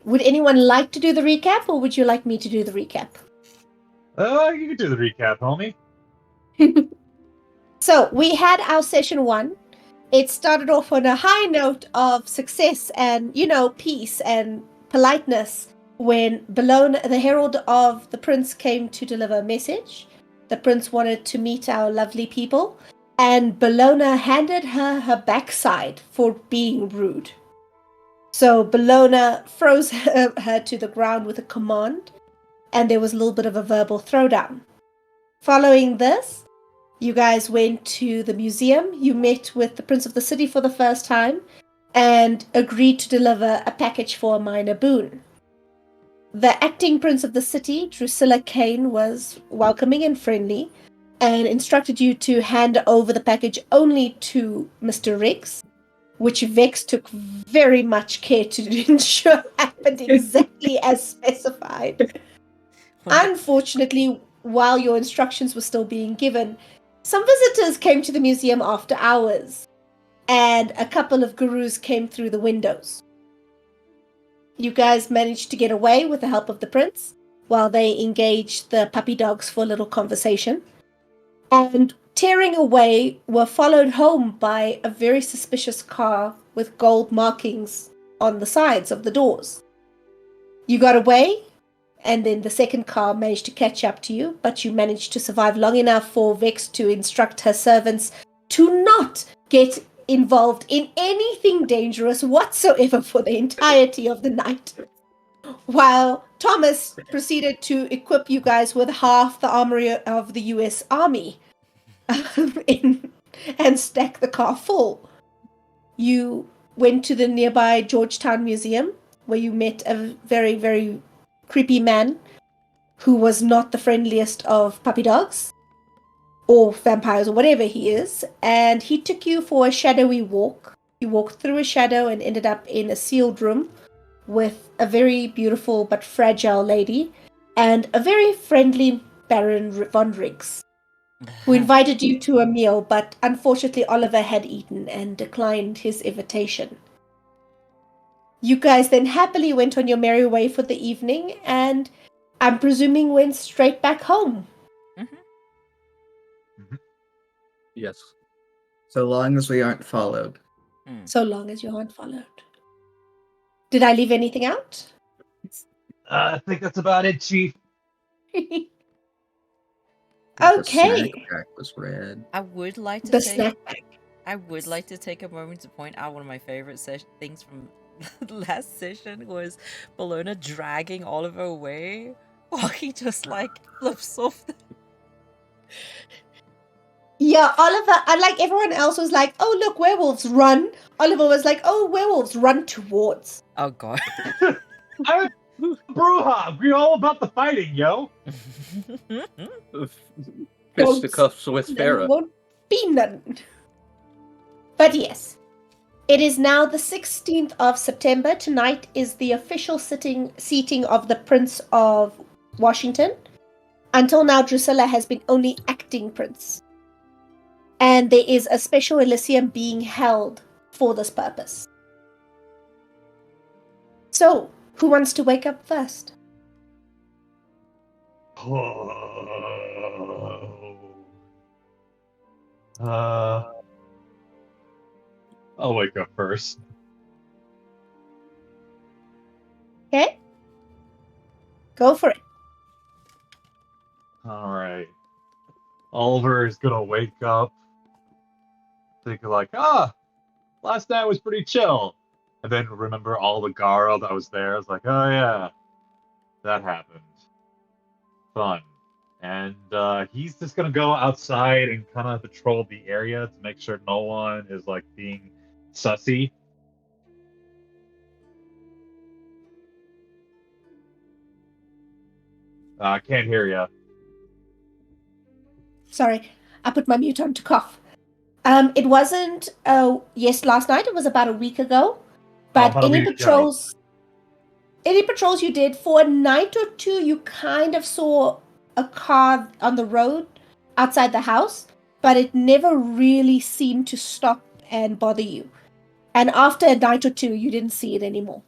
Would anyone like to do the recap, or would you like me to do the recap? You can do the recap, homie. So we had our session 1. It started off on a high note of success and, peace and politeness when Bellona, the herald of the prince, came to deliver a message. The prince wanted to meet our lovely people, and Bellona handed her backside for being rude. So Bellona froze her to the ground with a command, and there was a little bit of a verbal throwdown. Following this, you guys went to the museum. You met with the prince of the city for the first time and agreed to deliver a package for a minor boon. The acting prince of the city, Drusilla Kane, was welcoming and friendly and instructed you to hand over the package only to Mr. Riggs, which Vex took very much care to ensure happened exactly as specified. Unfortunately, while your instructions were still being given, some visitors came to the museum after hours, and a couple of gurus came through the windows. You guys managed to get away with the help of the prince, while they engaged the puppy dogs for a little conversation, and tearing away were followed home by a very suspicious car with gold markings on the sides of the doors. You got away, and then the second car managed to catch up to you, but you managed to survive long enough for Vex to instruct her servants to not get involved in anything dangerous whatsoever for the entirety of the night. While Thomas proceeded to equip you guys with half the armory of the US Army and stack the car full. You went to the nearby Georgetown Museum, where you met a very, very creepy man who was not the friendliest of puppy dogs or vampires or whatever he is, and he took you for a shadowy walk. You walked through a shadow and ended up in a sealed room with a very beautiful but fragile lady and a very friendly Baron von Riggs, who invited you to a meal, but unfortunately Oliver had eaten and declined his invitation. You guys then happily went on your merry way for the evening, and I'm presuming went straight back home. Yes. So long as we aren't followed. So long as you aren't followed. Did I leave anything out? I think that's about it, Chief. Okay. The snack pack was red. I would like to The take. snack pack. I would like to take a moment to point out one of my favorite things from the last session was Bellona dragging Oliver away while he just flips off. Yeah, Oliver, unlike everyone else, was like, "Oh look, werewolves, run!" Oliver was like, "Oh, werewolves, run towards." Oh god. I'm Brewhog. We're all about the fighting, yo. Fisticuffs with Farrah. Won't be none. But yes, it is now the 16th of September. Tonight is the official seating of the Prince of Washington. Until now, Drusilla has been only acting prince. And there is a special Elysium being held for this purpose. So, who wants to wake up first? I'll wake up first. Okay. Go for it. Alright. Oliver is gonna wake up, thinking last night was pretty chill. And then remember all the Garo that was there. It's like, oh yeah, that happened. Fun. And he's just gonna go outside and kind of patrol the area to make sure no one is being sussy. I can't hear ya. Sorry, I put my mute on to cough. It wasn't, last night. It was about a week ago. But any patrols you did for a night or two, you kind of saw a car on the road outside the house, but it never really seemed to stop and bother you. And after a night or two, you didn't see it anymore.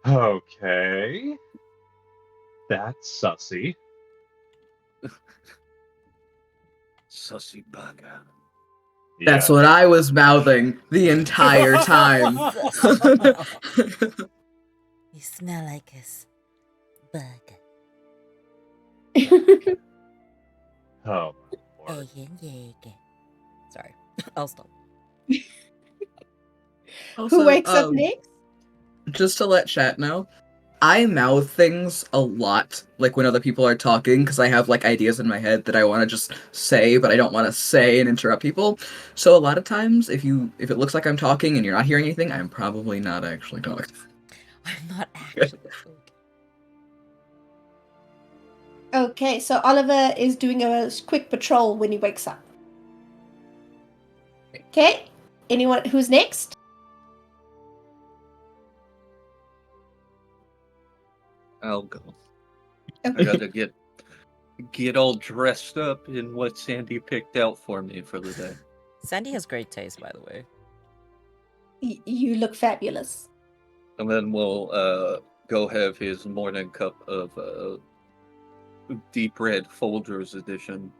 Okay. That's sussy. Sussy bugger. Yes. That's what I was mouthing the entire time. You smell like a bug. Oh, my lord. Sorry, I'll stop. Also, Who wakes up next? just to let chat know, I mouth things a lot, like when other people are talking, because I have like ideas in my head that I want to just say, but I don't want to say and interrupt people. So a lot of times, if it looks like I'm talking and you're not hearing anything, I'm probably not actually talking. I'm not actually talking. Okay, so Oliver is doing a quick patrol when he wakes up. Okay, anyone who's next? I'll go. I Okay. gotta get all dressed up in what Sandy picked out for me for the day. Sandy has great taste, by the way. You look fabulous. And then we'll go have his morning cup of deep red Folgers edition.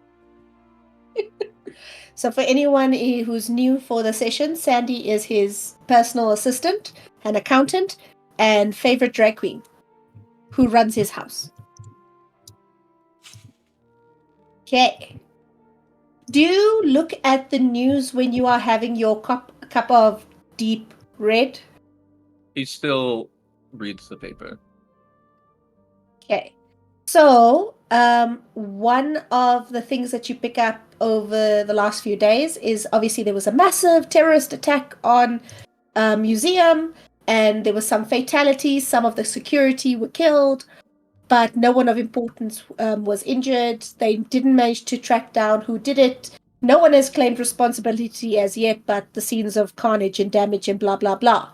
So for anyone who's new for the session, Sandy is his personal assistant, an accountant, and favorite drag queen who runs his house. Okay. Do you look at the news when you are having your cup of deep red? He still reads the paper. Okay. So, one of the things that you pick up over the last few days is obviously there was a massive terrorist attack on a museum, and there was some fatalities. Some of the security were killed, but no one of importance was injured. They didn't manage to track down who did it. No one has claimed responsibility as yet, but the scenes of carnage and damage and blah, blah, blah.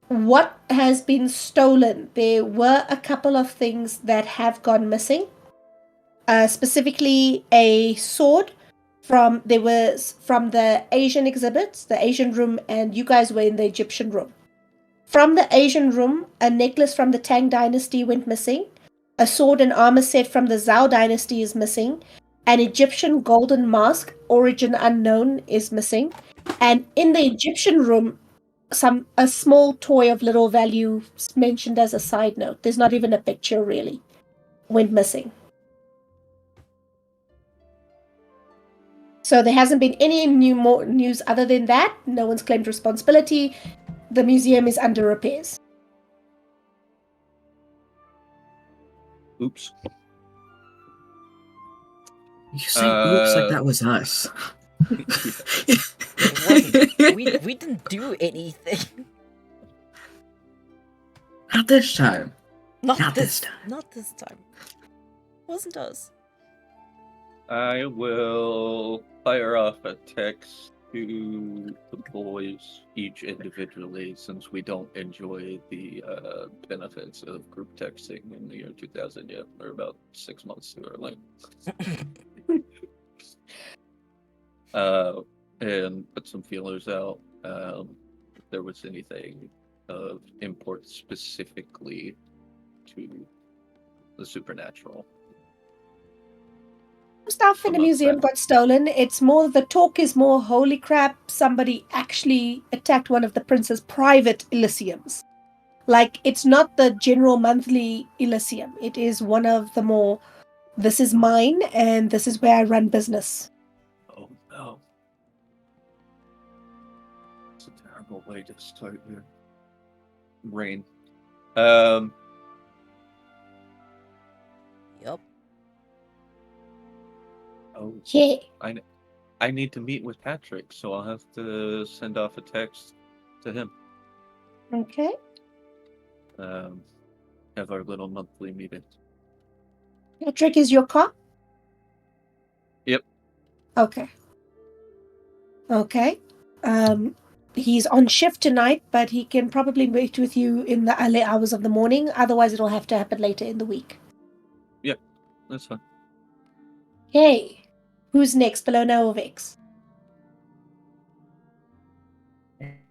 What has been stolen? There were a couple of things that have gone missing. Specifically, a sword from the Asian exhibits, the Asian room, and you guys were in the Egyptian room. From the Asian room, a necklace from the Tang dynasty went missing. A sword and armor set from the Zhao dynasty is missing. An Egyptian golden mask, origin unknown, is missing. And in the Egyptian room, a small toy of little value mentioned as a side note. There's not even a picture really. Went missing. So there hasn't been any more news other than that. No one's claimed responsibility. The museum is under repairs. Oops. You say oops like that was us. It wasn't. We didn't do anything. Not this time. Not this time. Not this time. Wasn't us. I will fire off a text to the boys each individually, since we don't enjoy the benefits of group texting in the year 2000 yet. We're about 6 months too early. And put some feelers out. If there was anything of import specifically to the supernatural. Stuff in the Amongst museum that. got stolen. It's more, the talk is more, holy crap, somebody actually attacked one of the prince's private Elysiums. Like, it's not the general monthly Elysium. It is one of the more, this is mine and this is where I run business. Oh no. It's a terrible way to start your reign. Yup. Oh, Yeah. I need to meet with Patrick, so I'll have to send off a text to him. Okay. Have our little monthly meeting. Patrick is your cop? Yep. Okay. Okay. He's on shift tonight, but he can probably meet with you in the early hours of the morning. Otherwise, it'll have to happen later in the week. Yeah, that's fine. Hey, who's next, Bellona or Vex?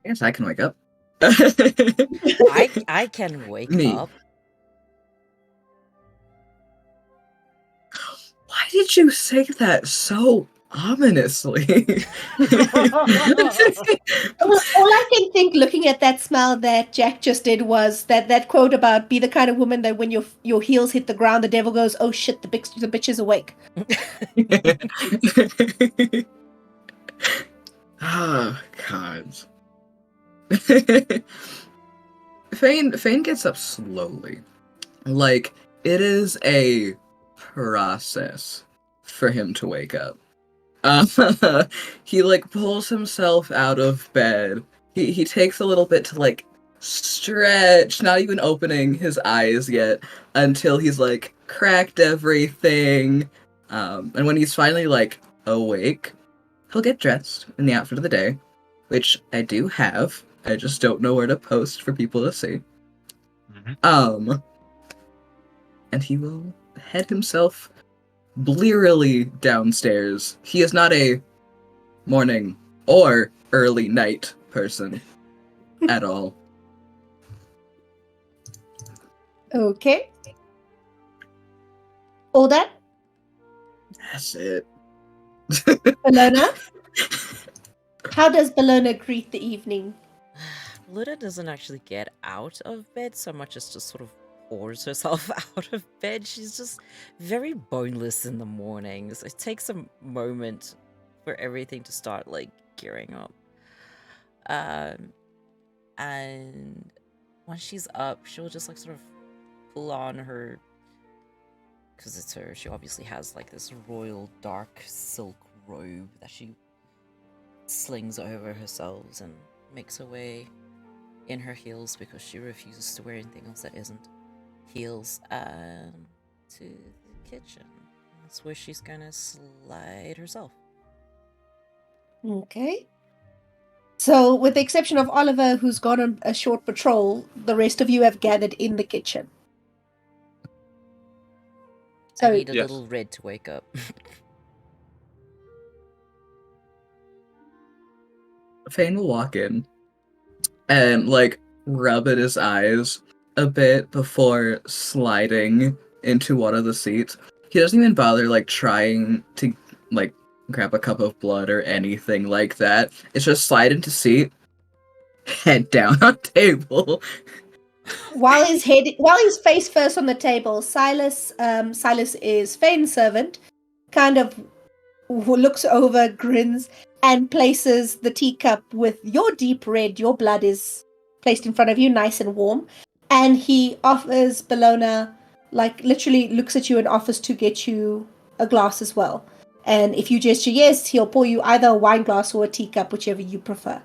guess I can wake up. I can wake Me. up. Why did you say that so ominously? All I can think, looking at that smile that Jack just did, was that quote about "be the kind of woman that when your heels hit the ground, the devil goes, oh shit, the bitch is awake." Oh, God. Fane gets up slowly. Like, it is a process for him to wake up. He, like, pulls himself out of bed. He takes a little bit to, like, stretch, not even opening his eyes yet, until he's, like, cracked everything. And when he's finally, like, awake, he'll get dressed in the outfit of the day, which I do have. I just don't know where to post for people to see. Mhm. And he will head himself blearily downstairs. He is not a morning or early night person at all. Okay. All that? That's it. Bellona? How does Bellona greet the evening? Luna doesn't actually get out of bed so much as just sort of force herself out of bed. She's just very boneless in the mornings. It takes a moment for everything to start like gearing up. And once she's up, she'll just like sort of pull on her, because it's her. She obviously has like this royal dark silk robe that she slings over herself and makes her way in her heels, because she refuses to wear anything else that isn't heels, to the kitchen. That's where she's gonna slide herself. Okay. So, with the exception of Oliver, who's gone on a short patrol, the rest of you have gathered in the kitchen. I So, need a Yes. little red to wake up. Fane will walk in and, like, rub at his eyes a bit before sliding into one of the seats. He doesn't even bother, like, trying to, like, grab a cup of blood or anything like that. It's just slide into seat, head down on table. while he's face first on the table, Silas is Fane's servant, kind of looks over, grins, and places the teacup with your deep red. Your blood is placed in front of you, nice and warm, and he offers Bellona, like literally looks at you and offers to get you a glass as well. And if you gesture yes, he'll pour you either a wine glass or a teacup, whichever you prefer.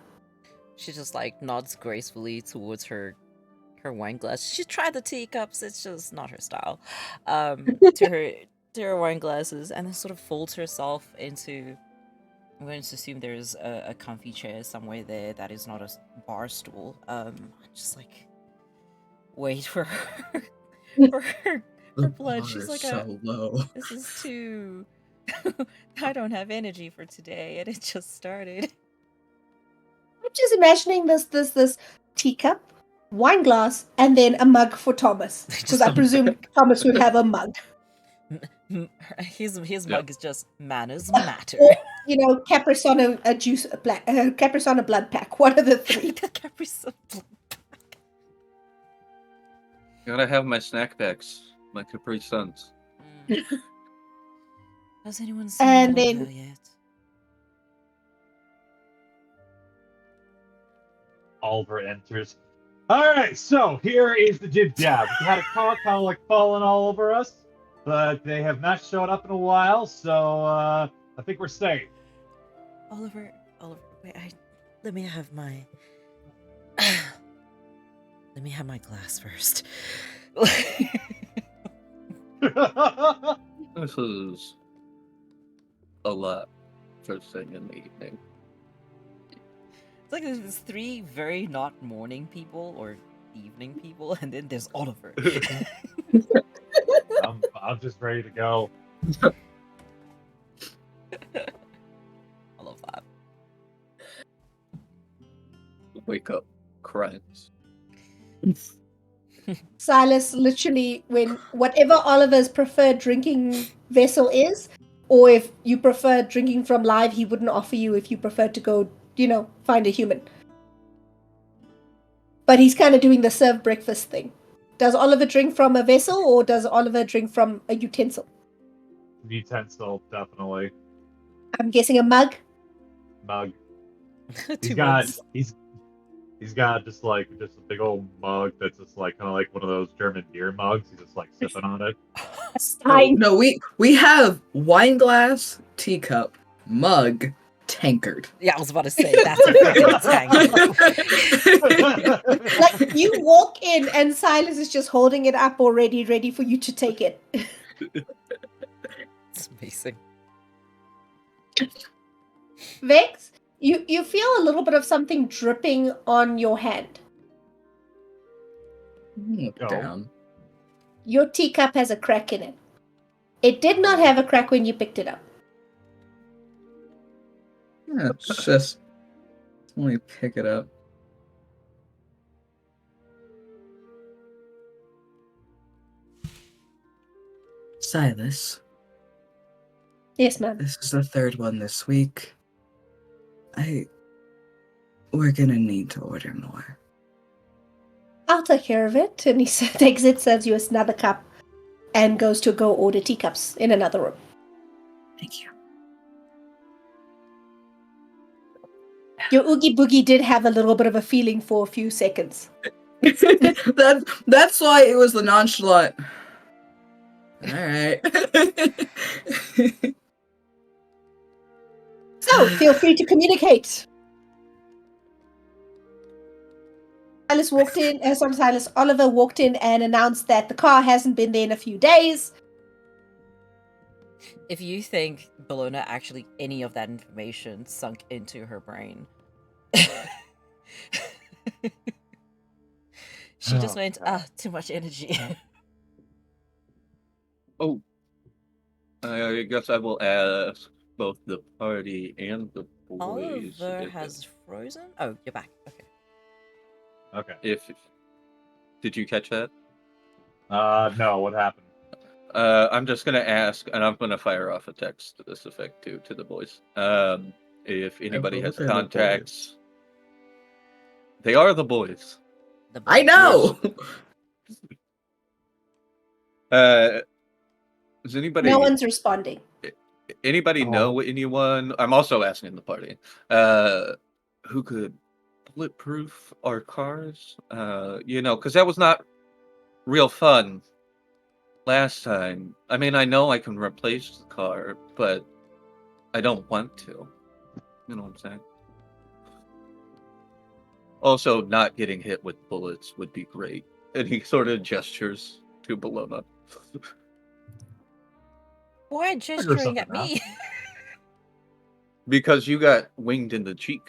She just like nods gracefully towards her wine glass. She tried the teacups, it's just not her style. To her wine glasses, and then sort of folds herself into. I'm going to assume there's a comfy chair somewhere there that is not a bar stool. Just like wait for her for her The blood. bar She's is like, so low. this is too. I don't have energy for today, and it just started. I'm just imagining this teacup, wine glass, and then a mug for Thomas, because I presume Thomas would have a mug. His Yeah. mug is just manners matter. Or, you know, Capri Sun, a juice, a black, Capri Sun, a blood pack. One of the three. The Capri Sun. Gotta have my snack packs, my Capri Suns. Has anyone seen And Oliver then- yet? Oliver enters. Alright, so here is the jib jab. We had a car kind of like falling all over us, but they have not shown up in a while, so I think we're safe. Oliver, wait, let me have my let me have my glass first. This is a lot first thing in the evening. It's like there's three very not morning people or evening people, and then there's Oliver. I'm just ready to go. I love that. wake up crimes. Silas literally, when whatever Oliver's preferred drinking vessel is, or if you prefer drinking from live, he wouldn't offer you if you preferred to go, find a human. But he's kind of doing the serve breakfast thing. Does Oliver drink from a vessel or does Oliver drink from a utensil? Utensil, definitely. I'm guessing a mug. Mug. Two mugs. He's got just a big old mug that's just like kind of like one of those German beer mugs. He's just like sipping on it. A stein. No, we have wine glass, teacup, mug, tankard. Yeah, I was about to say that's a fucking tank. Like you walk in and Silas is just holding it up already, ready for you to take it. It's amazing. Vex, you feel a little bit of something dripping on your hand. Look Oh. down. Your teacup has a crack in it. It did not have a crack when you picked it up. Yeah, it's just let me pick it up. Silas, Yes, ma'am. this is the third one this week. We're gonna need to order more. I'll take care of it. And he takes it, serves you another cup, and goes to go order teacups in another room. Thank you. Your Oogie Boogie did have a little bit of a feeling for a few seconds. That's why it was the nonchalant. All right. So, feel free to communicate. Oliver walked in and announced that the car hasn't been there in a few days. If you think Bellona actually any of that information sunk into her brain, she just went, too much energy. Oh, I guess I will ask both the party and the boys. Oliver has frozen? Oh, you're back. Okay. Okay. Did you catch that? No, what happened? I'm just gonna ask, and I'm gonna fire off a text to this effect too to the boys. If anybody has they're the contacts, they are the boys. The I boys. know. Does anybody? No one's responding. Anybody know anyone? I'm also asking the party. Who could bulletproof our cars? Because that was not real fun last time. I mean, I know I can replace the car, but I don't want to. You know what I'm saying? Also, not getting hit with bullets would be great. And he sort of gestures to Bellona. Why gesturing at me? Because you got winged in the cheek.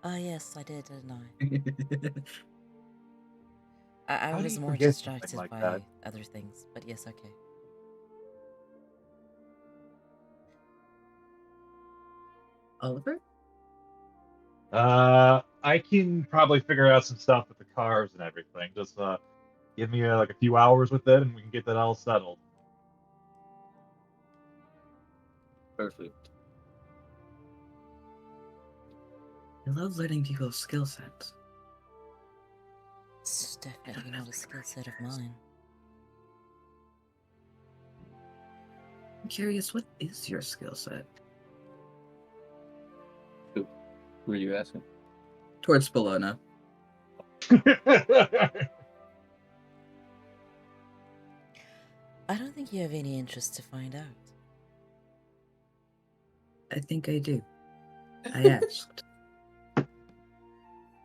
Oh, yes, I did, didn't I? I How do was you more forget something distracted like by that? other things, but yes, okay. Oliver? I can probably figure out some stuff with the cars and everything. Just give me like a few hours with it, and we can get that all settled. Perfect. I love learning people's skill sets. It's definitely not a skill set of mine. I'm curious, what is your skill set? Who are you asking? Towards Bellona. I don't think you have any interest to find out. I think I do. I asked.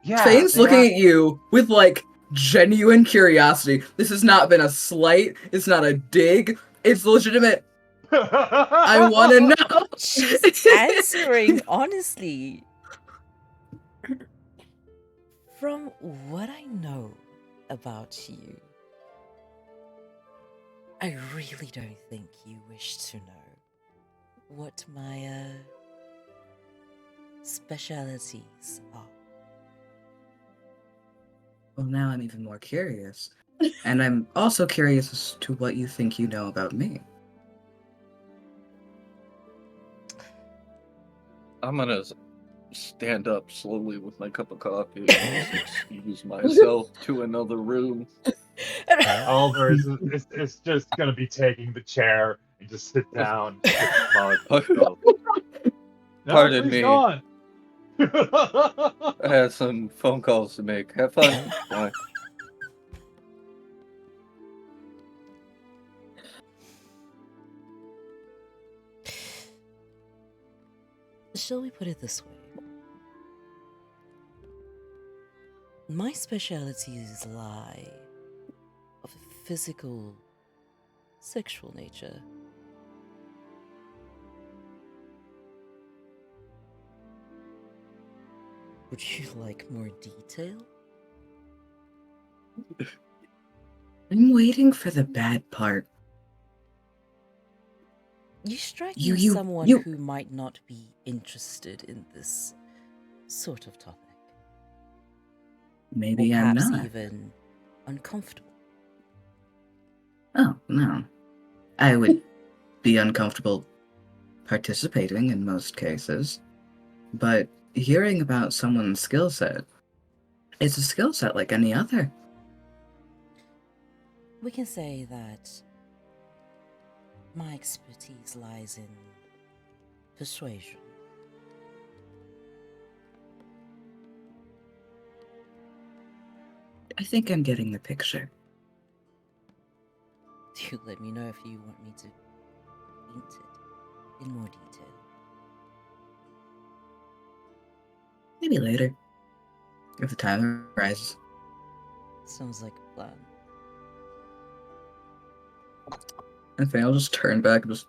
Yeah, Fane's they looking asked- at you with, like, genuine curiosity. This has not been a slight. It's not a dig. It's legitimate. I want to know. She's answering honestly. From what I know about you, I really don't think you wish to know what my specialities are. Well, now I'm even more curious. And I'm also curious as to what you think you know about me. I'm gonna stand up slowly with my cup of coffee and just excuse myself to another room. Oliver is just gonna be taking the chair and just sit down with the mug. So, no, Pardon please me. go on. I had some phone calls to make. Have fun. Bye. Shall we put it this way? My specialities lie of a physical, sexual nature. Would you like more detail? I'm waiting for the bad part. You strike You- me as you- someone you- who might not be interested in this sort of topic. Maybe or I'm perhaps not. even uncomfortable. Oh, no. I would be uncomfortable participating in most cases. But hearing about someone's skill set, it's a skill set like any other. We can say that my expertise lies in persuasion. I think I'm getting the picture. You let me know if you want me to paint it in more detail. Maybe later. If the time arises. Sounds like a plan. And then I'll just turn back and just...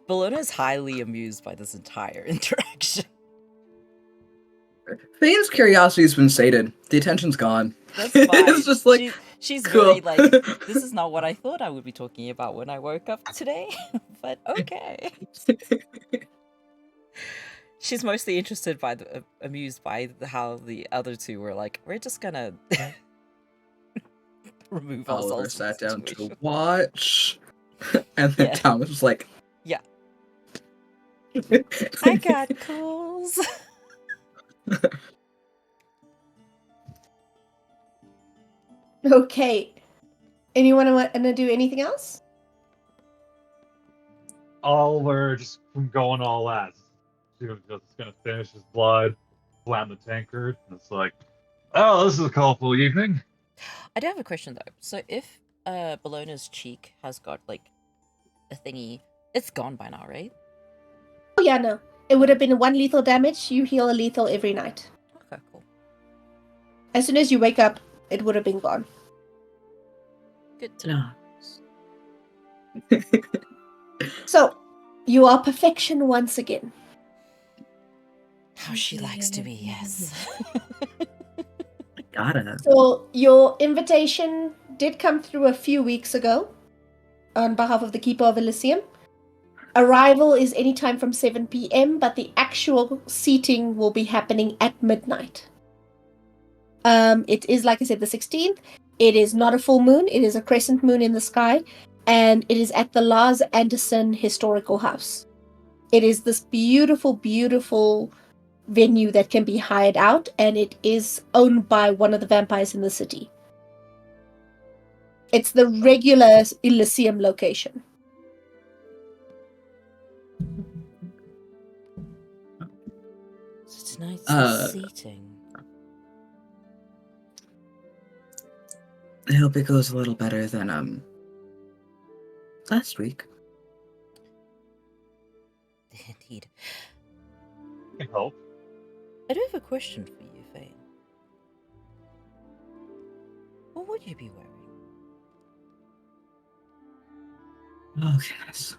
Bellona is highly amused by this entire interaction. Fane's curiosity's been sated. The attention's gone. That's fine. It's just like, she's cool. very like, this is not what I thought I would be talking about when I woke up today, but okay. She's mostly interested by amused by how the other two were like, we're just gonna remove ourselves. Oliver from the sat down situation. to watch. And then Yeah. Thomas was like... Yeah. I got calls. Okay. Anyone want to do anything else? Oliver, just from going all that, just gonna finish his blood, slam the tankard, and it's like, oh, this is a colorful evening. I do have a question though. So if Bellona's cheek has got like a thingy, it's gone by now, right? Oh yeah, no. It would have been 1 lethal damage. You heal a lethal every night. Okay, cool. As soon as you wake up, it would have been gone. Good to know. No. So, you are perfection once again. How she likes to be, yes. Gotta. So, your invitation did come through a few weeks ago on behalf of the Keeper of Elysium. Arrival is anytime from 7 p.m., but the actual seating will be happening at midnight. It is, like I said, the 16th. It is not a full moon. It is a crescent moon in the sky. And it is at the Lars Anderson Historical House. It is this beautiful, beautiful venue that can be hired out, and it is owned by one of the vampires in the city. It's the regular Elysium location. So tonight's the seating. I hope it goes a little better than, last week. Indeed. I hope. I do have a question for you, Faye. What would you be wearing? Oh, goodness.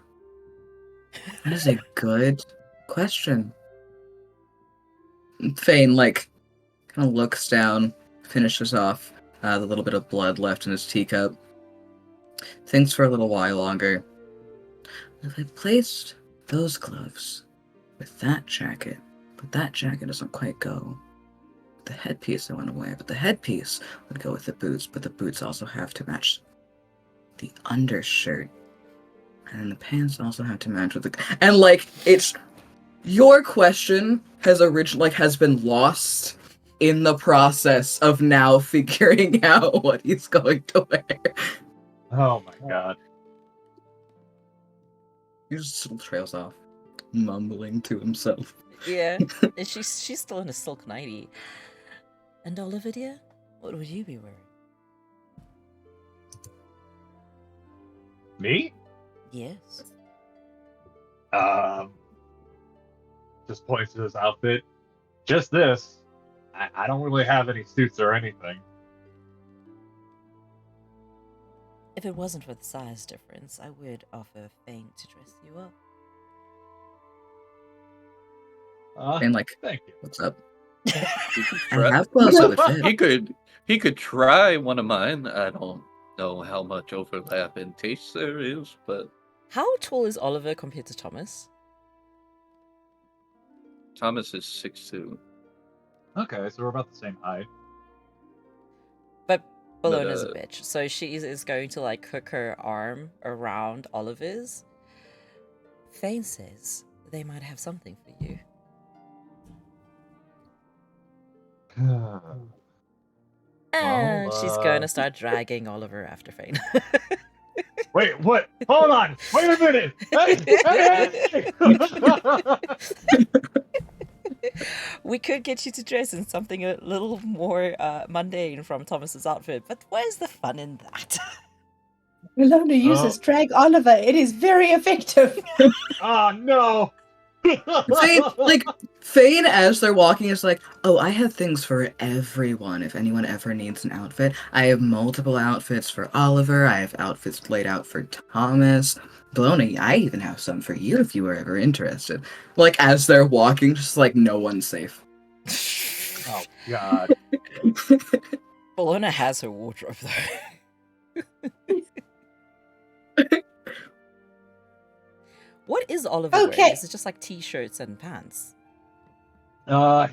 That is a good question. Fane, like, kind of looks down, finishes off the little bit of blood left in his teacup. Thinks for a little while longer. If I placed those gloves with that jacket, but that jacket doesn't quite go. the headpiece I want to wear, but the headpiece would go with the boots, but the boots also have to match the undershirt. And then the pants also have to match with the... And, like, it's... Your question has been lost in the process of now figuring out what he's going to wear. Oh my god. He just still trails off, mumbling to himself. Yeah, and she's still in a silk nightie. And Oliver, dear, what would you be wearing? Me? Yes. Just points to this outfit. Just this. I don't really have any suits or anything. If it wasn't for the size difference, I would offer Feign to dress you up. And, like, Thank you. what's up? He could I try, have clothes that would fit. he could try one of mine. I don't know how much overlap in taste there is, but How tall is Oliver compared to Thomas? Thomas is 6'2". Okay, so we're about the same height. But But, Bellona's a bitch, so she is going to like hook her arm around Oliver's. Feign says they might have something for you. And she's going to start dragging Oliver after Feign. Wait, what? Hold on! Wait a minute! Hey, hey! We could get you to dress in something a little more mundane from Thomas's outfit, but where's the fun in that? Bellona uses drag Oliver. It is very effective. Oh no! Feign, as they're walking, is like, oh, I have things for everyone if anyone ever needs an outfit. I have multiple outfits for Oliver. I have outfits laid out for Thomas. Bellona, I even have some for you if you were ever interested. Like, as they're walking, just like, no one's safe. Oh god. Bellona has her wardrobe, though. What is Oliver wearing? Is it just like t-shirts and pants?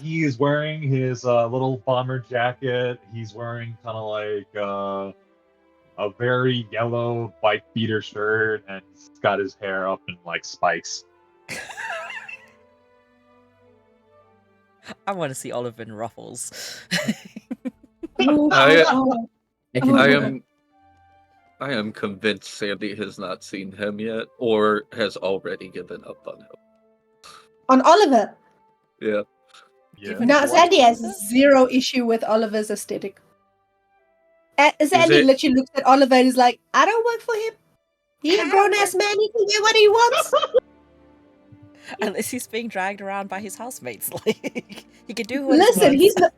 He is wearing his little bomber jacket. He's wearing kind of like a very yellow bike beater shirt, and he's got his hair up in like spikes. I want to see Oliver in ruffles. I am convinced Sandy has not seen him yet, or has already given up on him. On Oliver? Yeah. Yeah. No, Sandy has zero issue with Oliver's aesthetic. Sandy literally looks at Oliver and is like, I don't work for him. He's a grown-ass man. He can get what he wants. Unless he's being dragged around by his housemates. Like, he can do what Listen, he wants.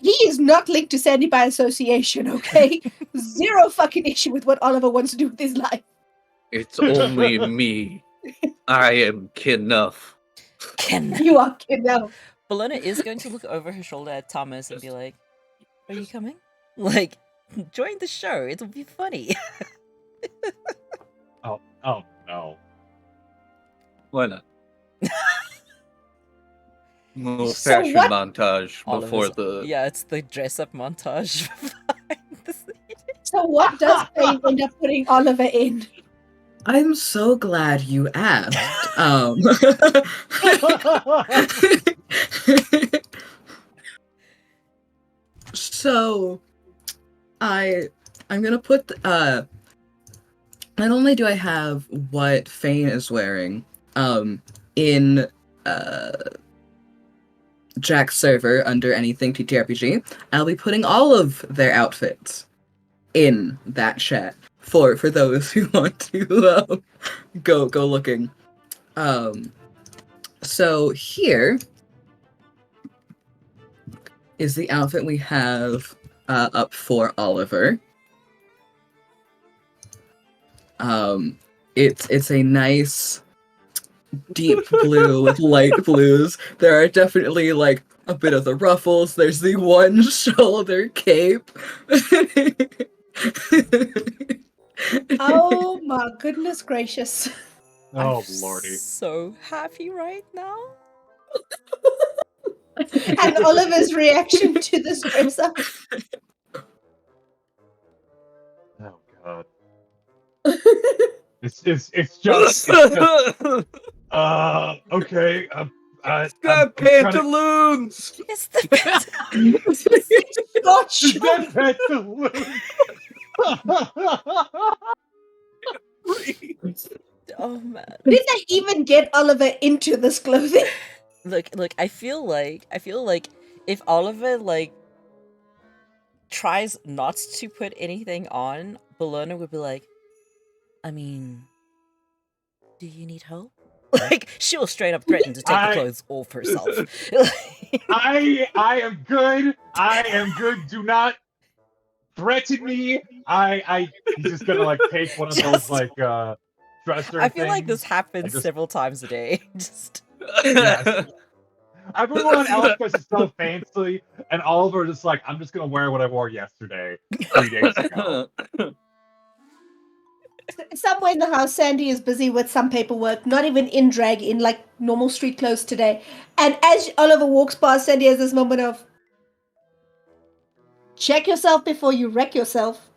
he is not linked to Sandy by association, okay? Zero fucking issue with what Oliver wants to do with his life. It's only me. I am Knuff. You are Knuff. Bellona is going to look over her shoulder at Thomas and be like, are you coming? Like, join the show. It'll be funny. Oh no. Why not? Fashion montage before the... Yeah, it's the dress-up montage. So what does Feign end up putting Oliver in? I'm so glad you asked. So, I'm gonna put not only do I have what Feign is wearing, in Jack's server under anything TTRPG, I'll be putting all of their outfits in that chat for those who want to go looking. So here is the outfit we have up for Oliver. It's a nice deep blue with light blues. There are definitely like a bit of the ruffles. There's the one shoulder cape. Oh my goodness gracious. Oh I'm lordy. so happy right now. And Oliver's reaction to this dress up. Oh god. It's just okay. It's got pantaloons. It's the best. Scotch! Oh man. Did they even get Oliver into this clothing? Look, I feel like if Oliver like tries not to put anything on, Bellona would be like, I mean, do you need help? Like, she'll straight up threaten to take the clothes off herself. I am good. I am good. Do not threaten me. He's just gonna like take one of those like dresser I feel like things. this happens several times a day. Just Yes. Everyone else dresses so fancy, and Oliver just like, I'm just gonna wear what I wore yesterday, 3 days ago. Somewhere in the house, Sandy is busy with some paperwork, not even in drag, in like normal street clothes today. And as Oliver walks past, Sandy has this moment of, check yourself before you wreck yourself.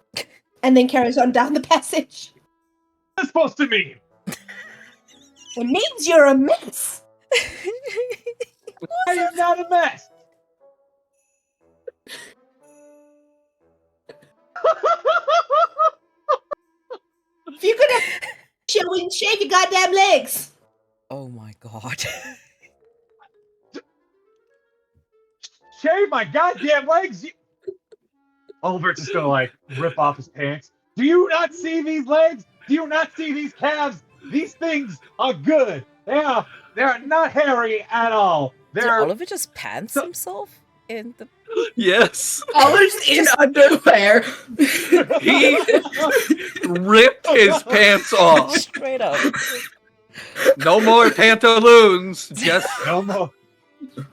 And then carries on down the passage. What's that supposed to mean? It means you're a mess. I am not a mess. If you could have shave your goddamn legs. oh my god. Shave my goddamn legs. Oliver's just gonna like rip off his pants. Do you not see these legs? Do you not see these calves? These things are good. They're not hairy at all. Did They're Oliver just pants himself in the Yes. Oliver's in underwear. He ripped his pants off. straight up? No more pantaloons. Just no more.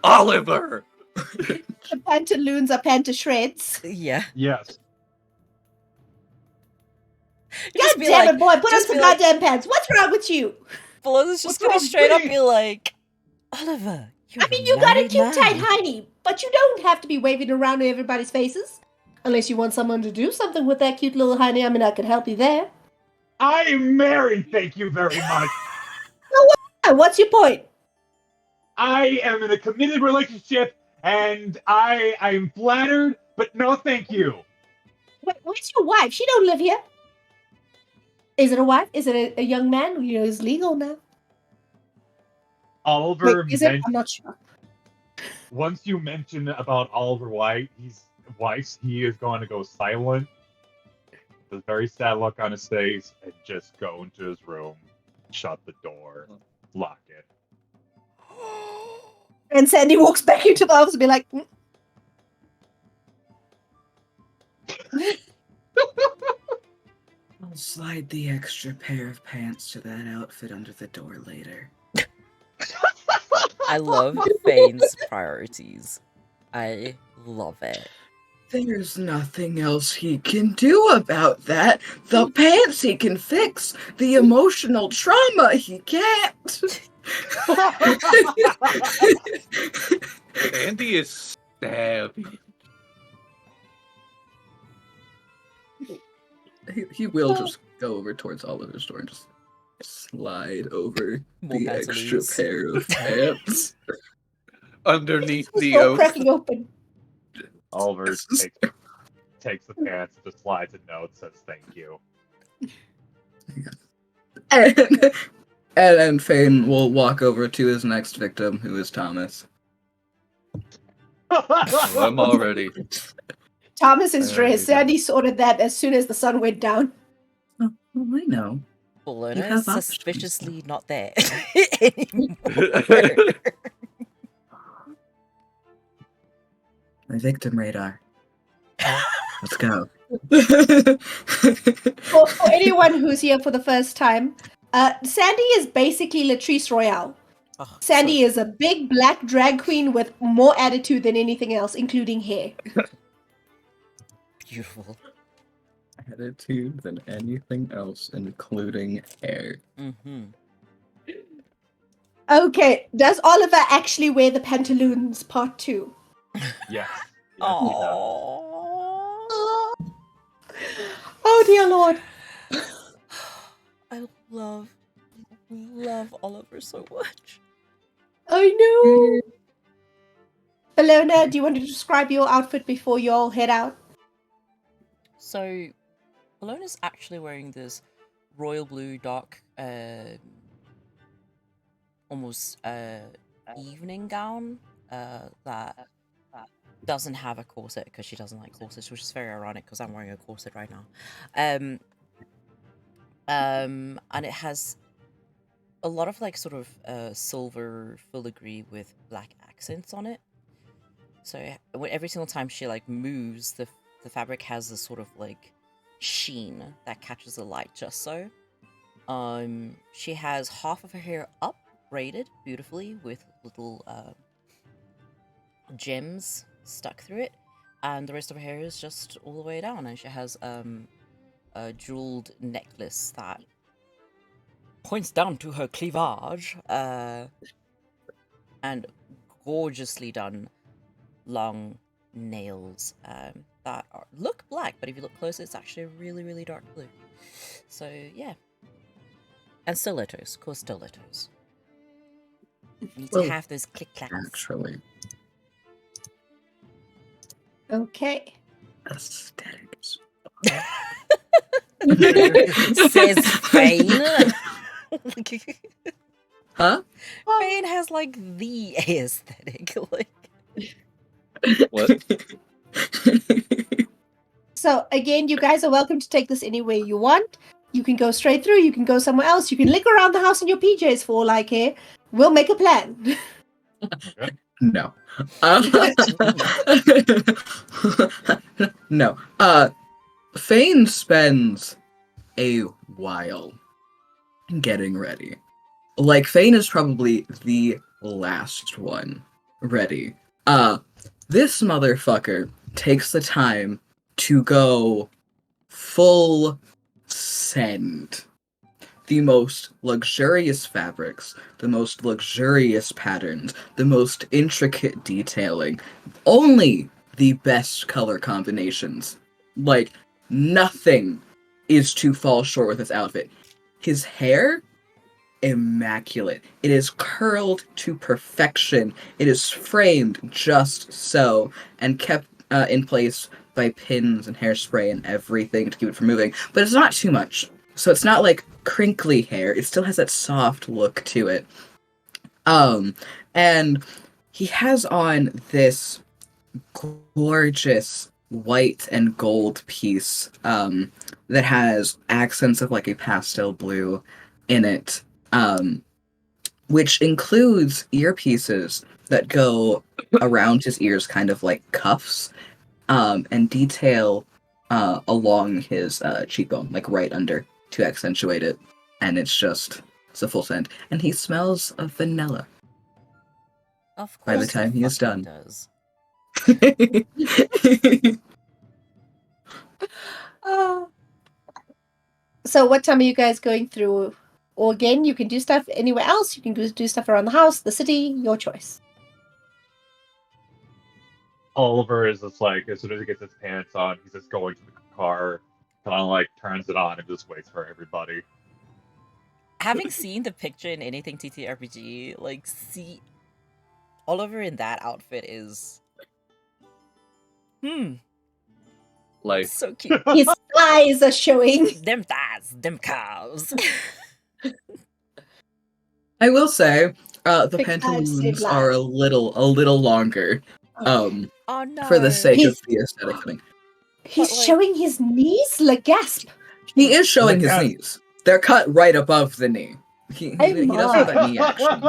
Oliver. The pantaloons are panta shreds. Yeah. Yes. God damn it, boy, put on some goddamn pants. What's wrong with you? Bellona's just gonna wrong straight up with me? be like, Oliver, you're I mean, you got a cute tight hiney, but you don't have to be waving around in everybody's faces. Unless you want someone to do something with that cute little hiney. I mean, I could help you there. I am married, thank you very much. What's your point? I am in a committed relationship, and I am flattered, but no thank you. Wait, where's your wife? She don't live here. Is it a wife? Is it a young man? You know, it's legal now. Oliver Wait, is it? I'm not sure. Once you mention about Oliver White, he is going to go silent. With a very sad look on his face, and just go into his room, shut the door, lock it. And Sandy walks back into the office and be like, I'll slide the extra pair of pants to that outfit under the door later. I love Feign's priorities. I love it. There's nothing else he can do about that. The pants he can fix. The emotional trauma he can't. Andy is savvy. He will just go over towards Oliver's door and just slide over More the extra Pantaloons. pair of pants. Underneath "It's the all oak. cracking open." Oliver takes the pants, just slides a note, says thank you. And Feign will walk over to his next victim, who is Thomas. I'm already. Thomas is There you dressed. go. Sandy sorted that as soon as the sun went down. Oh, well, I know. You Bellona have is options suspiciously now. not there anymore. My victim radar. Let's go. For anyone who's here for the first time, Sandy is basically Latrice Royale. Oh, Sandy so is a big black drag queen with more attitude than anything else, including hair. beautiful. Attitude than anything else, including hair. Mm-hmm. Okay, does Oliver actually wear the pantaloons part 2? Yes. Oh. Oh dear lord. I love Oliver so much. I know. Bellona, do you want to describe your outfit before you all head out? So, Bellona's actually wearing this royal blue dark, almost evening gown that doesn't have a corset because she doesn't like corsets, which is very ironic because I'm wearing a corset right now. And it has a lot of like sort of silver filigree with black accents on it. So every single time she like moves, the fabric has this sort of like sheen that catches the light just so. She has half of her hair up, braided beautifully with little gems stuck through it, and the rest of her hair is just all the way down, and she has a jeweled necklace that points down to her cleavage, and gorgeously done long nails that look black, but if you look closer, it's actually really, really dark blue. So yeah, and stilettos, of course, stilettos. Need to have those click clacks. Actually, Okay. aesthetics. Says Feign. Huh? Feign has like the aesthetic. Like, What? So again, you guys are welcome to take this anywhere you want. You can go straight through, you can go somewhere else, you can lick around the house in your PJs for all I care. We'll make a plan. No. No. Feign spends a while getting ready. Like, Feign is probably the last one ready. This motherfucker takes the time to go full send. The most luxurious fabrics, the most luxurious patterns, the most intricate detailing, only the best color combinations. Like, nothing is to fall short with this outfit. His hair, immaculate. It is curled to perfection. It is framed just so and kept in place by pins and hairspray and everything to keep it from moving. But it's not too much. So it's not like crinkly hair. It still has that soft look to it. And he has on this gorgeous white and gold piece that has accents of like a pastel blue in it, which includes earpieces that go around his ears, kind of like cuffs, and detail along his cheekbone, like right under, to accentuate it. And it's a full scent. And he smells of vanilla. of course, By the time he is done. Does. So what time are you guys going through? Or again, you can do stuff anywhere else. You can do stuff around the house, the city, your choice. Oliver is just like, as soon as he gets his pants on, he's just going to the car, kind of like turns it on and just waits for everybody. Having seen the picture in anything TTRPG, like, see Oliver in that outfit is Like, so cute. His eyes are showing. Them thighs, them cows. I will say, the Big pantaloons eyes, are a little longer. Oh no. For the sake He's- of the aesthetic thing. He's But, like- showing his knees? Like, gasp. He is showing his Like that. knees. They're cut right above the knee. He does have that knee action.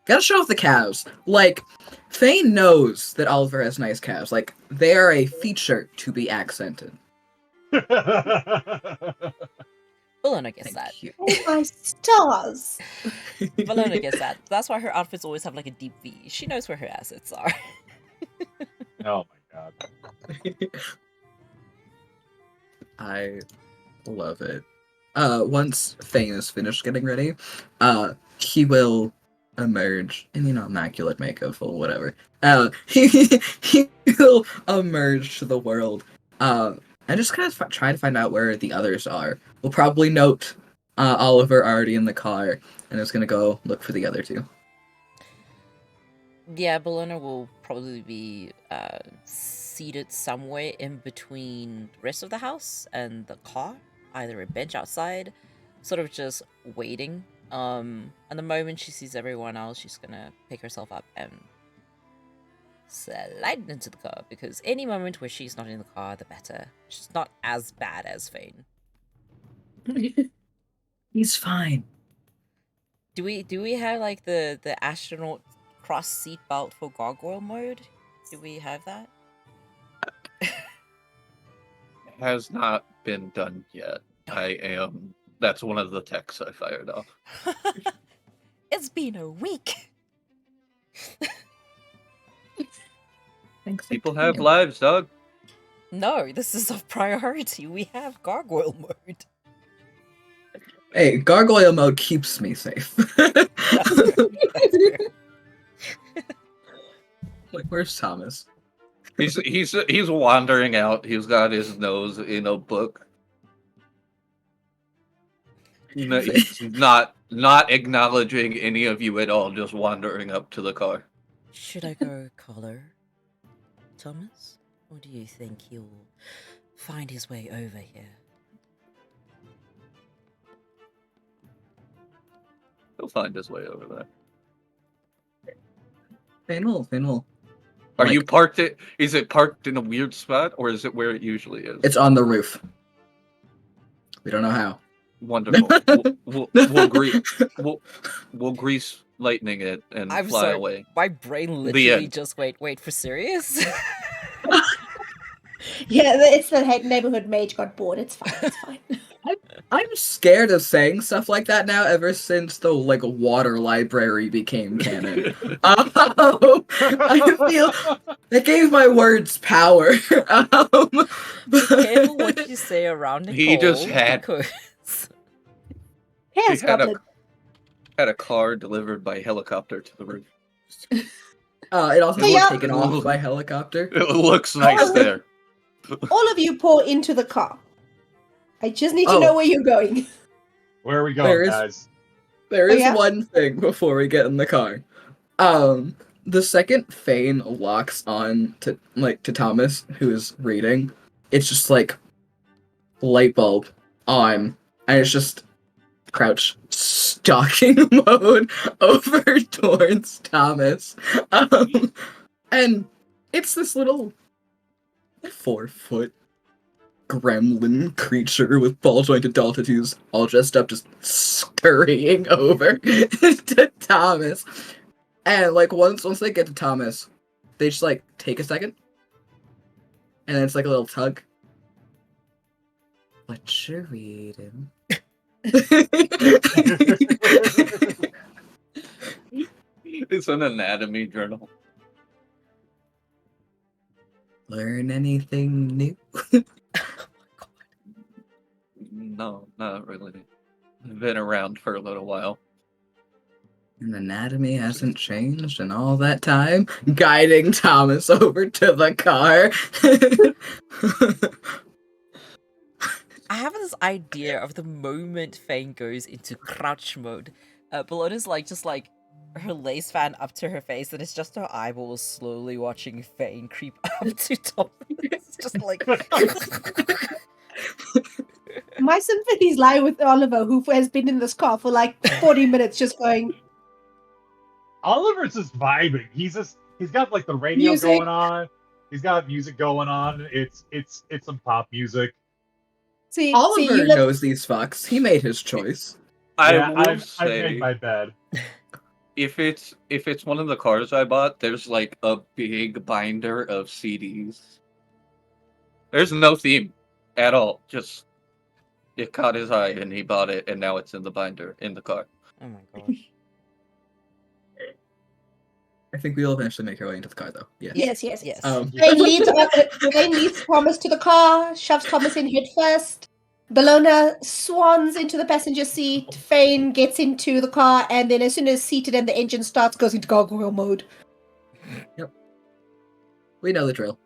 Gotta show off the calves. Like, Feign knows that Oliver has nice calves. Like, they are a feature to be accented. Bellona gets Thank that. you. Oh my stars. Bellona gets that. That's why her outfits always have like a deep V. She knows where her assets are. Oh my god. I love it. once Feign is finished getting ready, he will emerge in, immaculate makeup or whatever. He will emerge to the world, and just kind of try to find out where the others are. We'll probably note Oliver already in the car, and is gonna go look for the other two. Yeah, Bellona will probably be seated somewhere in between the rest of the house and the car, either a bench outside, sort of just waiting. And the moment she sees everyone else, she's gonna pick herself up and slide into the car, because any moment where she's not in the car, the better. She's not as bad as Feign. He's fine. Do we have like the astronaut cross seat belt for gargoyle mode? Do we have that? Has not been done yet. That's one of the texts I fired off. It's been a week. People have lives, Doug. No, this is a priority. We have gargoyle mode. Hey, gargoyle mode keeps me safe. Like, where's Thomas? He's wandering out. He's got his nose in a book. He's not acknowledging any of you at all. Just wandering up to the car. Should I go collar Thomas? Or do you think he'll find his way over here? He'll find his way over there. Feign will. Are you parked it? Is it parked in a weird spot, or is it where it usually is? It's on the roof. We don't know how. Wonderful. we'll grease lightning it and I'm fly sorry, away. my brain The literally end. just wait for serious? Yeah, it's the neighborhood mage got bored. It's fine. It's fine. I'm scared of saying stuff like that now, ever since the water library became canon. I feel that gave my words power. Be careful what you say around Nicole. He just had- because... Chaos He had goblin. Had a car delivered by helicopter to the roof. It also Hey, was yeah. taken off by helicopter. It looks nice there. All of you pour into the car. I just need to Oh. know where you're going. Where are we There going, is- guys? There is yeah? one thing before we get in the car. The second Feign locks on to Thomas, who is reading, it's just like light bulb on, and it's just crouch stalking mode over towards Thomas. And it's this little 4-foot gremlin creature with ball-jointed doll tattoos, all dressed up, just scurrying over to Thomas. And once they get to Thomas, they just take a second, and then it's a little tug. What you reading? It's an anatomy journal. Learn anything new? No, not really. I've been around for a little while. And anatomy hasn't changed in all that time, guiding Thomas over to the car. I have this idea of the moment Feign goes into crouch mode. Bellona's just her lace fan up to her face, and it's just her eyeballs slowly watching Feign creep up to Thomas. Just My sympathies lie with Oliver, who has been in this car for 40 minutes just going, Oliver's just vibing. He's got the radio Music. going on. He's got music going on. It's some pop music. see, Oliver you live- knows these fucks. He made his choice. Yeah, I've I've made my bed. if it's one of the cars I bought, there's a big binder of CDs. There's no theme at all. Just it caught his eye and he bought it, and now it's in the binder in the car. oh my gosh. I think we'll eventually make our way into the car, though. Yes. Yes. Yes. Blaine leads Thomas to the car, shoves Thomas in head first. Bellona swans into the passenger seat. Feign gets into the car, and then as soon as seated and the engine starts, goes into gargoyle mode. We know the drill.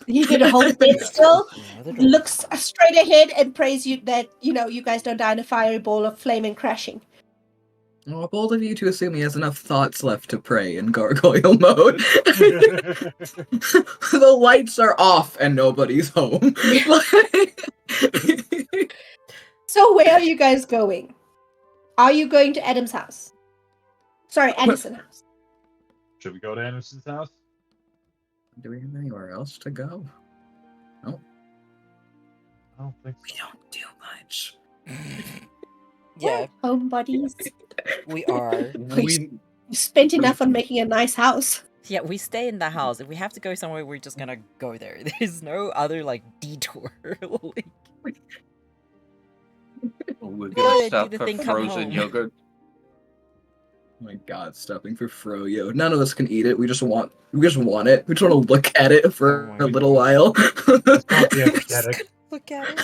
You need to hold dead still. Another door. Looks straight ahead and prays you that you guys don't die in a fiery ball of flame and crashing. Oh, bold of you to assume he has enough thoughts left to pray in gargoyle mode. The lights are off and nobody's home. So where are you guys going? Are you going to Adam's house? Sorry, Anderson's house. Should we go to Anderson's house? Do we have anywhere else to go? No. I don't think We so. don't do much. Yeah, Homebodies. we are. We You spent enough on making a nice house. Yeah, we stay in the house. If we have to go somewhere, we're just gonna go there. There's no other like detour. Like, we're Good, gonna do stop the for thing, come frozen home. yogurt. Oh my god, stopping for froyo. None of us can eat it. We just want it. We just want to look at it for Oh my a little while. Yeah, aesthetic. look at it.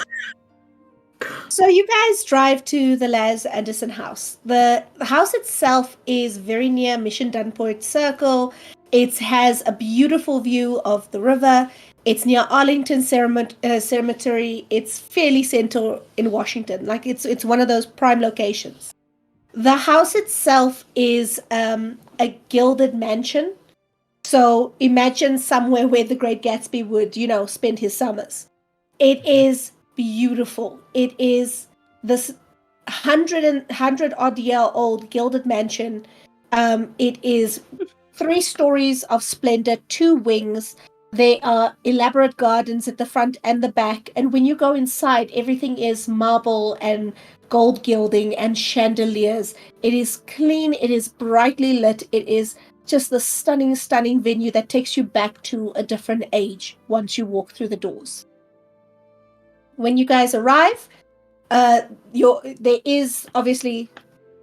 So you guys drive to the Laz Anderson house. The house itself is very near Mission Dunport Circle. It has a beautiful view of the river. It's near Arlington Cemetery. It's fairly central in Washington. Like it's one of those prime locations. The house itself is a gilded mansion. So imagine somewhere where the Great Gatsby would, spend his summers. It is beautiful. It is this 100-odd-year-old gilded mansion. It is 3 stories of splendor, 2 wings. There are elaborate gardens at the front and the back. And when you go inside, everything is marble and gold gilding and chandeliers. It is clean. It is brightly lit. It is just the stunning, stunning venue that takes you back to a different age once you walk through the doors. When you guys arrive, there is obviously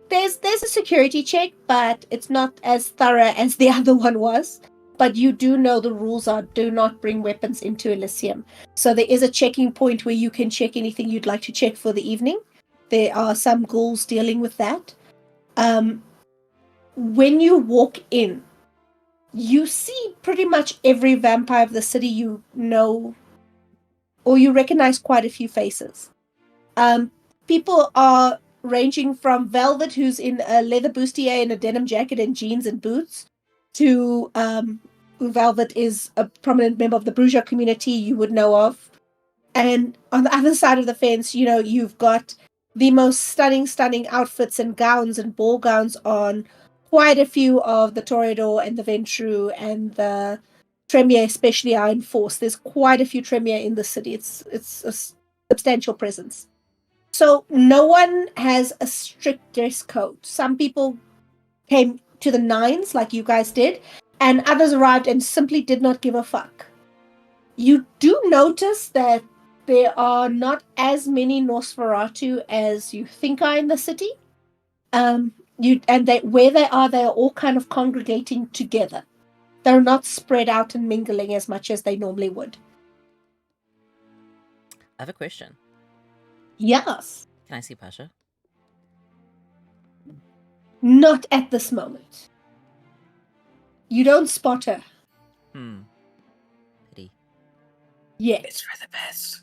there's a security check, but it's not as thorough as the other one was. But you do know the rules are do not bring weapons into Elysium. So there is a checking point where you can check anything you'd like to check for the evening. There are some ghouls dealing with that. When you walk in, you see pretty much every vampire of the city you know, or you recognize quite a few faces. People are ranging from Velvet, who's in a leather bustier and a denim jacket and jeans and boots, to Velvet is a prominent member of the Bruges community you would know of. And on the other side of the fence, you've got the most stunning outfits and gowns and ball gowns on quite a few of the Toreador and the Ventru and the Tremere especially are in force. There's quite a few Tremere in the city. It's a substantial presence. So no one has a strict dress code. Some people came to the nines like you guys did, and others arrived and simply did not give a fuck. You do notice that there are not as many Nosferatu as you think are in the city. Where they are all kind of congregating together. They're not spread out and mingling as much as they normally would. I have a question. Yes. Can I see Pasha? Not at this moment. You don't spot her. Pity. Yet. It's for the best.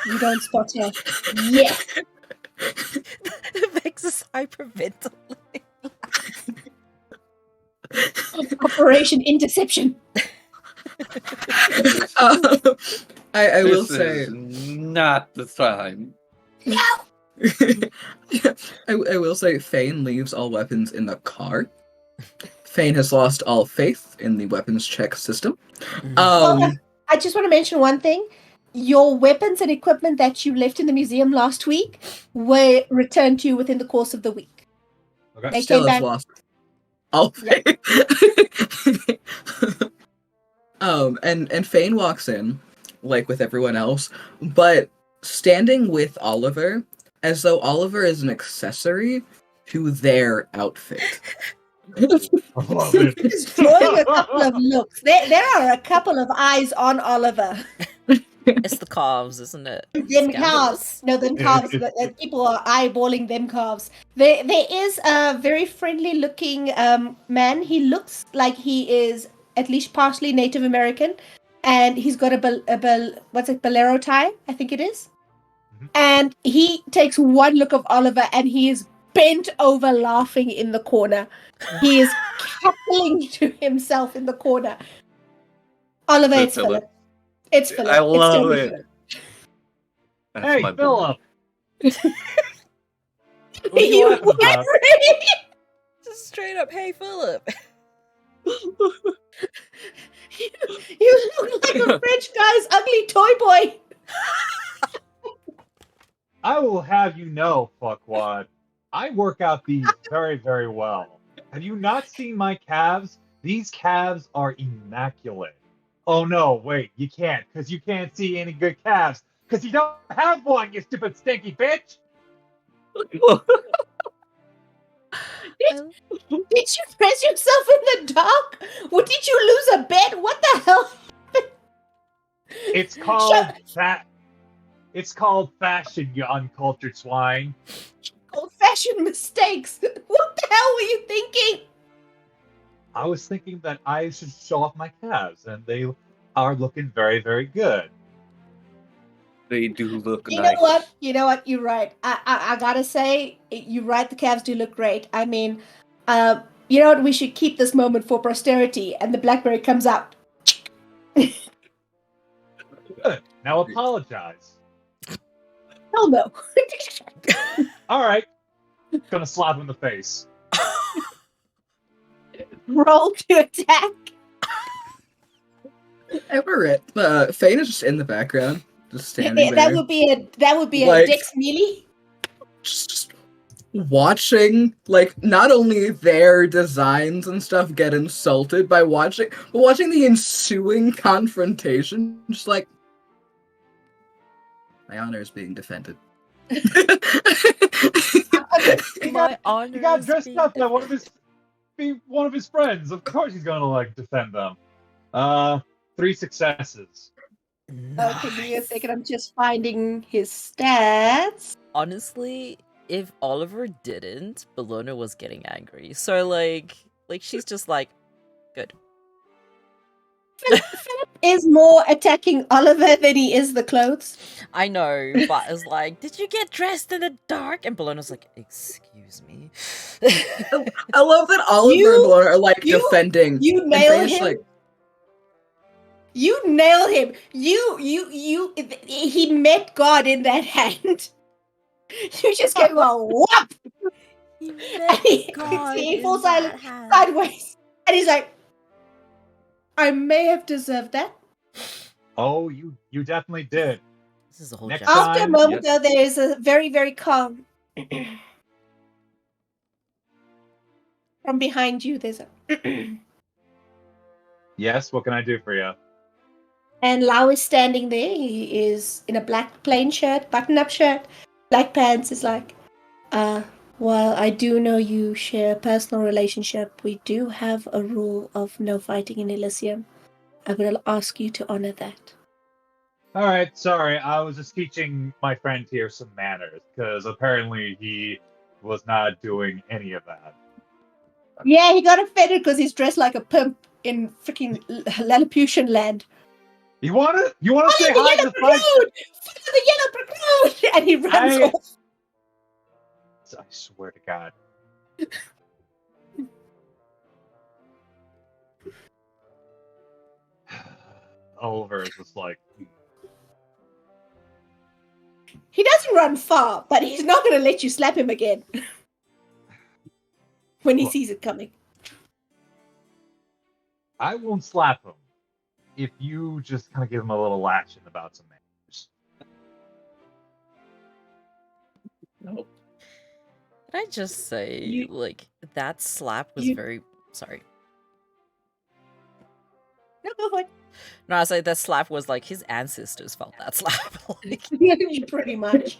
You don't spot her yet. Vex is hyperventilating. Operation Interception. I will This say, is not the time. I will say, Feign leaves all weapons in the car. Feign has lost all faith in the weapons check system. I just want to mention one thing. Your weapons and equipment that you left in the museum last week were returned to you within the course of the week. Okay. They Still came has back. lost all faith. And Feign walks in, like with everyone else, but standing with Oliver, as though Oliver is an accessory to their outfit. Love it. Just drawing a couple of looks. There are a couple of eyes on Oliver. It's the calves, isn't it? Them calves. No, them calves. People are eyeballing them calves. There is a very friendly looking man. He looks like he is at least partially Native American, and he's got a bolero tie, I think it is. Mhm. And he takes one look of Oliver, and he is bent over laughing in the corner. He is cackling to himself in the corner. Oliver, it's Philip. It's Philip. I love it's totally it. Philip. That's Hey, my Philip! You laughing about? worried? Just straight up, hey Philip. You look like a French guy's ugly toy boy. I will have you know, fuckwad, I work out these very, very well. Have you not seen my calves? These calves are immaculate. Oh no, wait, you can't, because you can't see any good calves, because you don't have one, you stupid stinky bitch! Did you press yourself in the dark? Or did you lose a bet? What the hell? It's called that. It's called fashion, you uncultured swine. Old-fashioned mistakes. What the hell were you thinking? I was thinking that I should show off my calves, and they are looking very, very good. They do look You nice. know what? You know what? You're right. I gotta say, you're right. The calves do look great. I mean, you know what? We should keep this moment for posterity. And the BlackBerry comes out. Good. Now apologize. Hell no. All right. Gonna slap him in the face. Roll to attack. Amorette, Feign is just in the background, just standing there. That would be a Like- Dex melee. Just watching, like, not only their designs and stuff get insulted by watching the ensuing confrontation, just like, my honor is being defended. My honor. He got is dressed being up like one of his friends. Of course he's gonna like defend them. 3 successes. Okay, give me a Nice. second. I'm just finding his stats. Honestly, if Oliver didn't, Bellona was getting angry. So like she's just like, good. Philip is more attacking Oliver than he is the clothes. I know, but it's like, did you get dressed in the dark? And Bellona's like, excuse me. I love that Oliver You- and Bellona are like you- defending. You and nailed Feign's him. like, You nailed him. He met God in that hand. You just gave him a whop. He And he falls sideways. And he's like, I may have deserved that. Oh, you definitely did. This is a whole Next chapter. time- After a moment, though, there is a very, very calm. From behind you, there's a. Yes, what can I do for you? And Lau is standing there. He is in a black plain shirt, button-up shirt, black pants. Is like, while I do know you share a personal relationship, we do have a rule of no fighting in Elysium. I will ask you to honor that. All right, sorry. I was just teaching my friend here some manners because apparently he was not doing any of that. Yeah, he got offended because he's dressed like a pimp in freaking Lilliputian land. You want to say Follow hi the to the yellow fight? preclude! Follow the yellow preclude! And he runs I- off. I swear to God. Oliver is just like, He doesn't run far, but he's not going to let you slap him again. When he Look. sees it coming. I won't slap him if you just kind of give him a little lashing about some manners. Nope. Can I just say, You- like, that slap was you- very... Sorry. No, go for it. No, I say that slap was like, his ancestors felt that slap. Like, Pretty much.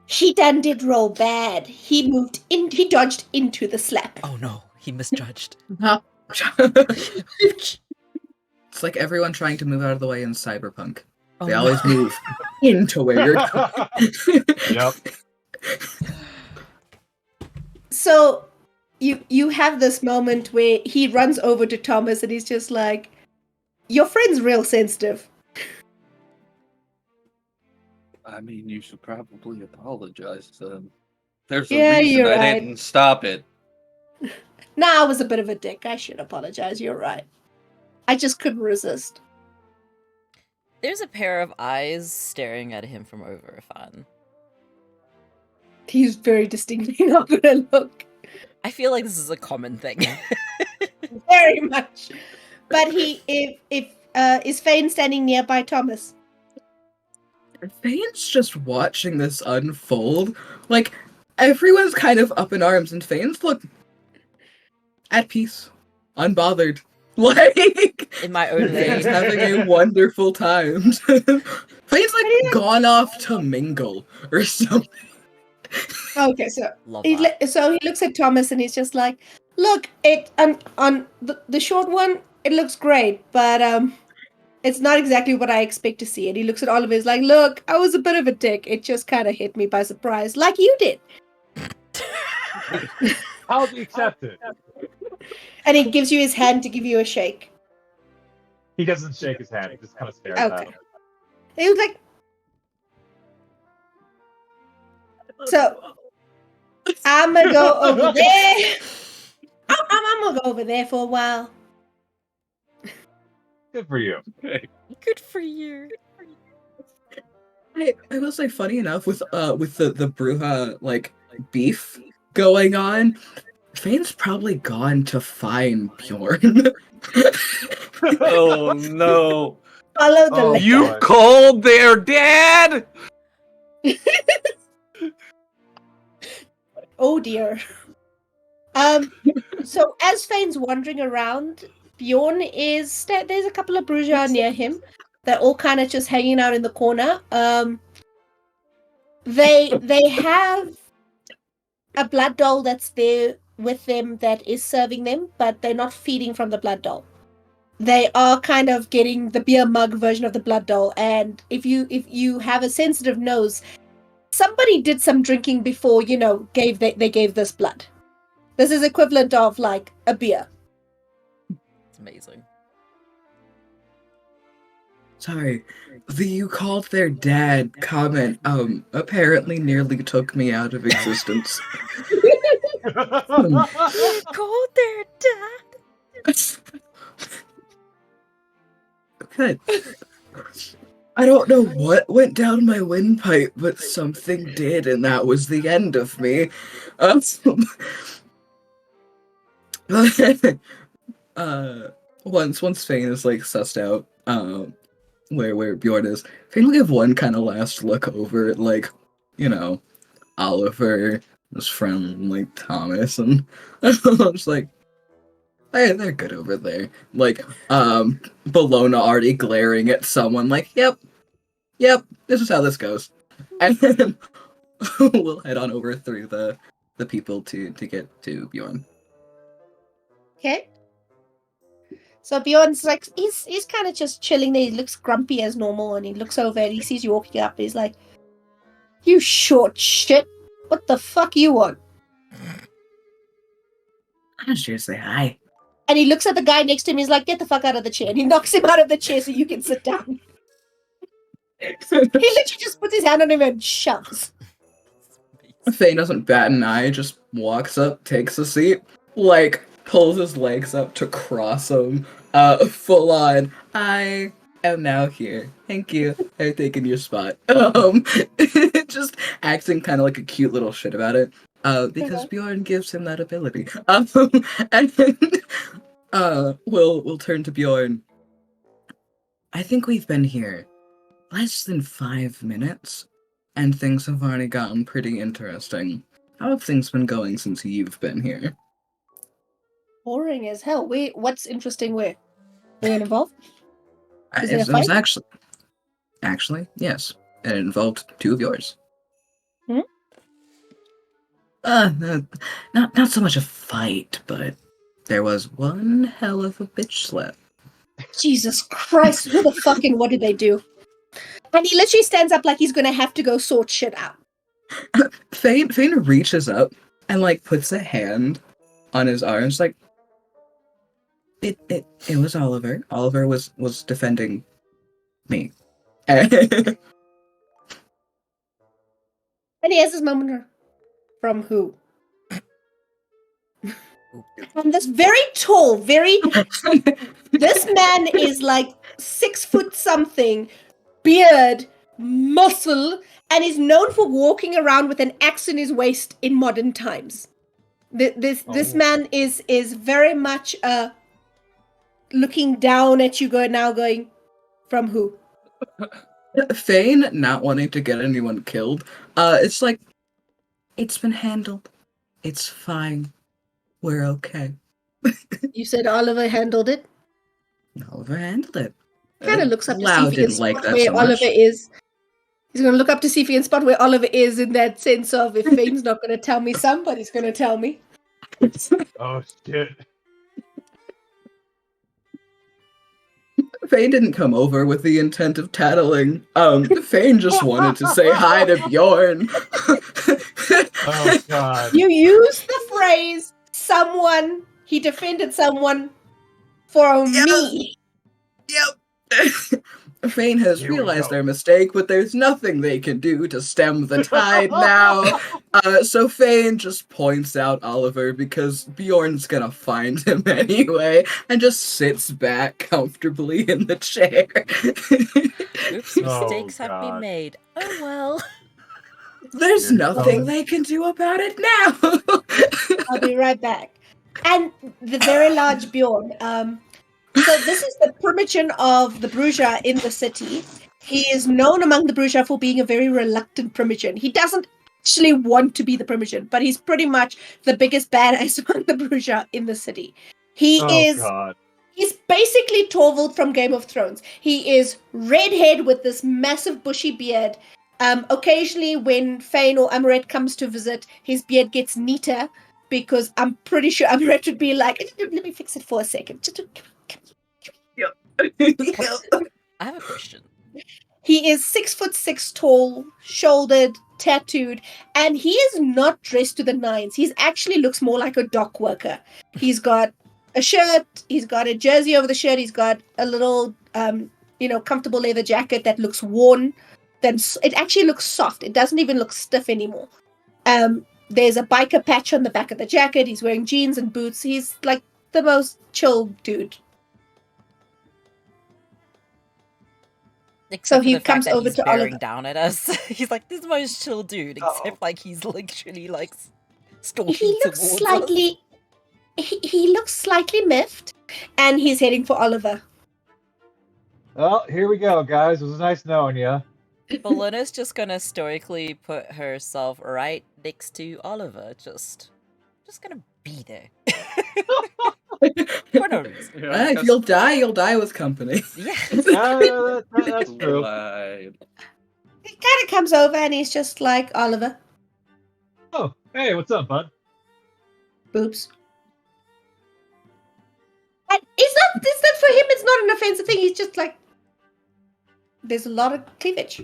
He done did roll bad. He dodged into the slap. oh no, he misjudged. it's like everyone trying to move out of the way in Cyberpunk. Oh, They no. always move into where you're going. Yep. So you have this moment where he runs over to Thomas and he's just like, your friend's real sensitive. I mean, you should probably apologize to him. There's a Yeah, reason you're I right. didn't stop it. Nah, I was a bit of a dick. I should apologize. You're right. I just couldn't resist. There's a pair of eyes staring at him from over a fan. He's very distinctly not gonna look. I feel like this is a common thing. Very much. But if is Feign standing nearby Thomas? Fane's just watching this unfold. Like, everyone's kind of up in arms, and Fane's look at peace, unbothered. Like, In my own Fane's lane. having a wonderful time. Fane's like gone off to mingle or something. Okay, so Love he that. so he looks at Thomas and he's just like, look, it on the short one, it looks great, but it's not exactly what I expect to see. And he looks at Oliver, he's like, look, I was a bit of a dick. It just kind of hit me by surprise, like you did. I'll accept it. And he gives you his hand to give you a shake. He doesn't shake his hand. He just kind of stares Okay. at him. He was like, so I'm gonna go over there. I'm gonna go over there for a while. Good for you. Good for you. I will say, funny enough, with the Bruja like beef going on, Fane's probably gone to find Bjorn. Oh no! Follow the Oh, lead. You God. called their dad? Oh dear. So as Fane's wandering around, Bjorn is there's a couple of Bruja near him. They're all kind of just hanging out in the corner. They have a blood doll that's there with them that is serving them, but they're not feeding from the blood doll. They are kind of getting the beer mug version of the blood doll, and if you have a sensitive nose, somebody did some drinking before, they gave this blood. This is equivalent of like a beer. It's amazing. Sorry, the "you called their dad" comment apparently nearly took me out of existence. Called their dad. Good. I don't know what went down my windpipe, but something did, and that was the end of me. Once Feign is like sussed out, where Bjorn is, Feign will give one kind of last look over at, like, Oliver, his friend, like Thomas, and I'm just like, hey, they're good over there. Like, Bellona already glaring at someone, like, yep, this is how this goes. And then we'll head on over through the people to get to Bjorn. Okay. So Bjorn's like, he's kind of just chilling there. He looks grumpy as normal, and he looks over and he sees you walking up. And he's like, "You short shit! What the fuck you want?" I'm just here to say hi. And he looks at the guy next to him. He's like, "Get the fuck out of the chair!" And he knocks him out of the chair so you can sit down. He literally just puts his hand on him and shoves. Feign doesn't bat an eye, just walks up, takes a seat, like, pulls his legs up to cross them, full on, I am now here. Thank you. I've taken your spot. Just acting kind of like a cute little shit about it. Because Bjorn gives him that ability. And then, we'll turn to Bjorn. I think we've been here less than 5 minutes, and things have already gotten pretty interesting. How have things been going since you've been here? Boring as hell. Wait, what's interesting? Where? Are you involved? Is it a It was fight? actually, yes. It involved 2 of yours. Hmm? Not so much a fight, but there was one hell of a bitch slap. Jesus Christ! Who the fucking what did they do? And he literally stands up like he's gonna have to go sort shit out. Feign reaches up and like puts a hand on his arm. It's like it was Oliver. Oliver was defending me. And he has this moment of, from who? From this very tall, this man is like 6 foot something, beard, muscle, and is known for walking around with an axe in his waist in modern times. This man is very much looking down at you going, from who? Feign not wanting to get anyone killed. It's like, it's been handled. It's fine. We're okay. You said Oliver handled it? Oliver handled it. Kind of looks up to see Lau if he can didn't like spot that where so much. Oliver is. He's going to look up to see if he can spot where Oliver is in that sense of, if Feign's not going to tell me, somebody's going to tell me. Oh shit. Feign didn't come over with the intent of tattling. Feign just wanted to say hi to Bjorn. Oh god. You use the phrase, he defended someone for me. Yep. Feign has Here we realized go. their mistake, but there's nothing they can do to stem the tide now. So Feign just points out Oliver because Bjorn's gonna find him anyway, and just sits back comfortably in the chair. Oops, Oh, mistakes have been God. made. Oh well. There's You're nothing so- they can do about it now. I'll be right back. And the very large Bjorn. So this is the Primogen of the Bruja in the city. He is known among the Bruja for being a very reluctant Primogen. He doesn't actually want to be the Primogen, but he's pretty much the biggest badass among the Bruja in the city. God. He's basically Torvald from Game of Thrones. He is redhead with this massive bushy beard. Occasionally when Feign or Amorette comes to visit, his beard gets neater because I'm pretty sure Amorette would be like, let me fix it for a second. I have a question. He is 6'6" tall, shouldered, tattooed, and he is not dressed to the nines. He actually looks more like a dock worker. He's got a shirt, he's got a jersey over the shirt, he's got a little, comfortable leather jacket that looks worn. It actually looks soft. It doesn't even look stiff anymore. There's a biker patch on the back of the jacket. He's wearing jeans and boots. He's like the most chill dude. Except So for he the fact comes that over he's to bearing Oliver. down at us. He's like this most chill dude, except like he's literally like stalking He looks towards us. slightly. He looks slightly miffed, and he's heading for Oliver. Well, here we go, guys. It was nice knowing you. Bellona's just gonna stoically put herself right next to Oliver, just gonna be there. For no reason. Yeah, If you'll die with company. Yeah. That's true. Slide. He kind of comes over, and he's just like, Oliver, Oh, hey, what's up, bud? boobs. And it's not for him. It's not an offensive thing. He's just like, there's a lot of cleavage.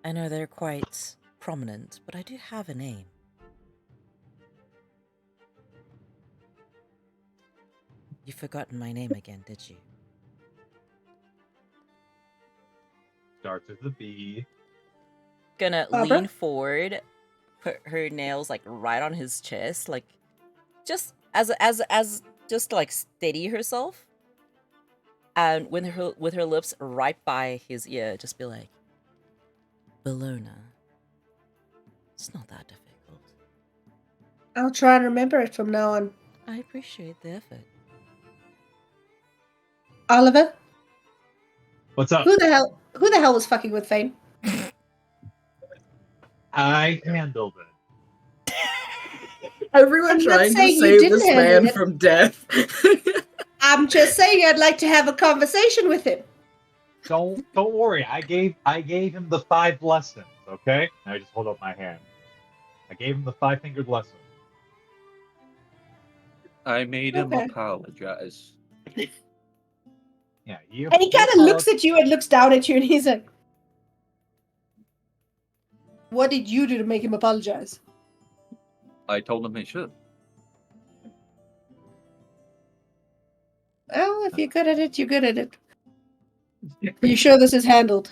I know they're quite prominent, but I do have a name. You've forgotten my name again, did you? Starts with a B. Gonna Barbara? lean forward, put her nails like right on his chest, like just as just to like steady herself, and with her lips right by his ear, just be like, Bellona. It's not that difficult. I'll try and remember it from now on. I appreciate the effort. Oliver, What's up? who the hell was fucking with Feign? I handled it. Everyone I'm not trying to saying you save didn't this handle man it. from death. I'm just saying I'd like to have a conversation with him. Don't worry. I gave him the 5 lessons. Okay. And I just hold up my hand. I gave him the 5-fingered lesson. I made him Okay. apologize. Yeah, you. And he kind of looks at you and looks down at you, and he's like, "What did you do to make him apologize?" I told him he should. Oh, if you're good at it, you're good at it. Are you sure this is handled?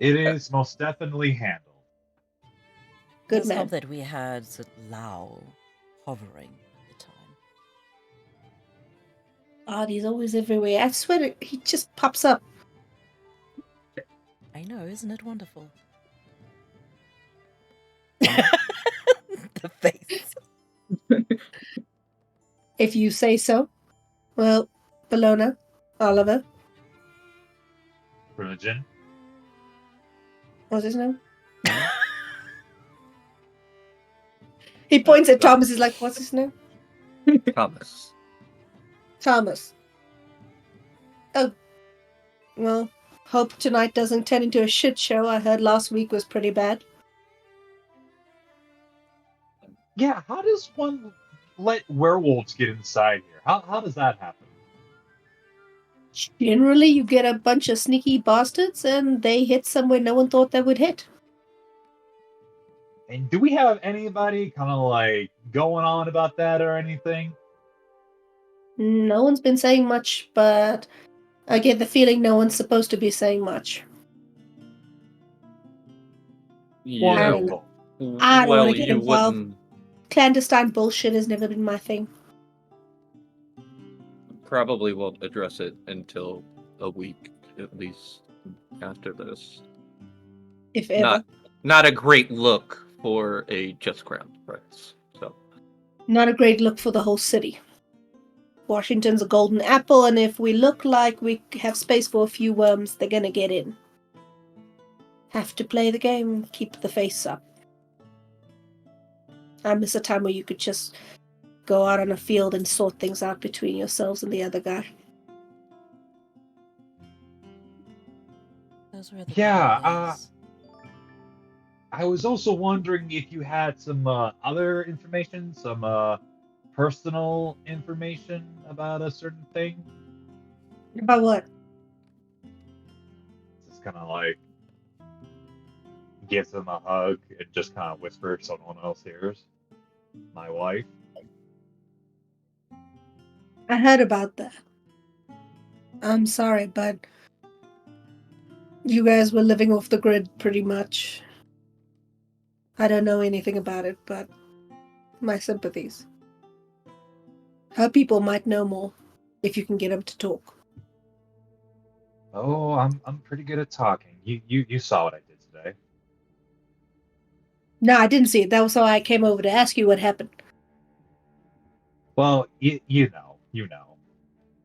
It is most definitely handled. Good Let's man. hope that we had Lao hovering at the time. Oh, he's always everywhere. I swear he just pops up. I know, isn't it wonderful? The face. If you say so. Well, Bellona, Oliver, Primogen. what's his name? He points at Thomas. He's like, "What's his name?" Thomas. Thomas. Oh, well, hope tonight doesn't turn into a shit show. I heard last week was pretty bad. Yeah, how does one let werewolves get inside here? How does that happen? Generally, you get a bunch of sneaky bastards, and they hit somewhere no one thought they would hit. And do we have anybody kind of like going on about that or anything? No one's been saying much, but I get the feeling no one's supposed to be saying much. Yeah. Wonderful. I don't well, wanna get you involved. wouldn't. Clandestine bullshit has never been my thing. Probably won't address it until a week at least after this. If ever. Not a great look for a just ground price. So Not a great look for the whole city. Washington's a golden apple, and if we look like we have space for a few worms, they're gonna get in. Have to play the game, keep the face up. I miss a time where you could just go out on a field and sort things out between yourselves and the other guy. Those were the Yeah, better days. I was also wondering if you had some other information, some personal information about a certain thing. About what? Just kind of like gives him a hug and just kind of whispers so no one else hears. My wife. I heard about that. I'm sorry, but you guys were living off the grid pretty much. I don't know anything about it, but my sympathies. Her people might know more if you can get them to talk. Oh, I'm pretty good at talking. You saw what I did today. No, I didn't see it. That was why I came over to ask you what happened. Well, you know.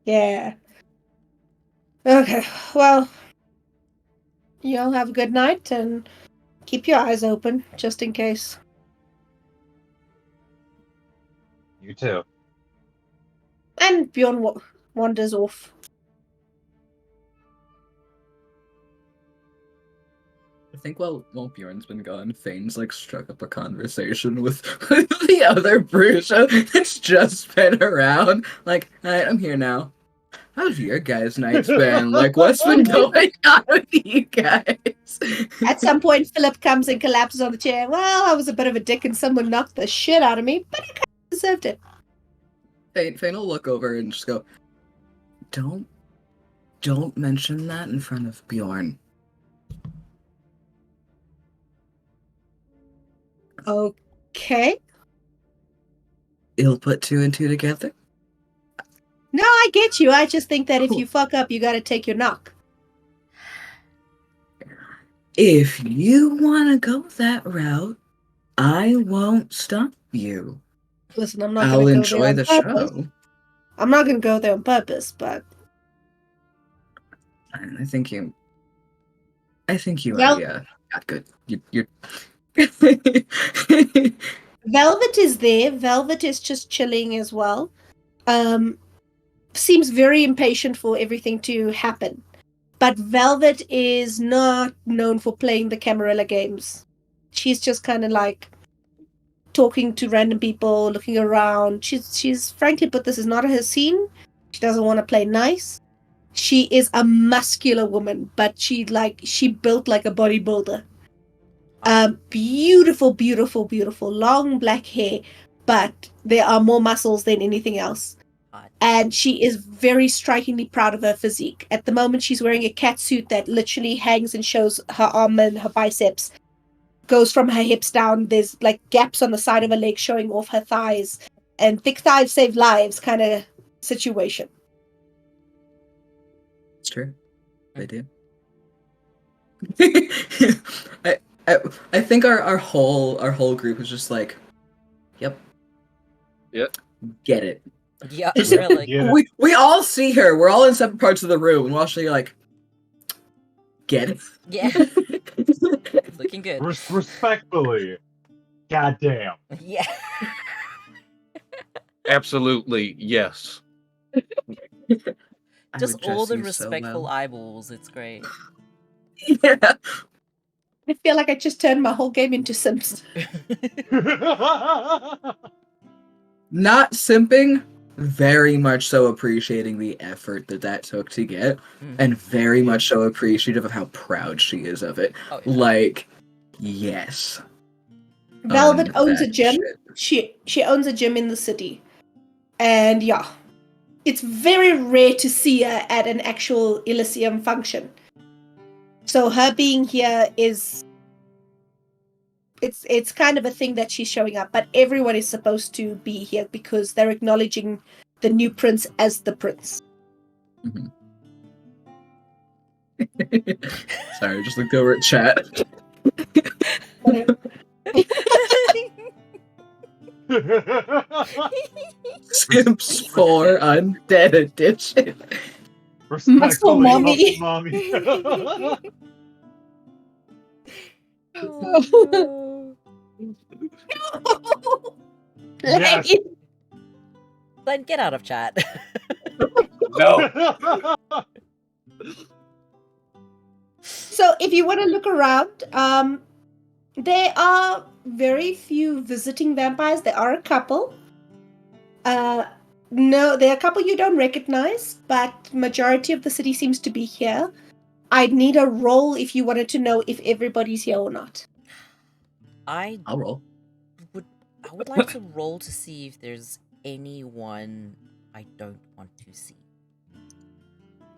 Yeah. Okay, well, you all have a good night and keep your eyes open just in case. You too. And Bjorn wanders off. I think while Bjorn's been gone, Fane's like struck up a conversation with the other Bruja that's just been around. Like, alright, I'm here now. How's your guys' nights been? Like, what's been going on with you guys? At some point, Philip comes and collapses on the chair. Well, I was a bit of a dick and someone knocked the shit out of me, but I kind of deserved it. Fane will look over and just go, Don't mention that in front of Bjorn. Okay. He'll put two and two together. No, I get you. I just think that if you fuck up, you gotta take your knock. If you want to go that route, I won't stop you. Listen, I'm not I'll gonna go enjoy there on the purpose. show. I'm not gonna go there on purpose, but I think you Well- are not good. You're Velvet is there. Velvet is just chilling as well. Seems very impatient for everything to happen. But Velvet is not known for playing the Camarilla games. She's just kind of like talking to random people, looking around. She's frankly, but this is not her scene. She doesn't want to play nice. She is a muscular woman, but she built like a bodybuilder. Beautiful, beautiful, beautiful, long black hair, but there are more muscles than anything else. And she is very strikingly proud of her physique. At the moment, she's wearing a catsuit that literally hangs and shows her arm and her biceps. Goes from her hips down. There's like gaps on the side of her legs showing off her thighs. And thick thighs save lives kind of situation. It's true. They do. I think our whole group is just like, yep. Get it. Yeah, really. Yeah. We all see her. We're all in separate parts of the room, and we're all like, get it. Yeah. Looking good. Respectfully. Goddamn. Yeah. Absolutely, yes. Just all the respectful eyeballs. It's great. Yeah. I feel like I just turned my whole game into Sims. Not simping, very much so appreciating the effort that took to get, and very much so appreciative of how proud she is of it. Oh, yeah. Like, yes. Velvet owns a gym. Shit. She owns a gym in the city. And yeah, it's very rare to see her at an actual Elysium function. So her being here is... It's kind of a thing that she's showing up, but everyone is supposed to be here because they're acknowledging the new prince as the prince. Mm-hmm. Sorry, I just looked over at chat. Sims 4 Undead Edition. Respectfully, mommy. mommy. Yes. Then get out of chat. No. So if you want to look around, there are very few visiting vampires. There are a couple. No, there are a couple you don't recognize, but majority of the city seems to be here. I'd need a roll if you wanted to know if everybody's here or not. I'll roll. I would like to roll to see if there's anyone I don't want to see.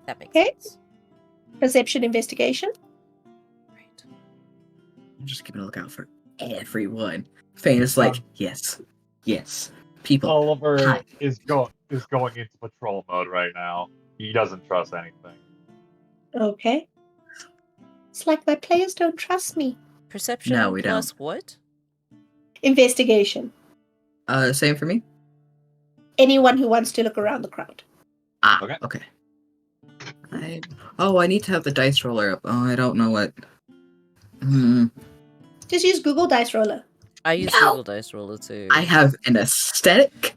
That makes sense. Perception investigation. Right. I'm just keeping a lookout for everyone. Fane is like, yes. People. Oliver hi. is going into patrol mode right now. He doesn't trust anything. Okay. It's like my players don't trust me. Perception No, we plus don't. what? Investigation. Same for me? Anyone who wants to look around the crowd. Okay. I need to have the dice roller up. Oh, I don't know what. Just use Google Dice Roller. I use Google Dice Roller too. I have an aesthetic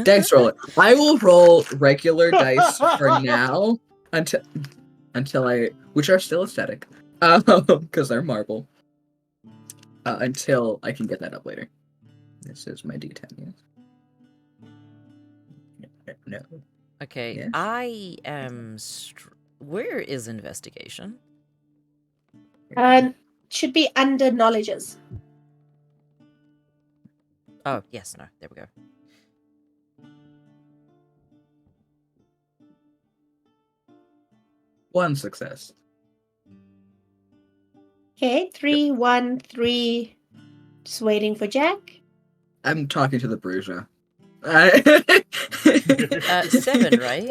dice roller. I will roll regular dice for now until I, which are still aesthetic, because they're marble. Until I can get that up later. This is my D10. Yes. No. Okay, Yes. I am. Where is investigation? Should be under knowledges. Oh, yes, no, there we go. One success. Okay, 3, 1, 3. Just waiting for Jack. I'm talking to the Bruja. 7, right?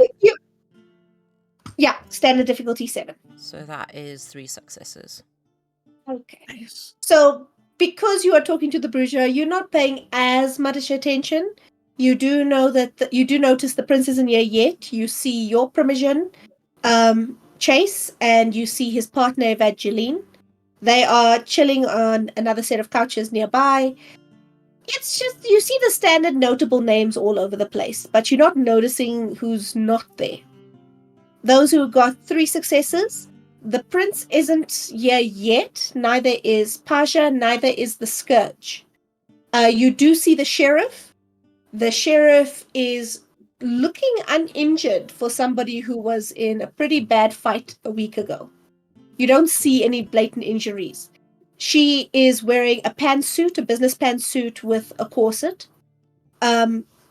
Yeah, standard difficulty 7. So that is 3 successes. Okay. Nice. So, because you are talking to the Bruja, you're not paying as much attention. You do know that you do notice the prince isn't here yet. You see your Primogen, Chase, and you see his partner Evangeline. They are chilling on another set of couches nearby. It's just, you see the standard notable names all over the place, but you're not noticing who's not there. Those who got 3 successes, the prince isn't here yet. Neither is Pasha, neither is the Scourge. You do see the sheriff. The sheriff is looking uninjured for somebody who was in a pretty bad fight a week ago. You don't see any blatant injuries. She is wearing a pantsuit, a business pantsuit with a corset.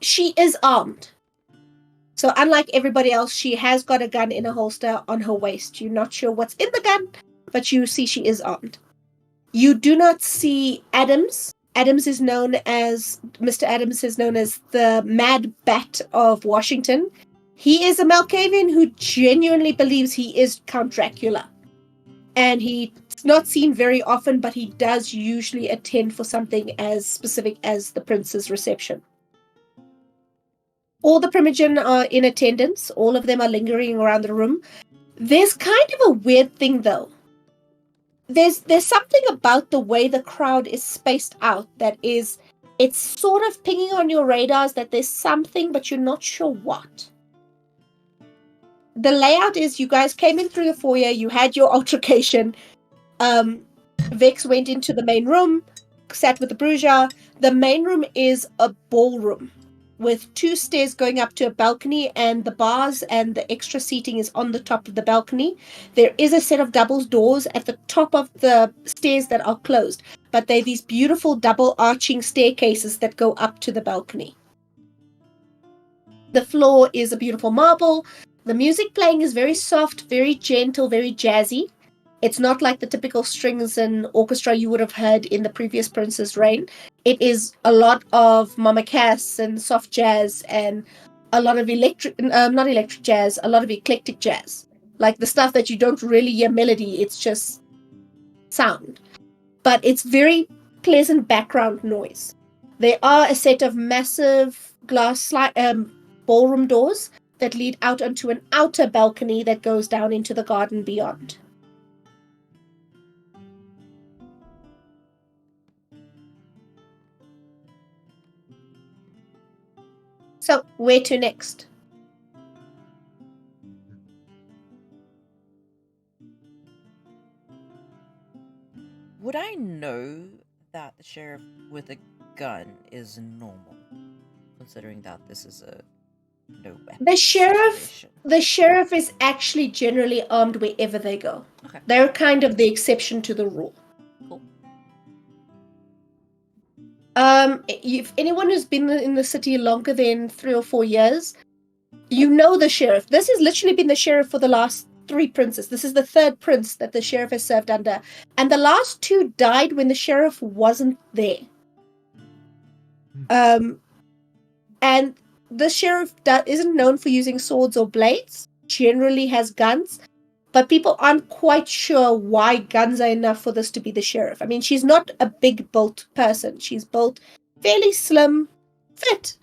She is armed. So unlike everybody else, she has got a gun in a holster on her waist. You're not sure what's in the gun, but you see she is armed. You do not see Adams. Mr. Adams is known as the Mad Bat of Washington. He is a Malkavian who genuinely believes he is Count Dracula. And he's not seen very often, but he does usually attend for something as specific as the prince's reception. All the Primogen are in attendance. All of them are lingering around the room. There's kind of a weird thing, though. There's something about the way the crowd is spaced out that is, it's sort of pinging on your radars that there's something, but you're not sure what. The layout is you guys came in through the foyer, you had your altercation. Vex went into the main room, sat with the Bruja. The main room is a ballroom with 2 stairs going up to a balcony, and the bars and the extra seating is on the top of the balcony. There is a set of double doors at the top of the stairs that are closed, but they're these beautiful double arching staircases that go up to the balcony. The floor is a beautiful marble. The music playing is very soft, very gentle, very jazzy. It's not like the typical strings and orchestra you would have heard in the previous Prince's Reign. It is a lot of Mama Cass and soft jazz and a lot of not electric jazz, a lot of eclectic jazz. Like the stuff that you don't really hear melody, it's just sound. But it's very pleasant background noise. There are a set of massive glass ballroom doors that lead out onto an outer balcony that goes down into the garden beyond. So, where to next? Would I know that the sheriff with a gun is normal, considering that this is a no weapon situation? The sheriff is actually generally armed wherever they go. Okay. They're kind of the exception to the rule. Cool. If anyone who's been in the city longer than 3 or 4 years, you know the sheriff. This has literally been the sheriff for the last 3 princes. This is the 3rd prince that the sheriff has served under. And the last 2 died when the sheriff wasn't there. And the sheriff isn't known for using swords or blades. Generally has guns. But people aren't quite sure why guns are enough for this to be the sheriff. I mean, she's not a big built person. She's built fairly slim, fit.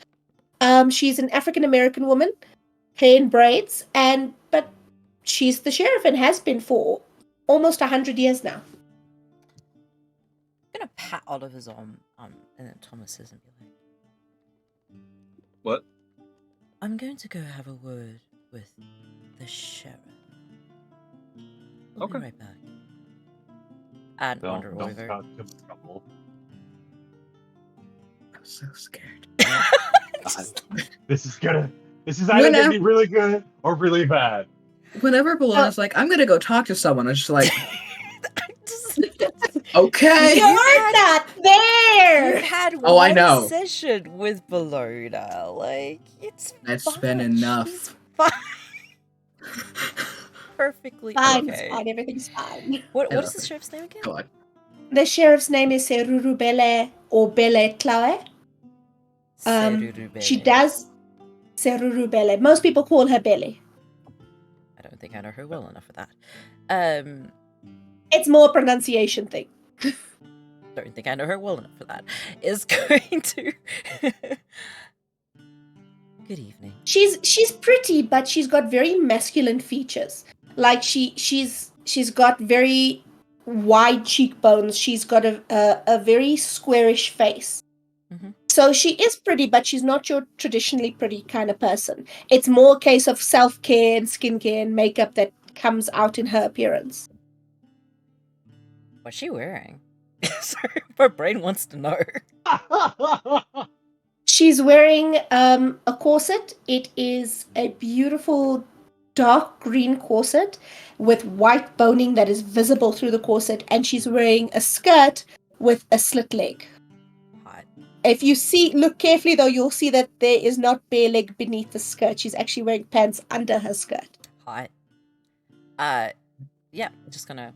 She's an African American woman, hair in braids, but she's the sheriff and has been for almost 100 years now. I'm gonna pat Oliver's arm, and then Thomas's and be like, What? I'm going to go have a word with the sheriff. We'll Okay. be right back. And wander Don't over. start too much trouble. I'm so scared. This is either gonna be really good or really bad. Whenever Bellona's like, I'm gonna go talk to someone, I'm just like, Just- okay. You're not there! You've had Oh, I one know. session with Bellona. Like, it's That's fine. been enough. She's fine. Perfectly Fine, okay. it's fine, everything's fine. What is the sheriff's name again? Go on. The sheriff's name is Serurubele or Bele Tlawe. She does Serurubele. Most people call her Bele. I don't think I know her well enough for that. It's more a pronunciation thing. Don't think I know her well enough for that. Is going to. Good evening. She's pretty, but she's got very masculine features. Like she's got very wide cheekbones. She's got a very squarish face. Mm-hmm. So she is pretty, but she's not your traditionally pretty kind of person. It's more a case of self-care and skincare and makeup that comes out in her appearance. What's she wearing? Sorry, my brain wants to know. She's wearing a corset. It is a beautiful dark green corset with white boning that is visible through the corset, and she's wearing a skirt with a slit leg. Hot. If you look carefully though, you'll see that there is not bare leg beneath the skirt. She's actually wearing pants under her skirt. Hot. Yeah, just gonna.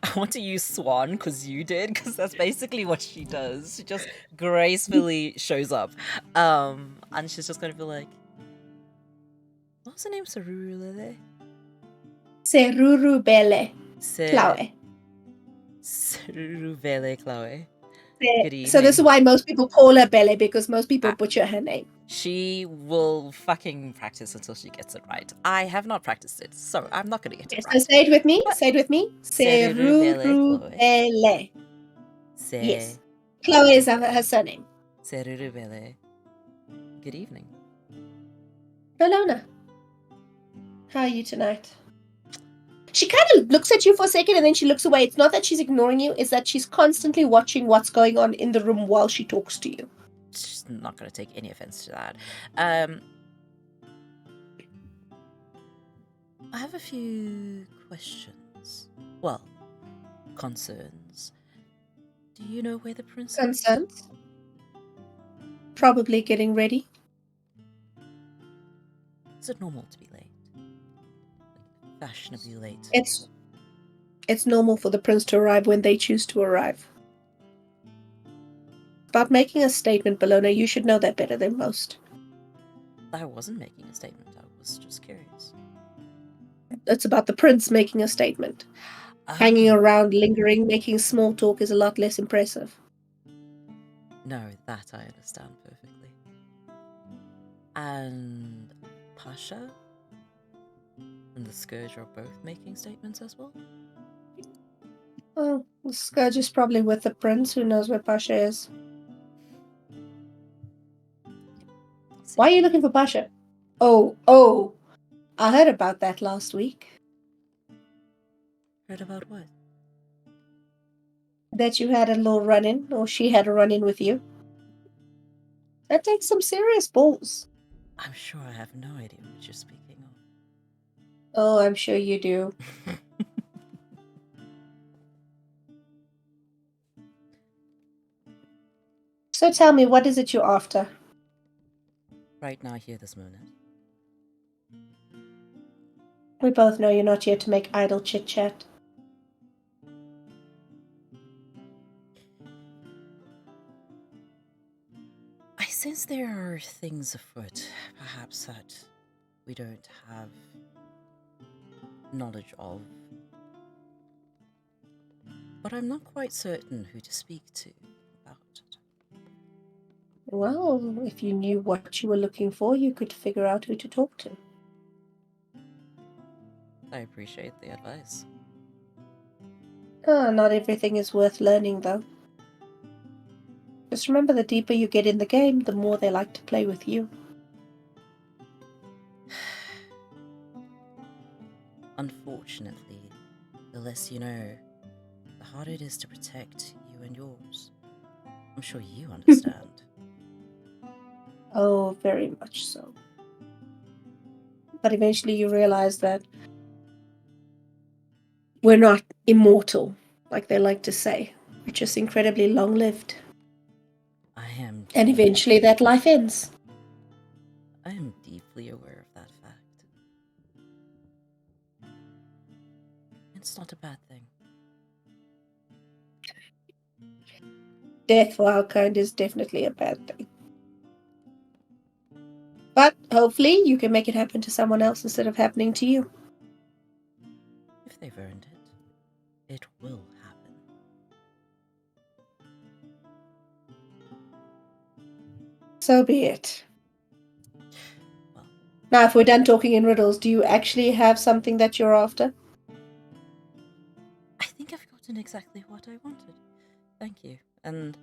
I want to use Swan because you did, because that's basically what she does. She just gracefully shows up. And she's just gonna be like, what was her name? Serurulele? Serurubele Klaue. Serurubele Klaue. Good evening. So this is why most people call her Belle, because most people butcher her name. She will fucking practice until she gets it right. I have not practiced it, so I'm not gonna get it So right. say it with me. But- Say it with me. Serurubele. Serurubele. Yes. Chloe is her surname. Serurubele. Good evening. Bellona. How are you tonight? She kind of looks at you for a second and then she looks away. It's not that she's ignoring you, it's that she's constantly watching what's going on in the room while she talks to you. She's not gonna take any offense to that. I have a few questions. Well, concerns. Do you know where the prince is? Concerns? Probably getting ready. Is it normal to be late? Like, fashionably late? It's normal for the prince to arrive when they choose to arrive. About making a statement, Bellona, you should know that better than most. I wasn't making a statement, I was just curious. It's about the prince making a statement. Hanging around, lingering, making small talk is a lot less impressive. No, that I understand perfectly. And Pasha and the Scourge are both making statements as well? Oh, the Scourge is probably with the prince. Who knows where Pasha is? Why are you looking for Pasha? Oh, I heard about that last week. Heard about what? That you had a little run-in, or she had a run-in with you. That takes some serious balls. I'm sure I have no idea what you're speaking of. Oh, I'm sure you do. So tell me, what is it you're after? Right now, here this moment. We both know you're not here to make idle chit-chat. I sense there are things afoot, perhaps that we don't have knowledge of. But I'm not quite certain who to speak to about it. Well, if you knew what you were looking for, you could figure out who to talk to. I appreciate the advice. Not everything is worth learning, though. Just remember, the deeper you get in the game, the more they like to play with you. Unfortunately, the less you know, the harder it is to protect you and yours. I'm sure you understand. Oh, very much so. But eventually you realize that we're not immortal, like they like to say. We're just incredibly long-lived. And eventually that life ends. I am deeply aware of that fact. It's not a bad thing. Death for our kind is definitely a bad thing. But hopefully you can make it happen to someone else instead of happening to you. If they've earned it, it will happen. So be it. Well, now, if we're done talking in riddles, do you actually have something that you're after? I think I've gotten exactly what I wanted. Thank you. And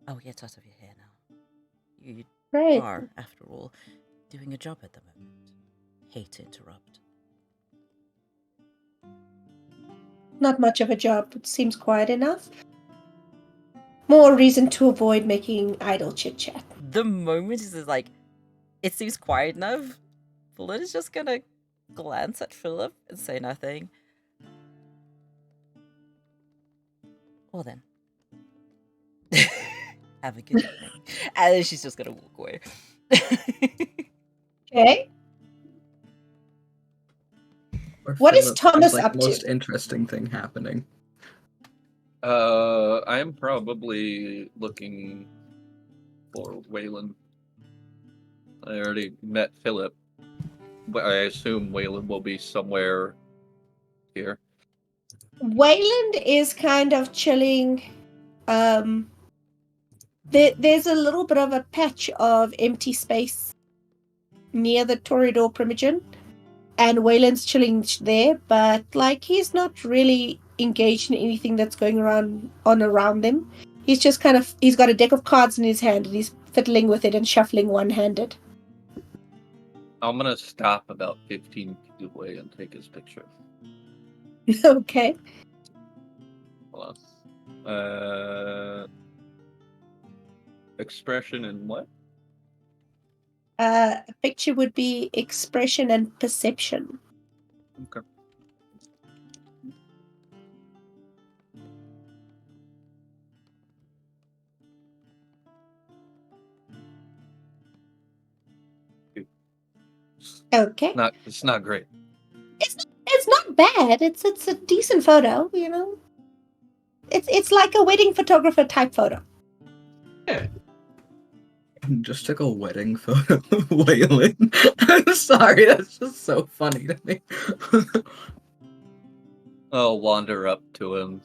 I'll get out of your hair now. You Right. are, after all, doing a job at the moment. Hate to interrupt. Not much of a job. It seems quiet enough. more reason to avoid making idle chit chat. The moment is like, it seems quiet enough. Blaine is just gonna glance at Philip and say nothing. Well then. Have a good evening. And then she's just gonna walk away. Okay. Or What is Philip Thomas like up the to? most interesting thing happening. I'm probably looking for Waylon. I already met Philip, but I assume Waylon will be somewhere here. Wayland is kind of chilling. There's a little bit of a patch of empty space near the Toreador Primogen, and Wayland's chilling there, but like he's not really engaged in anything that's going around them. He's just he's got a deck of cards in his hand and he's fiddling with it and shuffling one-handed. I'm gonna stop about 15 feet away and take his picture. Okay. Hold on. Expression and what? A picture would be expression and perception. Okay. Okay. It's not great. It's not bad. It's a decent photo, you know. It's like a wedding photographer type photo. Yeah. Just took a wedding photo of Waylon. I'm sorry, that's just so funny to me. I'll wander up to him,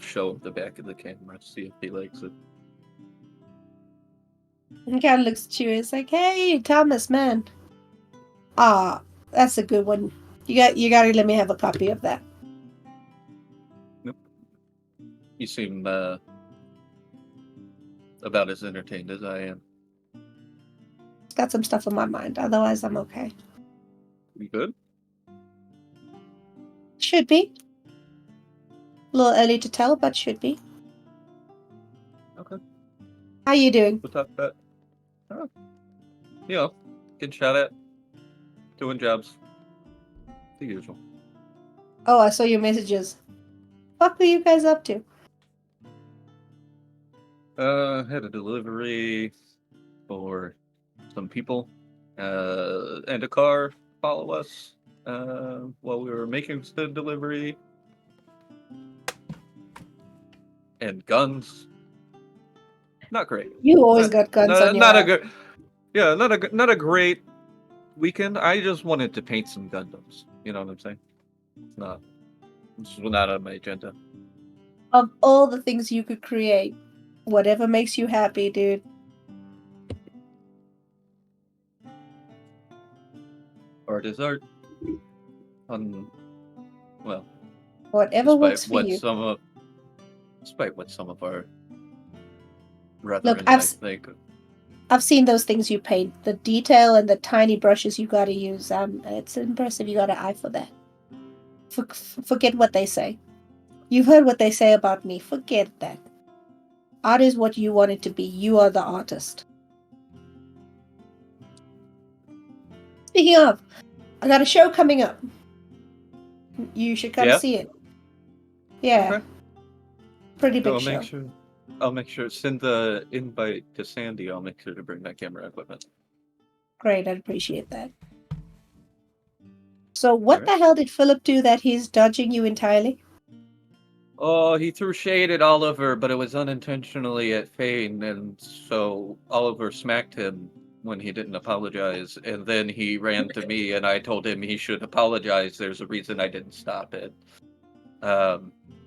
show him the back of the camera, see if he likes it. He kind of looks at you. He's like, "Hey, Thomas, man. Ah, that's a good one. You gotta let me have a copy of that." You seem about as entertained as I am. Got some stuff on my mind. Otherwise, I'm okay. You good? Should be. A little early to tell, but should be. Okay. How you doing? We'll talk about. You know, getting shot at, doing jobs, the usual. Oh, I saw your messages. What were you guys up to? Had a delivery for some people, and a car follow us while we were making the delivery, and guns. Not great. You always got guns on your Not a arm. good. Yeah, not a great weekend. I just wanted to paint some Gundams. You know what I'm saying? This was not on my agenda. Of all the things you could create, whatever makes you happy, dude. Art is art. Well, Whatever works for what you. despite what some of our Look, brethren might think. I've seen those things you paint. The detail and the tiny brushes you gotta use. It's impressive. You got an eye for that. Forget what they say. You've heard what they say about me. Forget that. Art is what you want it to be. You are the artist. Speaking of, I got a show coming up. You should come see it. Yeah. Okay. Pretty big show. I'll make sure. Send the invite to Sandy. I'll make sure to bring my camera equipment. Great, I'd appreciate that. So what the hell did Philip do that he's dodging you entirely? Oh, he threw shade at Oliver, but it was unintentionally at Feign, and so Oliver smacked him when he didn't apologize, and then he ran to me, and I told him he should apologize. There's a reason I didn't stop it.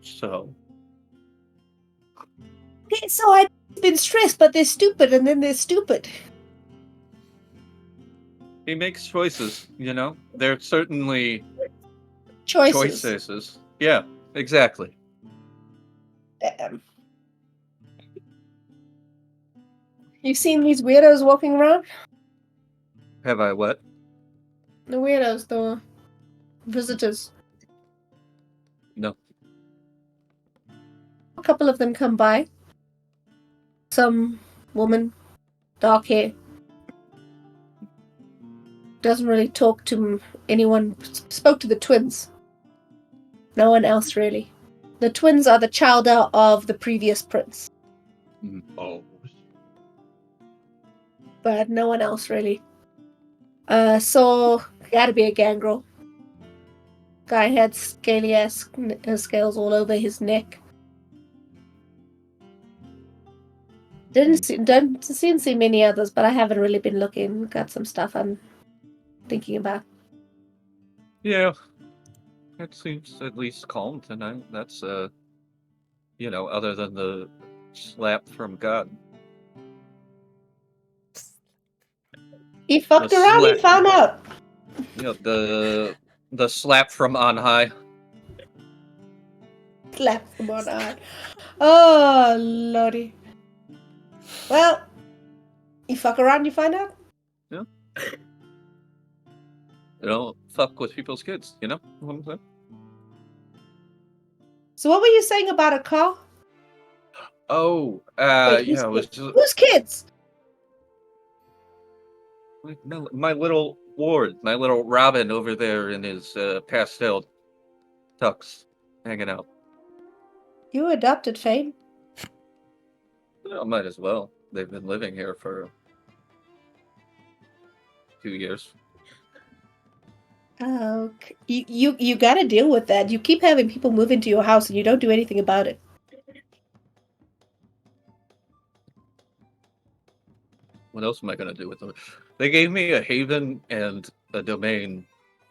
So... Okay, so I've been stressed, but they're stupid, and then they're stupid. He makes choices, you know? They're certainly... Choices. Yeah, exactly. Damn. You've seen these weirdos walking around? Have I what? The weirdos, the visitors. No. a couple of them come by. Some woman, dark hair. Doesn't really talk to anyone. Spoke to the twins. No one else really. The twins are the child of the previous prince. Oh. But no one else really. So gotta be a gangrel. Guy had scaly ass scales all over his neck. Didn't see many others, but I haven't really been looking. Got some stuff I'm thinking about. Yeah. It seems at least calm tonight. That's other than the slap from God. He fucked around, he found out. The slap from on high. Slap from on high. Oh, lordy. Well, you fuck around, you find out? Yeah. Fuck with people's kids, you know what I'm saying? So what were you saying about a car? Oh, Wait, yeah, it was just... Whose kids? My little ward, my little Robin over there in his pastel tux, hanging out. You adopted Feign? I might as well. They've been living here for 2 years. Okay. You gotta deal with that. You keep having people move into your house and you don't do anything about it. What else am I gonna do with them? They gave me a haven and a domain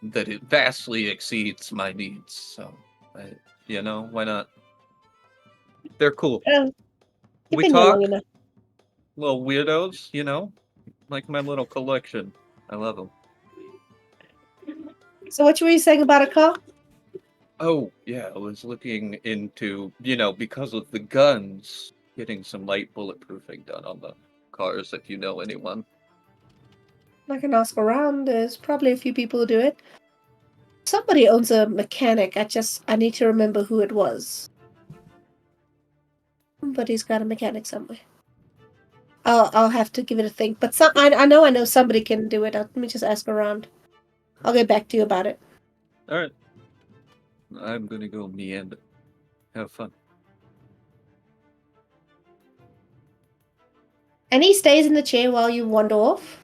that it vastly exceeds my needs. So, why not? They're cool. We talk, little weirdos, like my little collection. I love them. So what were you saying about a car? Oh, yeah, I was looking into, because of the guns, getting some light bulletproofing done on the cars, if you know anyone. I can ask around. There's probably a few people who do it. Somebody owns a mechanic. I need to remember who it was. Somebody's got a mechanic somewhere. I'll have to give it a think. But I know somebody can do it. Let me just ask around. I'll get back to you about it. All right. I'm gonna go meander. Have fun. And he stays in the chair while you wander off.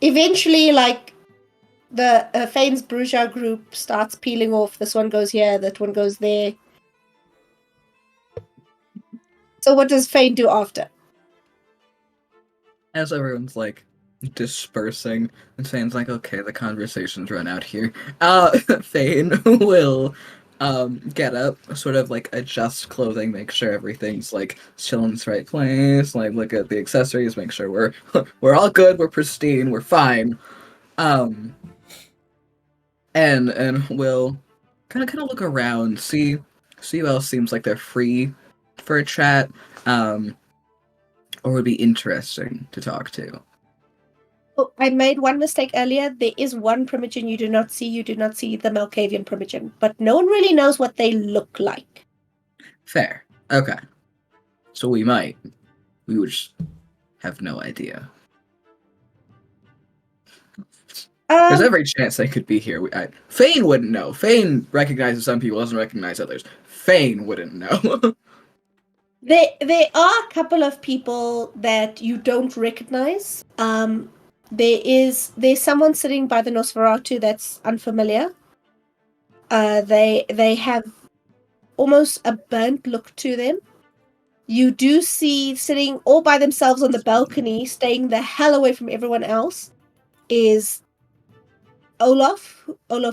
Eventually, the Feign's Bruja group starts peeling off. This one goes here, that one goes there. So what does Feign do after? As everyone's dispersing, and Fein's okay, the conversation's run out here. Feign will get up, sort of adjust clothing, make sure everything's still in its right place, look at the accessories, make sure we're all good, we're pristine, we're fine. And we'll kind of look around, see who else seems like they're free for a chat, or would be interesting to talk to. Oh, I made one mistake earlier. There is one Primogen you do not see. You do not see the Malkavian Primogen, but no one really knows what they look like. Fair. Okay. So we would just have no idea. There's every chance they could be here. Feign wouldn't know. Feign recognizes some people, doesn't recognize others. Feign wouldn't know. There are a couple of people that you don't recognize. There's someone sitting by the Nosferatu that's unfamiliar. They have almost a burnt look to them. You do see sitting all by themselves on the balcony, staying the hell away from everyone else, is Olaf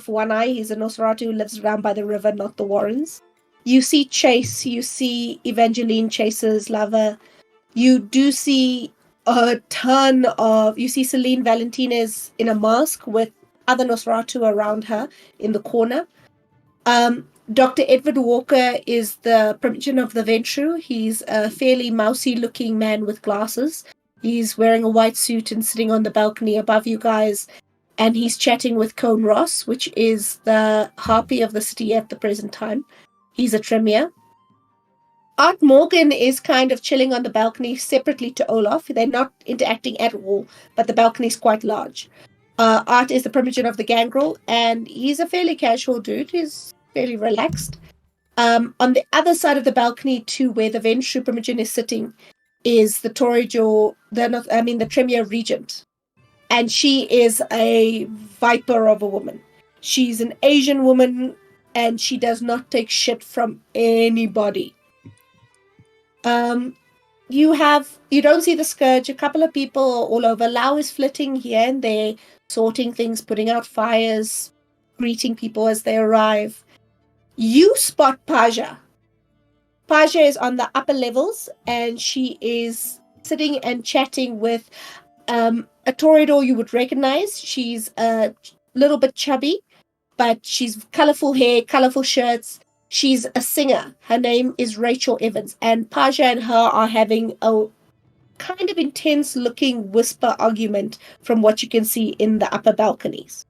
One Eye. He's a Nosferatu who lives around by the river, not the Warrens. You see Chase, you see Evangeline, Chase's lover. You do see you see Celine Valentinez in a mask with other Nosferatu around her in the corner. Dr. Edward Walker is the Primogen of the Ventru. He's a fairly mousy-looking man with glasses. He's wearing a white suit and sitting on the balcony above you guys. And he's chatting with Cone Ross, which is the harpy of the city at the present time. He's a Tremere. Art Morgan is kind of chilling on the balcony separately to Olaf. They're not interacting at all, but the balcony is quite large. Art is the Primogen of the gangrel, and he's a fairly casual dude. He's fairly relaxed. On the other side of the balcony, to where the Ventru Primogen is sitting, is the the Tremere Regent. And she is a viper of a woman. She's an Asian woman, and she does not take shit from anybody. You don't see the Scourge. A couple of people are all over. Lau is flitting here and there, sorting things, putting out fires, greeting people as they arrive. You spot Paja. Paja is on the upper levels, and she is sitting and chatting with a Toreador you would recognize. She's a little bit chubby, but she's colorful hair, colorful shirts. She's a singer. Her name is Rachel Evans, and Paja and her are having a kind of intense-looking whisper argument from what you can see in the upper balconies.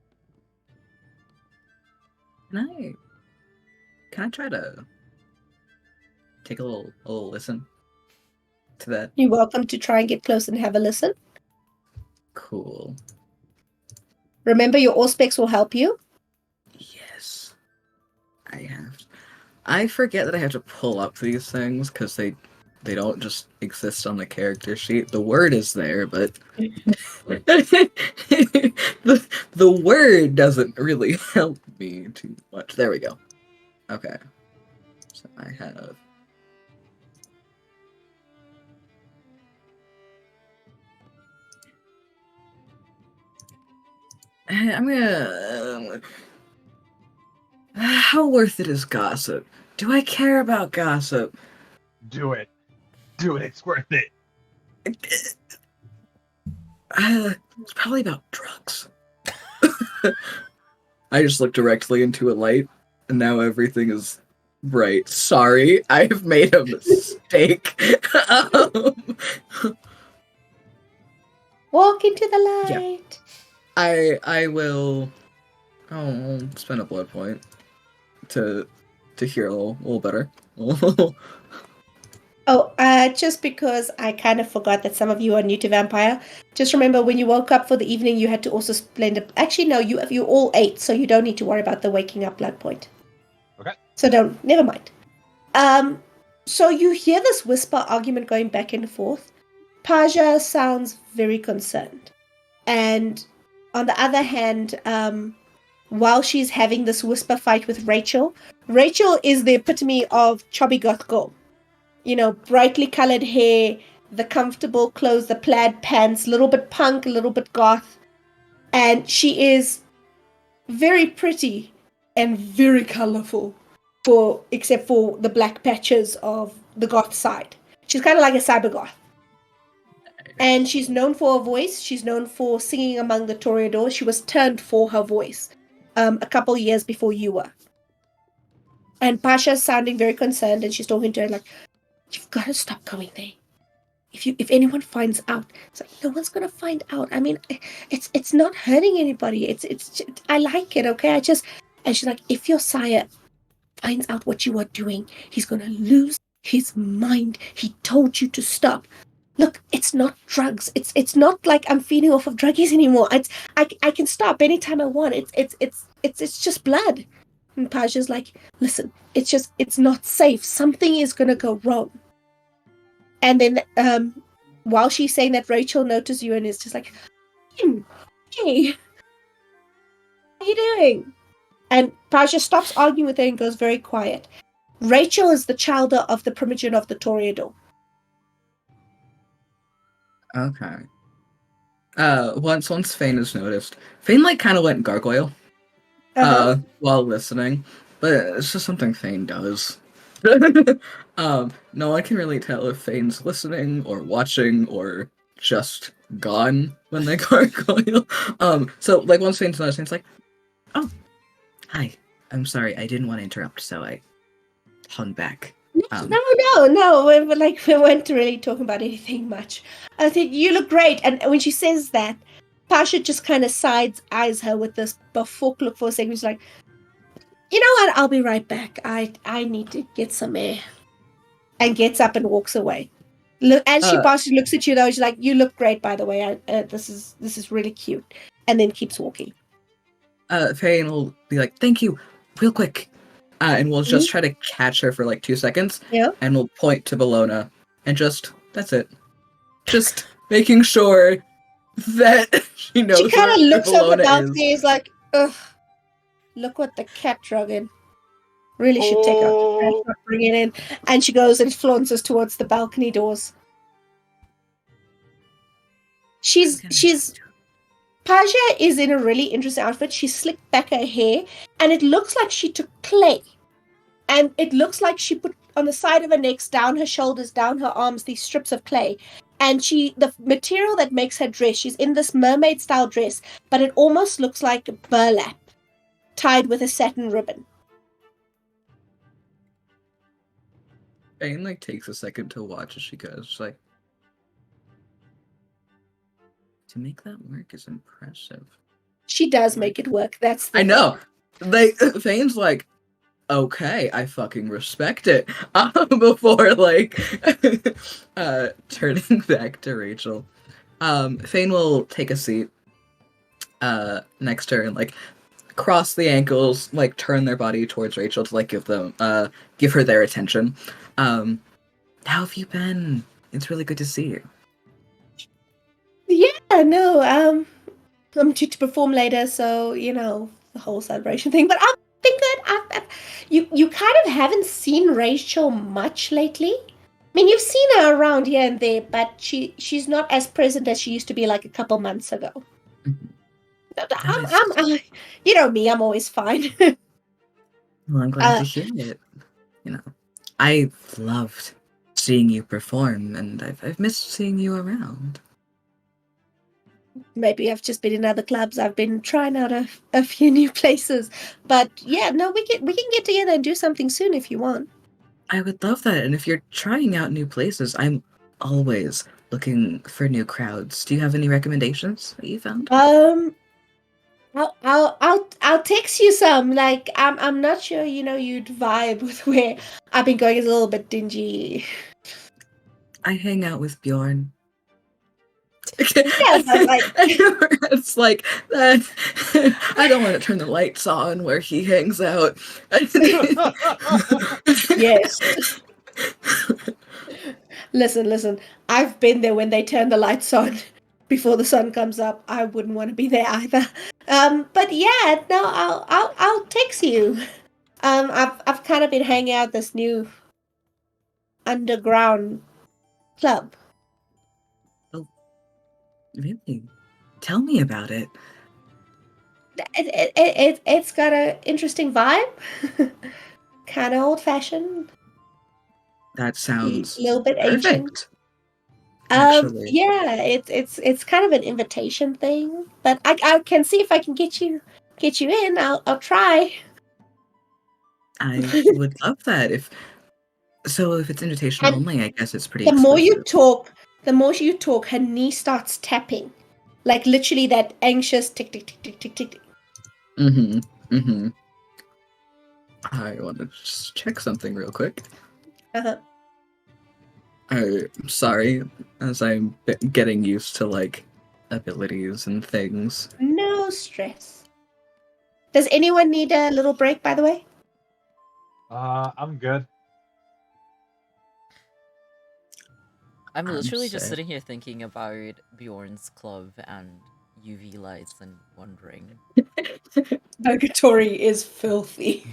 Can I try to take a little listen to that? You're welcome to try and get close and have a listen. Cool. Remember, your Auspex will help you. Yes. I forget that I have to pull up these things because they don't just exist on the character sheet. The word is there, but the word doesn't really help me too much. There we go. Okay. So I have... I'm gonna... How worth it is gossip? Do I care about gossip? Do it. Do it. It's worth it. It's probably about drugs. I just looked directly into a light, and now everything is bright. Sorry, I've made a mistake. Walk into the light. Yeah. I will spend a blood point to hear a little better. Just because I kind of forgot that some of you are new to Vampire, just remember when you woke up for the evening, you had to also spend Actually, no, you all ate, so you don't need to worry about the waking up blood point. Okay. So never mind. So you hear this whisper argument going back and forth. Paja sounds very concerned. And on the other hand, while she's having this whisper fight with Rachel is the epitome of chubby goth girl. You know, brightly colored hair, the comfortable clothes, the plaid pants, a little bit punk, a little bit goth. And she is very pretty and very colorful, except for the black patches of the goth side. She's kind of like a cyber goth. And she's known for her voice. She's known for singing among the Toreadors. She was turned for her voice a couple years before you were. And Pasha's sounding very concerned, and she's talking to her like, "You've got to stop going there. If anyone finds out," it's like, no one's gonna find out. I mean, it's not hurting anybody. It's I like it, okay? And she's like, "If your sire finds out what you are doing, he's gonna lose his mind. He told you to stop. Look, it's not drugs. It's not like I'm feeding off of druggies anymore. I can stop anytime I want. It's just blood." And Paja's like, "Listen, it's not safe. Something is gonna go wrong." And then while she's saying that, Rachel notices you and is just like, "Hey, how you doing?" And Paja stops arguing with her and goes very quiet. Rachel is the childer of the Primogen of the Toreador. Okay. Once Feign is noticed, Feign like kind of went gargoyle while listening, but it's just something Feign does. No one can really tell if Fein's listening or watching or just gone when they gargoyle. So like once Fein's noticing, it's like, "Oh, hi. I'm sorry, I didn't want to interrupt, so I hung back." No. We weren't really talking about anything much. I think you look great. And when she says that, Pasha just kind of eyes her with this befuck look for a second. She's like, You know what? I'll be right back. I need to get some air. And gets up and walks away. Look, as she passes, looks at you though. She's like, "You look great, by the way. This is really cute." And then keeps walking. Feign will be like, "Thank you, real quick," and we'll just try to catch her for like 2 seconds. Yeah. And we'll point to Bellona, and that's it. Just making sure that she knows. She kind of looks over the Bellona balcony. Is like, "Ugh, look what the cat drug in. Really should take out the trash, not bring it in." And she goes and flounces towards the balcony doors. She's Paja is in a really interesting outfit. She slicked back her hair, and it looks like she took clay, and it looks like she put on the side of her neck, down her shoulders, down her arms, these strips of clay. And the material that makes her dress, she's in this mermaid style dress, but it almost looks like burlap tied with a satin ribbon. Feign like takes a second to watch as she goes. She's like, to make that work is impressive. She does make it work. That's the I know. Feign's like, okay, I fucking respect it. Before like turning back to Rachel, Feign will take a seat next to her and like cross the ankles, like turn their body towards Rachel to like give her their attention. How have you been? It's really good to see you. Yeah, no, I'm due to perform later, so you know the whole celebration thing. But I've been good. You kind of haven't seen Rachel much lately. I mean, you've seen her around here and there, but she's not as present as she used to be like a couple months ago. I'm you know me, I'm always fine. Well, I'm glad to hear it. You know, I've loved seeing you perform, and I've missed seeing you around. Maybe I've just been in other clubs. I've been trying out a few new places, but yeah, no, we can get together and do something soon if you want. I would love that, and if you're trying out new places, I'm always looking for new crowds. Do you have any recommendations that you found? I'll text you some. Like I'm not sure you'd vibe with where I've been going. Is a little bit dingy. I hang out with Bjorn. Yeah, but like it's like that. I don't want to turn the lights on where he hangs out. Yes. Listen. I've been there when they turn the lights on before the sun comes up. I wouldn't want to be there either. But yeah, no, I'll text you. I've kind of been hanging out this new underground club. Really? Tell me about it. It's got an interesting vibe. Kind of old fashioned. That sounds a little bit ancient. Actually. Yeah, it's kind of an invitation thing, but I can see if I can get you in. I'll try. I would love that. If it's invitation And only, I guess it's pretty. The more you exclusive. talk, her knee starts tapping, like literally that anxious tick tick tick tick tick tick. Mm-hmm. I want to just check something real quick. I'm sorry, as I'm getting used to like abilities and things. No stress. Does anyone need a little break, by the way? I'm good. I'm literally just sad. sitting here thinking about Bjorn's club and UV lights and wondering. Purgatory is filthy.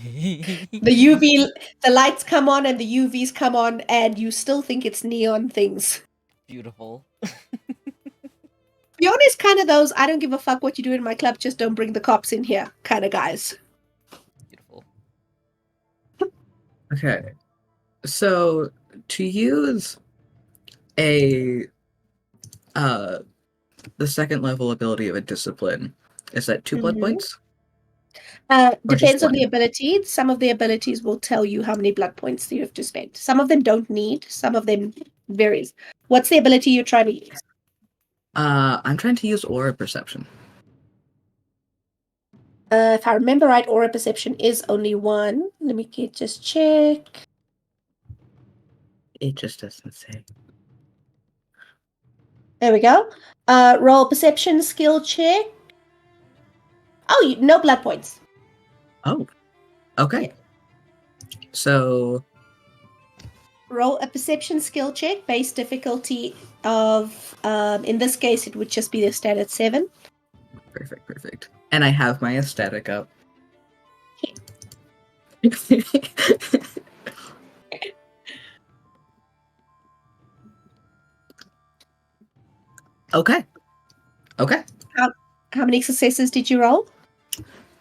The lights come on and the UVs come on, and you still think it's neon things. Beautiful. Bjorn is kind of those I don't give a fuck what you do in my club, just don't bring the cops in here kind of guys. Beautiful. Okay, so to use the second level ability of a discipline, is that 2 blood points? Depends on one? the ability. Some of the abilities will tell you how many blood points you have to spend. Some of them don't need. Some of them varies. What's the ability you're trying to use? I'm trying to use aura perception. If I remember right, aura perception is only 1. Let me just check. It just doesn't say. There we go. Roll perception skill check. Oh, no blood points. Oh, okay. Yeah. So Roll a perception skill check, base difficulty of, in this case, it would just be the standard 7. perfect. And I have my aesthetic up. Okay. How many successes did you roll?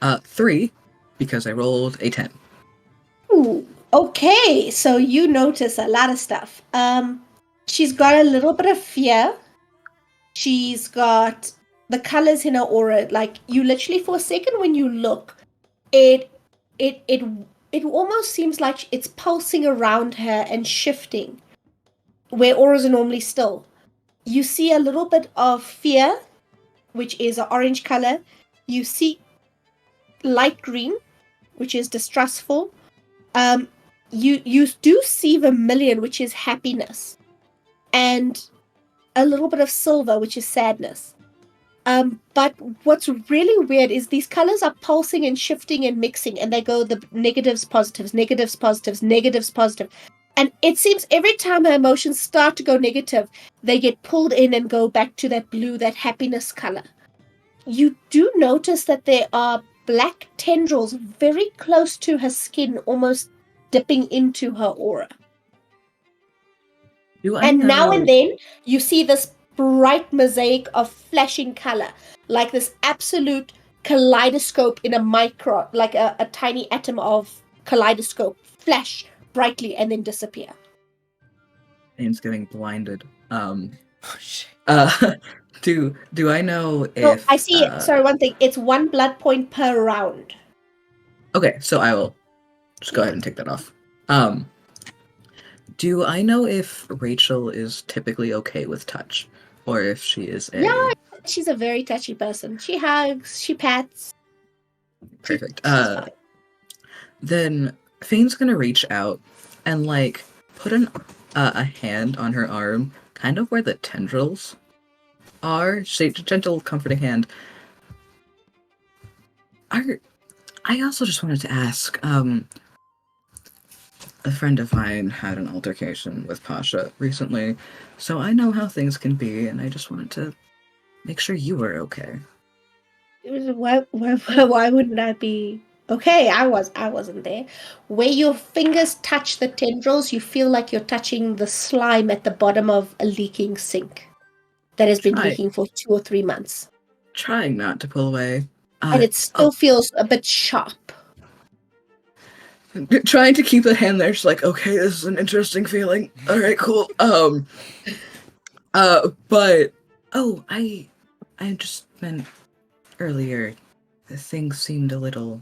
3, because I rolled a 10. Ooh, okay, so you notice a lot of stuff. She's got a little bit of fear. She's got the colors in her aura. Like, you literally, for a second when you look, it almost seems like it's pulsing around her and shifting, where auras are normally still. You see a little bit of fear, which is an orange color. You see light green, which is distrustful. You do see vermilion, which is happiness, and a little bit of silver, which is sadness. But what's really weird is these colors are pulsing and shifting and mixing, and they go the negatives, positives, negatives, positives, negatives, positive. And it seems every time her emotions start to go negative, they get pulled in and go back to that blue, that happiness color. You do notice that there are black tendrils very close to her skin, almost dipping into her aura. And now and then, you see this bright mosaic of flashing color, like this absolute kaleidoscope in a micro, like a tiny atom of kaleidoscope, flash brightly and then disappear. Name's getting blinded. Oh shit. Do I know if... No, I see it. Sorry, one thing. It's 1 blood point per round. Okay, so I will just go ahead and take that off. Do I know if Rachel is typically okay with touch? Or if she is a... Yeah, she's a very touchy person. She hugs, she pats. Perfect. She's fine. Then Faine's gonna reach out and, like, put a hand on her arm, kind of where the tendrils are. Just a gentle, comforting hand. I also just wanted to ask, a friend of mine had an altercation with Pasha recently, so I know how things can be, and I just wanted to make sure you were okay. Why wouldn't I be okay? I wasn't there. Where your fingers touch the tendrils, you feel like you're touching the slime at the bottom of a leaking sink that has been leaking for 2 or 3 months. Trying not to pull away. And it still feels a bit sharp. Trying to keep the hand there, just like, okay, this is an interesting feeling. All right, cool. But I just meant earlier, the things seemed a little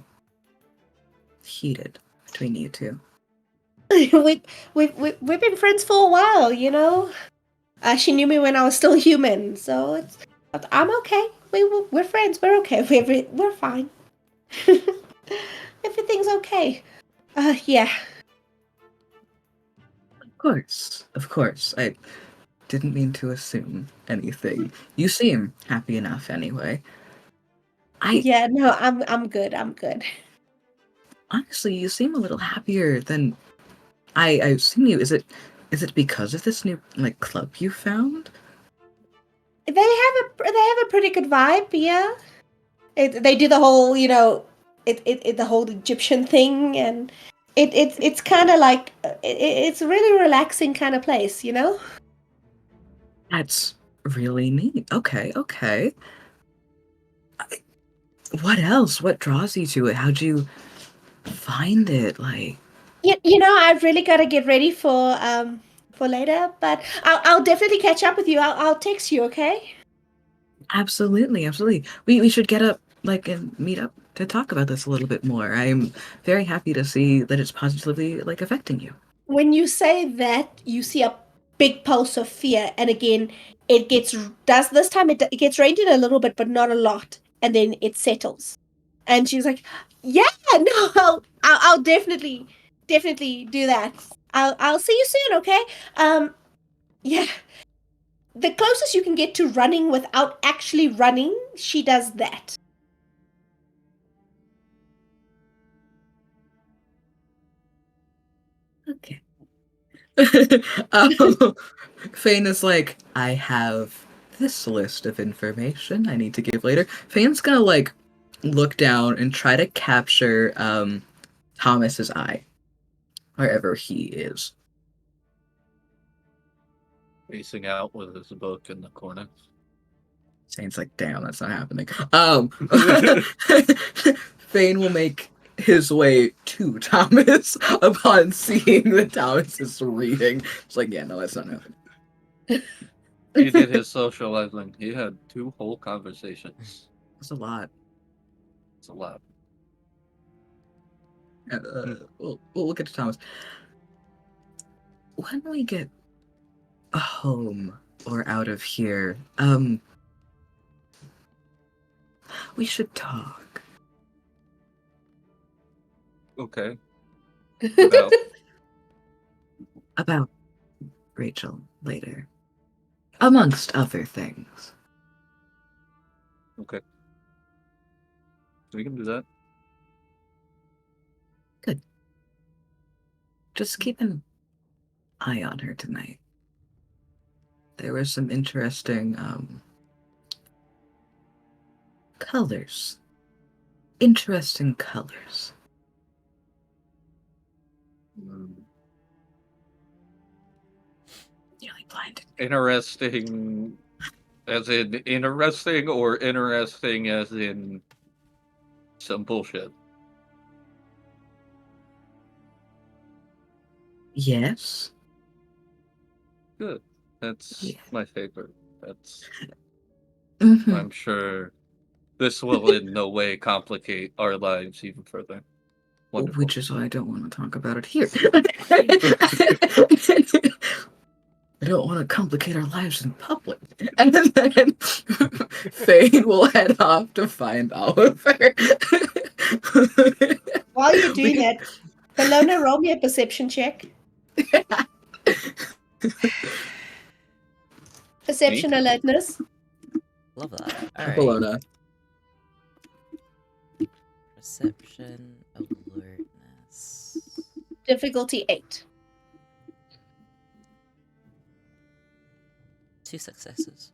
heated between you two. We've been friends for a while, you know. She knew me when I was still human, so I'm okay. We're friends. We're okay. We're fine. Everything's okay. Yeah. Of course. I didn't mean to assume anything. You seem happy enough anyway. Yeah, no, I'm good. I'm good. Honestly, you seem a little happier than I've seen you. Is it because of this new club you found? They have a pretty good vibe, yeah. They do the whole, the whole Egyptian thing, and it's kind of like it's a really relaxing kind of place, you know. That's really neat. Okay. What else? What draws you to it? How'd you find it? Like, I've really got to get ready for later, but I'll definitely catch up with you. I'll text you, okay? Absolutely. We should get up and meet up to talk about this a little bit more. I'm very happy to see that it's positively affecting you. When you say that, you see a big pulse of fear, and again, this time it gets reined in a little bit, but not a lot, and then it settles. And she's like, yeah, no, I'll definitely do that. I'll see you soon, okay? Yeah. The closest you can get to running without actually running, she does that. Okay. Feign is like, I have this list of information I need to give later. Fein's gonna like look down and try to capture Thomas's eye, wherever he is. Facing out with his book in the corner. Saint's like, damn, that's not happening. Feign will make his way to Thomas upon seeing that Thomas is reading. It's like, yeah, no, that's not happening. He did his socializing. He had 2 whole conversations. That's a lot. It's a lot. We'll look at Thomas. When we get home or out of here, we should talk. Okay. About About Rachel later. Amongst other things. okay. So we can do that. Good. Just keep an eye on her tonight. There were some interesting, colors. Interesting colors. Nearly blinded. Interesting as in interesting or interesting as in some bullshit? Yes. Good. That's Yeah. my favorite. That's Mhm. I'm sure this will in no way complicate our lives even further. Wonderful. Which is why I don't want to talk about it here. I don't want to complicate our lives in public. And then Feign will head off to find Oliver. While you're doing that, Bellona, roll me a perception check. Perception alertness. Love that. Alright. Bellona. Perception, alertness. Difficulty 8. 2 successes.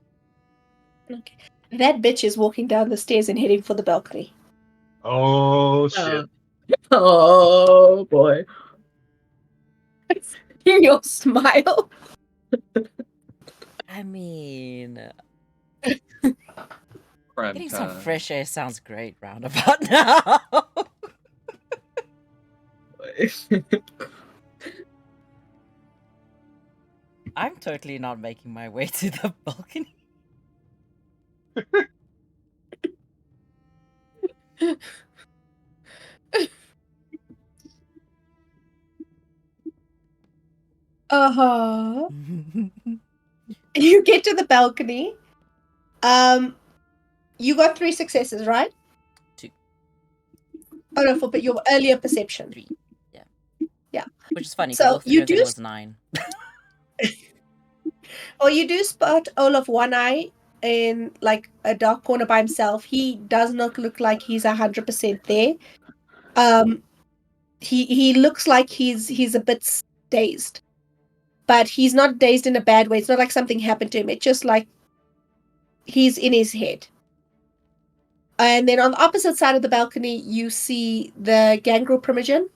Okay. That bitch is walking down the stairs and heading for the balcony. Oh shit! Oh boy. Your smile. I mean, Prime getting some time. fresh air sounds great roundabout now. I'm totally not making my way to the balcony. Uh-huh. You get to the balcony. You got 3 successes, right? 2. Oh no, but your earlier perception. 3. Yeah. Yeah. Which is funny, So because you the do thing was 9. Or you do spot Olaf One Eye in like a dark corner by himself. He does not look like he's 100% there. He looks like he's a bit dazed, but he's not dazed in a bad way. It's not like something happened to him. It's just like he's in his head. And then on the opposite side of the balcony, you see the gangrel Primogen.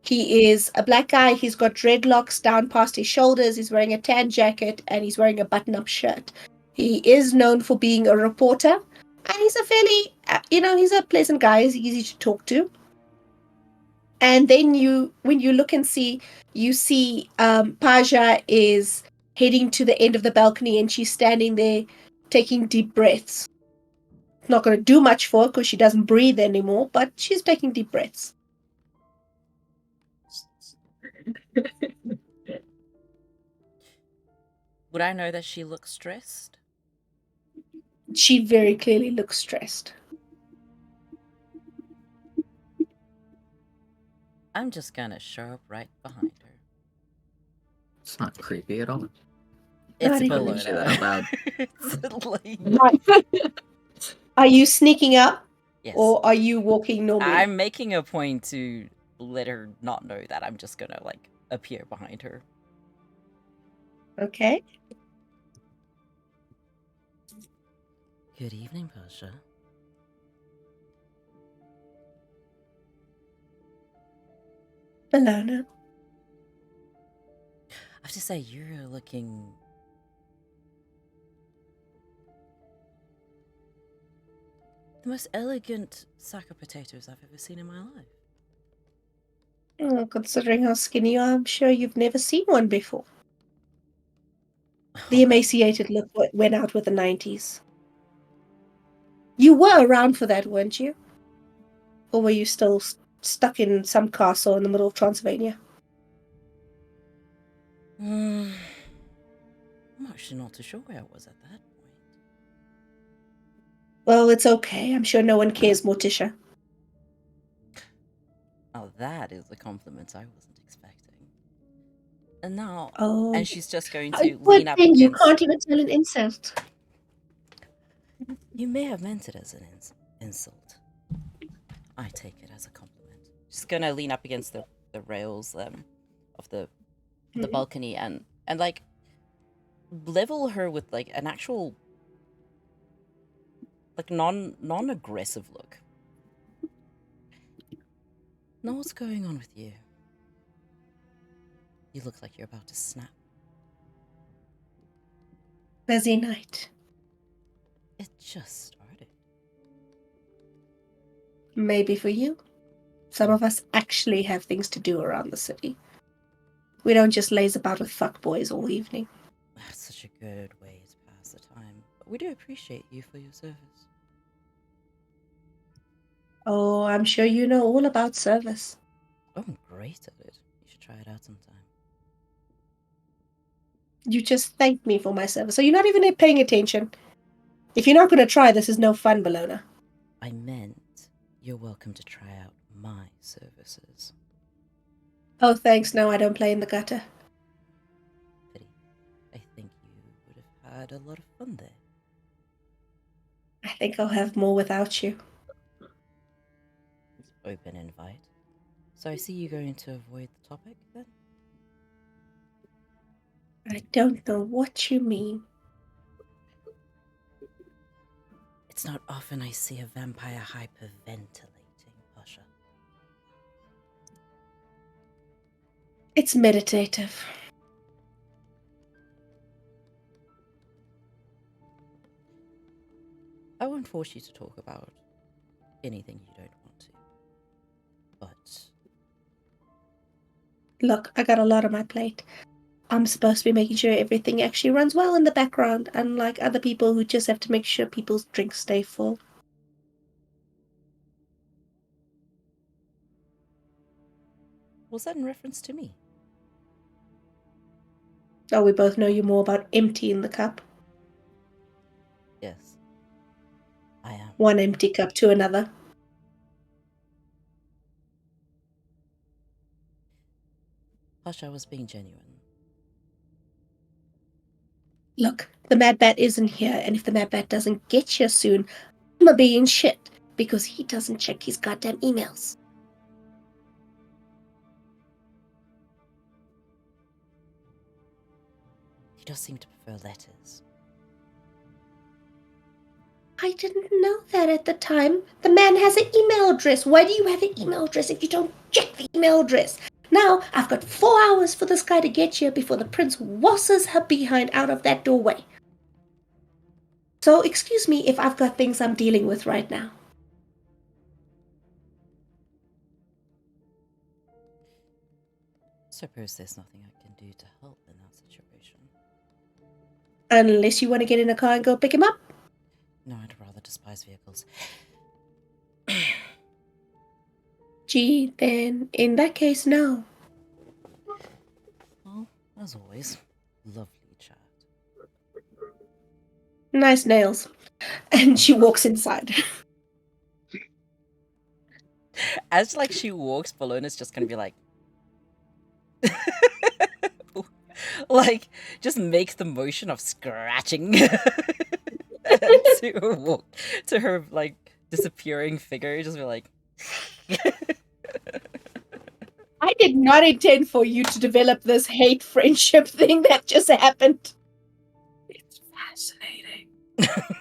He is a black guy. He's got dreadlocks down past his shoulders. He's wearing a tan jacket and he's wearing a button-up shirt. He is known for being a reporter, and he's a fairly, he's a pleasant guy. He's easy to talk to. And then when you look and see, you see Paja is heading to the end of the balcony, and she's standing there taking deep breaths. Not going to do much for her because she doesn't breathe anymore, but she's taking deep breaths. Would I know that she looks stressed? She very clearly looks stressed. I'm just gonna show up right behind her. It's not creepy at all. It's Not even When you say that out loud. It's like, Right. Are you sneaking up, yes. or are you walking normally? I'm making a point to let her not know that I'm just gonna, like, appear behind her. Okay. Good evening, Pasha. Bellona. I have to say, you're looking... the most elegant sack of potatoes I've ever seen in my life. Oh, considering how skinny you are, I'm sure you've never seen one before. The emaciated look went out with the 90s. You were around for that, weren't you? Or were you still stuck in some castle in the middle of Transylvania? I'm actually not too sure where I was at that point. Well, it's okay. I'm sure no one cares, Morticia. Oh, that is a compliment I wasn't expecting. And now, Oh, and she's just going I to would lean up think you against... can't even tell an insult. You may have meant it as an insult. I take it as a compliment. She's gonna lean up against the rails of the balcony and like level her with like an actual like non-aggressive look. Now what's going on with you? You look like you're about to snap. Busy night. It just started. Maybe for you. Some of us actually have things to do around the city. We don't just laze about with fuckboys all evening. That's such a good way to pass the time. But we do appreciate you for your service. Oh, I'm sure you know all about service. Oh, I'm great at it. You should try it out sometime. You just thanked me for my service, so you're not even paying attention. If you're not going to try, this is no fun, Bellona. I meant you're welcome to try out my services. Oh, thanks. No, I don't play in the gutter. Pity. I think you would have had a lot of fun there. I think I'll have more without you. Open invite. So I see you going to avoid the topic, then? I don't know what you mean. It's not often I see a vampire hyperventilating, Pasha. It's meditative. I won't force you to talk about anything you don't want to. But... Look, I got a lot on my plate. I'm supposed to be making sure everything actually runs well in the background, unlike other people who just have to make sure people's drinks stay full. Was that in reference to me? Oh, we both know you more about emptying the cup. Yes. I am. One empty cup to another. Pasha, I was being genuine. Look, the Mad Bat isn't here, and if the Mad Bat doesn't get here soon, I'm being shit, because he doesn't check his goddamn emails. He does seem to prefer letters. I didn't know that at the time. The man has an email address. Why do you have an email address if you don't check the email address? Now, I've got 4 hours for this guy to get here before the prince wasses her behind out of that doorway. So, excuse me if I've got things I'm dealing with right now. Suppose there's nothing I can do to help in that situation. Unless you want to get in a car and go pick him up. No, I'd rather despise vehicles. Gee, then, in that case, no. Well, as always, lovely chat. Nice nails. And she walks inside. as like she walks, Bellona's just gonna be like, like just makes the motion of scratching to her walk, to her like disappearing figure. Just be like. I did not intend for you to develop this hate friendship thing that just happened. It's fascinating.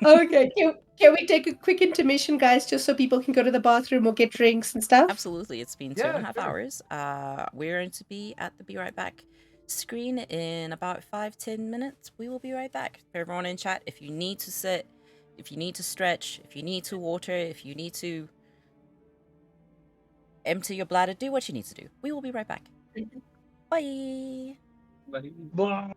Okay, can we take a quick intermission, guys, just so people can go to the bathroom or get drinks and stuff? Absolutely, it's been Yeah, 2.5 sure. hours. We're going to be at the Be Right Back screen in about 5-10 minutes. We will be right back. For everyone in chat, if you need to sit, if you need to stretch, if you need to water, if you need to empty your bladder, do what you need to do. We will be right back. Bye. Blah.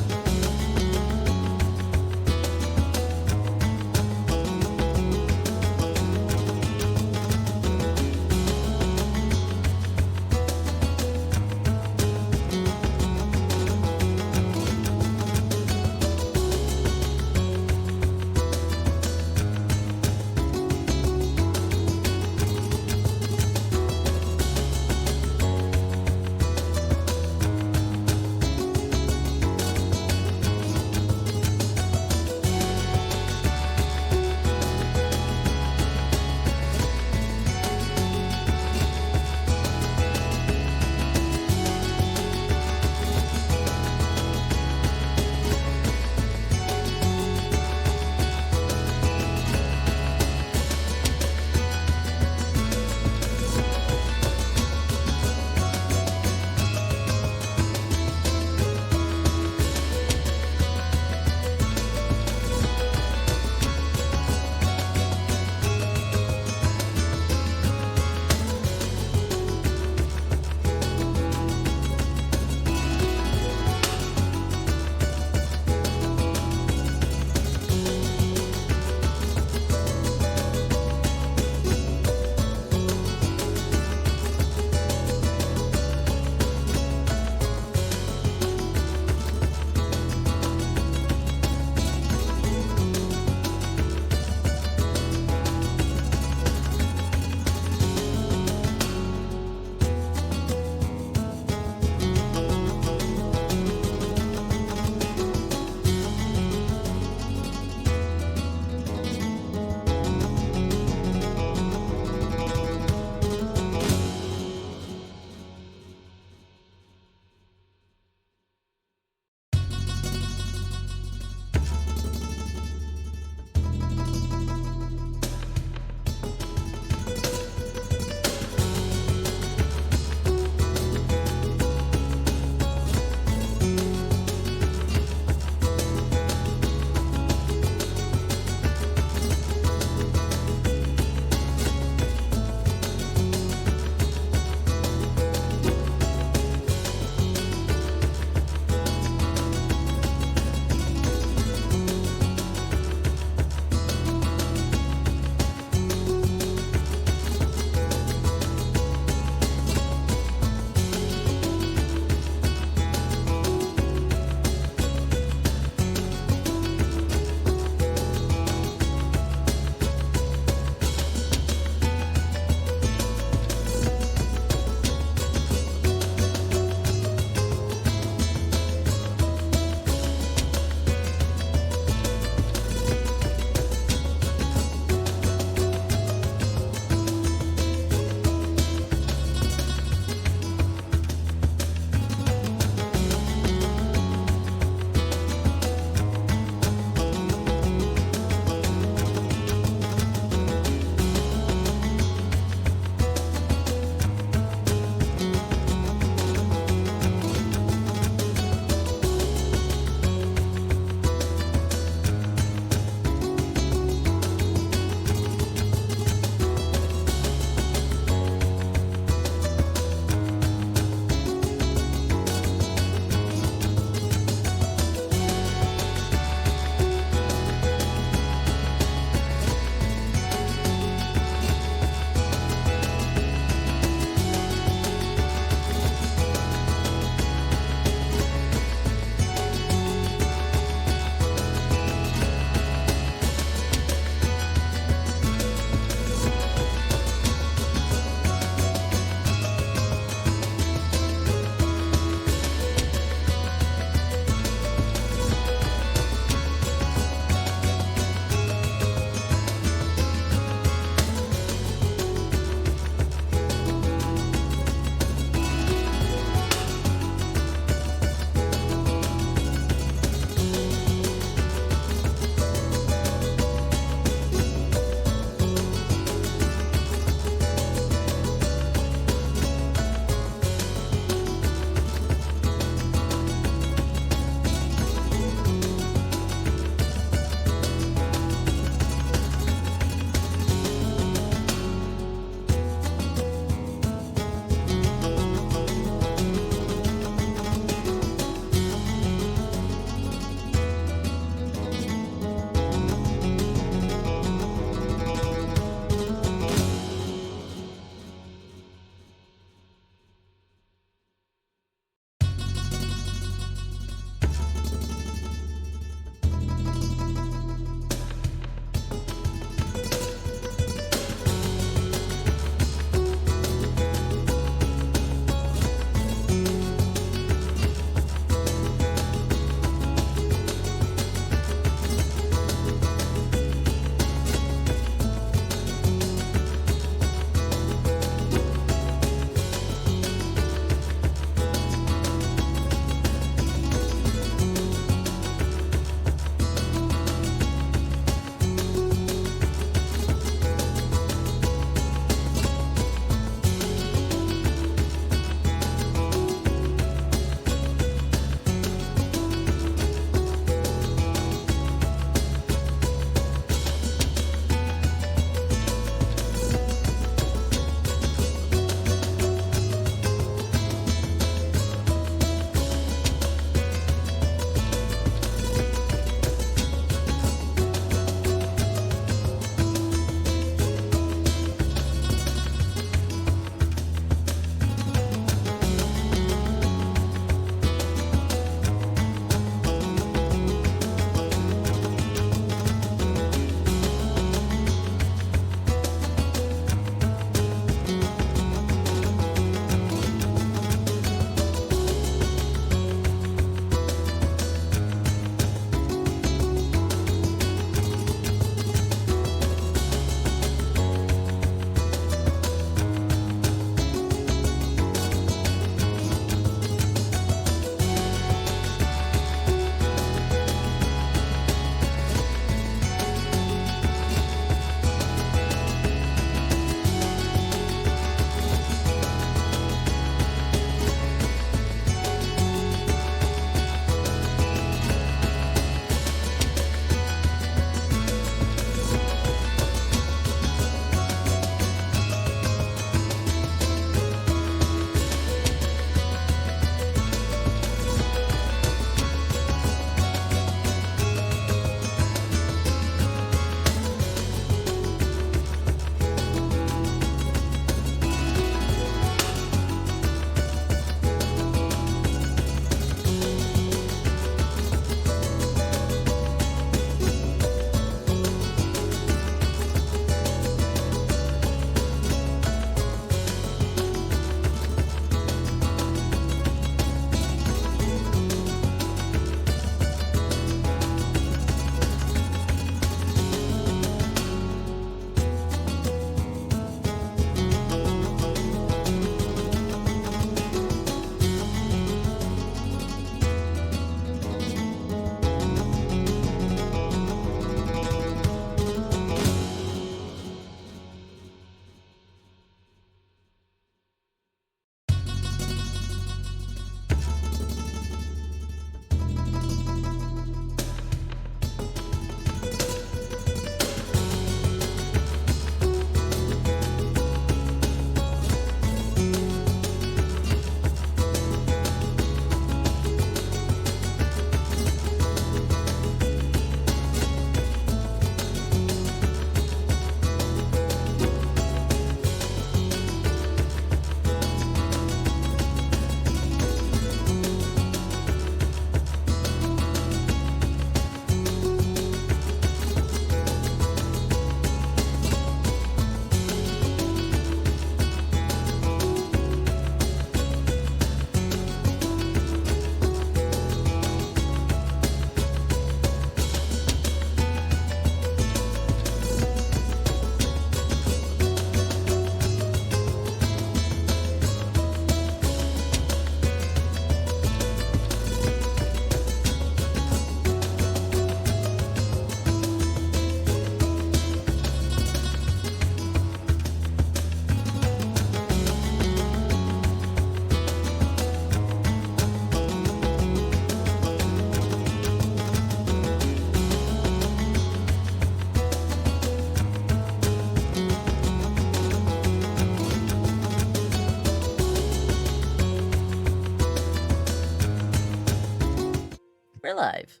We're live.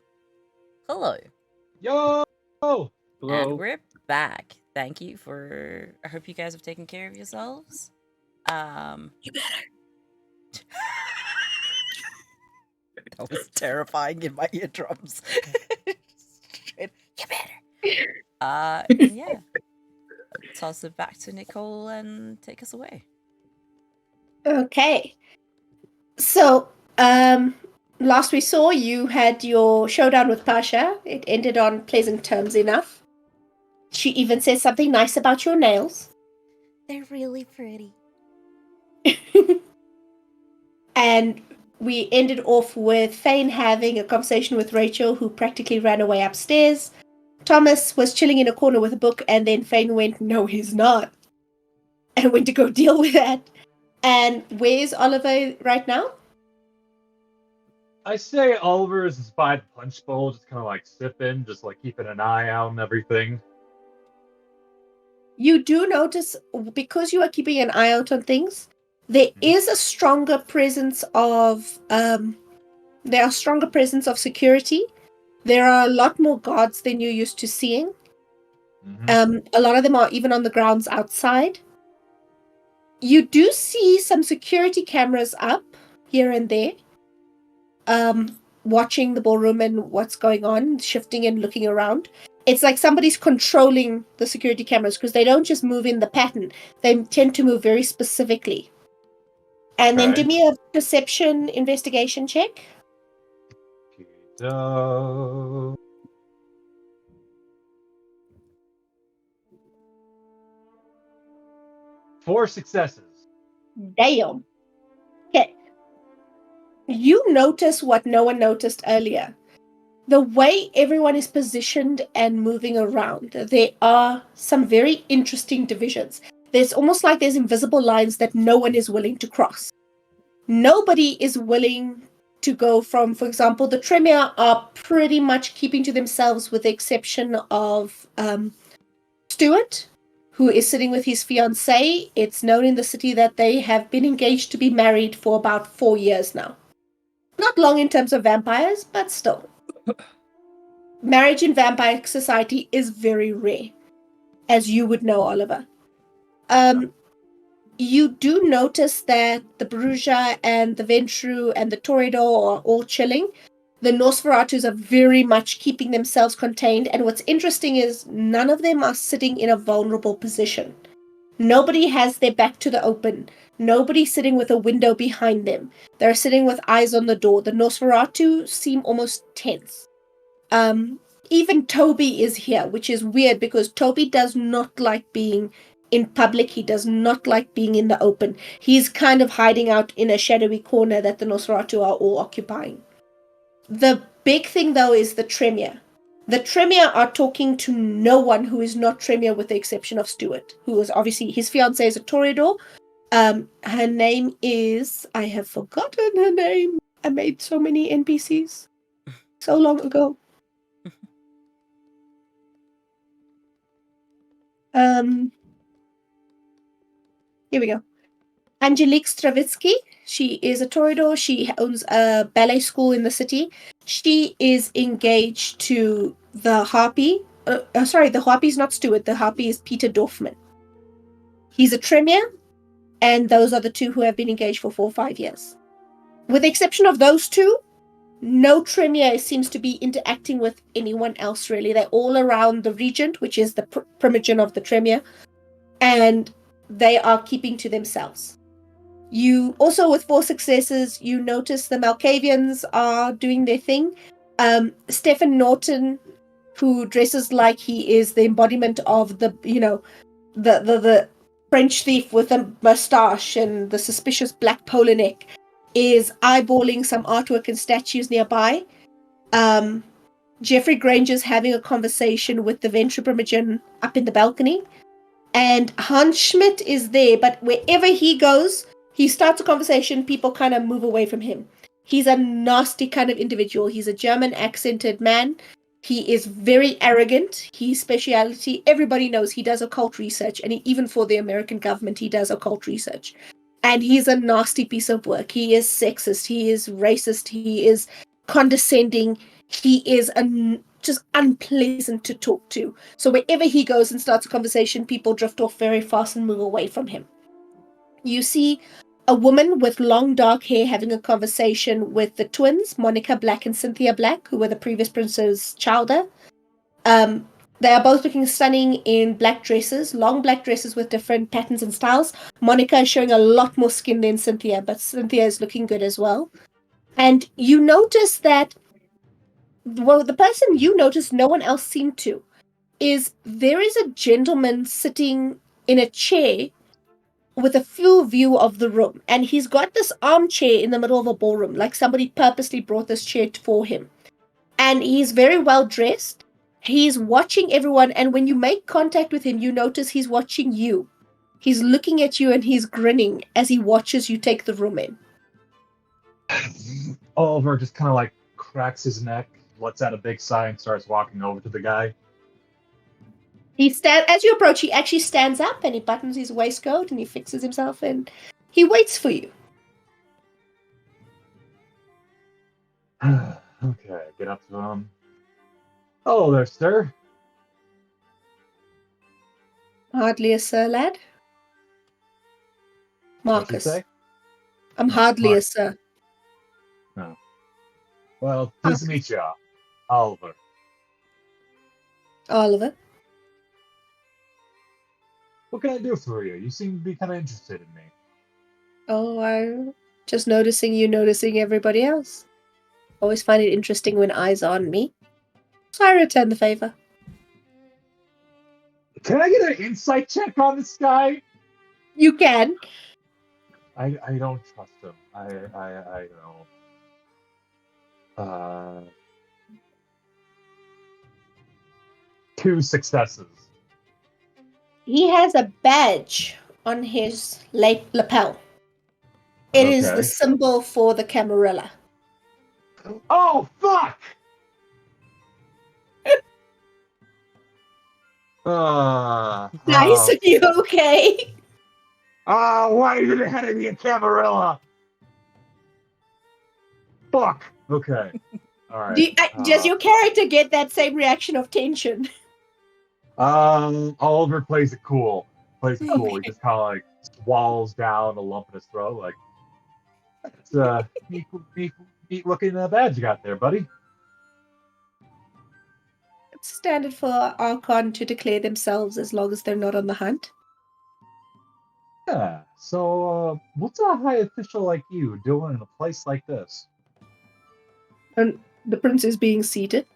Hello. Yo! Hello. And we're back. Thank you for... I hope you guys have taken care of yourselves. You better. That was terrifying in my eardrums. You better. Yeah. Toss it back to Nicole and take us away. Okay. So, last we saw, you had your showdown with Pasha. It ended on pleasant terms enough. She even says something nice about your nails. They're really pretty. And we ended off with Feign having a conversation with Rachel, who practically ran away upstairs. Thomas was chilling in a corner with a book, and then Feign went, "No, he's not," and went to go deal with that. And where's Oliver right now? I say Oliver is by the punch bowl, just kind of like sipping, just like keeping an eye out and everything. You do notice, because you are keeping an eye out on things, there is a stronger presence of security. There are a lot more guards than you're used to seeing. A lot of them are even on the grounds outside. You do see some security cameras up here and there, watching the ballroom and what's going on, shifting and looking around. It's like somebody's controlling the security cameras, because they don't just move in the pattern. They tend to move very specifically. And then Okay. do me a perception investigation check. So... 4 successes. Damn. Okay. You notice what no one noticed earlier. The way everyone is positioned and moving around, there are some very interesting divisions. There's almost like there's invisible lines that no one is willing to cross. Nobody is willing to go from, for example, the Tremere are pretty much keeping to themselves, with the exception of Stuart, who is sitting with his fiancée. It's known in the city that they have been engaged to be married for about 4 years now. Not long in terms of vampires, but still. Marriage in vampire society is very rare, as you would know, Oliver. You do notice that the Borussia and the Ventru and the Toreador are all chilling. The Nosferatus are very much keeping themselves contained, and what's interesting is none of them are sitting in a vulnerable position. Nobody has their back to the open. Nobody's sitting with a window behind them. They're sitting with eyes on the door. The Nosferatu seem almost tense. Even Toby is here, which is weird, because Toby does not like being in public. He does not like being in the open. He's kind of hiding out in a shadowy corner that the Nosferatu are all occupying. The big thing, though, is the Tremere. The Tremere are talking to no one who is not Tremere, with the exception of Stuart, who is obviously, his fiancée is a Toreador. Her name is, I have forgotten her name. I made so many NPCs so long ago. Here we go. Angelique Stravitsky. She is a Toreador. She owns a ballet school in the city. She is engaged to the Harpy. The Harpy is not Stuart. The Harpy is Peter Dorfman. He's a Tremere, and those are the two who have been engaged for 4 or 5 years. With the exception of those two, no Tremere seems to be interacting with anyone else, really. They're all around the Regent, which is the Primogen of the Tremere, and they are keeping to themselves. You also, with 4 successes, you notice the Malkavians are doing their thing. Stephen Norton, who dresses like he is the embodiment of the French thief with a mustache and the suspicious black polo neck, is eyeballing some artwork and statues nearby. Jeffrey Granger's having a conversation with the Ventru Primogen up in the balcony. And Hans Schmidt is there, but wherever he goes, he starts a conversation, people kind of move away from him. He's a nasty kind of individual. He's a German accented man. He is very arrogant. His speciality, everybody knows he does occult research, and even for the American government, he does occult research. And he's a nasty piece of work. He is sexist. He is racist. He is condescending. he is just unpleasant to talk to. So wherever he goes and starts a conversation, people drift off very fast and move away from him. You see a woman with long dark hair having a conversation with the twins, Monica Black and Cynthia Black, who were the previous Prince's childer. They are both looking stunning in black dresses, long black dresses with different patterns and styles. Monica is showing a lot more skin than Cynthia, but Cynthia is looking good as well. And you notice that, well, the person you notice no one else seemed to, is there is a gentleman sitting in a chair with a full view of the room. And he's got this armchair in the middle of a ballroom, like somebody purposely brought this chair for him. And he's very well dressed. He's watching everyone, and when you make contact with him, you notice he's watching you. He's looking at you and he's grinning as he watches you take the room in. Oliver just kind of like cracks his neck, lets out a big sigh, and starts walking over to the guy. As you approach, he actually stands up and he buttons his waistcoat and he fixes himself and he waits for you. Okay, get up to him. Hello there, sir. Hardly a sir, lad. What'd you Marcus. say? I'm hardly a sir. No. Well, pleased to meet you, Oliver. Oliver. What can I do for you? You seem to be kind of interested in me. Oh, I'm just noticing you noticing everybody else. Always find it interesting when eyes are on me. So I return the favor. Can I get an insight check on this guy? You can. I don't trust him. I don't. 2 successes. He has a badge on his lapel. It is Okay. the symbol for the Camarilla. Oh, fuck! Nice, are you okay? Why did it have to be a Camarilla? Fuck! Okay. Alright. Does your character get that same reaction of tension? Oliver plays it cool. He Okay. just kind of like swallows down a lump in his throat, like, it's a neat looking badge you got there, buddy. It's standard for Archon to declare themselves as long as they're not on the hunt. Yeah. So, what's a high official like you doing in a place like this? And the prince is being seated.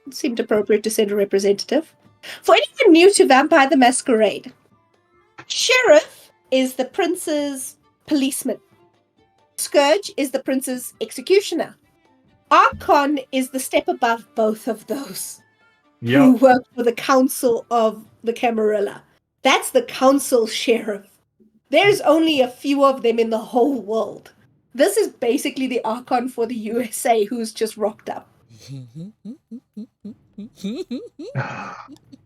It seemed appropriate to send a representative. For anyone new to Vampire the Masquerade, Sheriff is the prince's policeman. Scourge is the prince's executioner. Archon is the step above both of those. Who Yep. work for the Council of the Camarilla. That's the Council Sheriff. There's only a few of them in the whole world. This is basically the Archon for the USA who's just rocked up.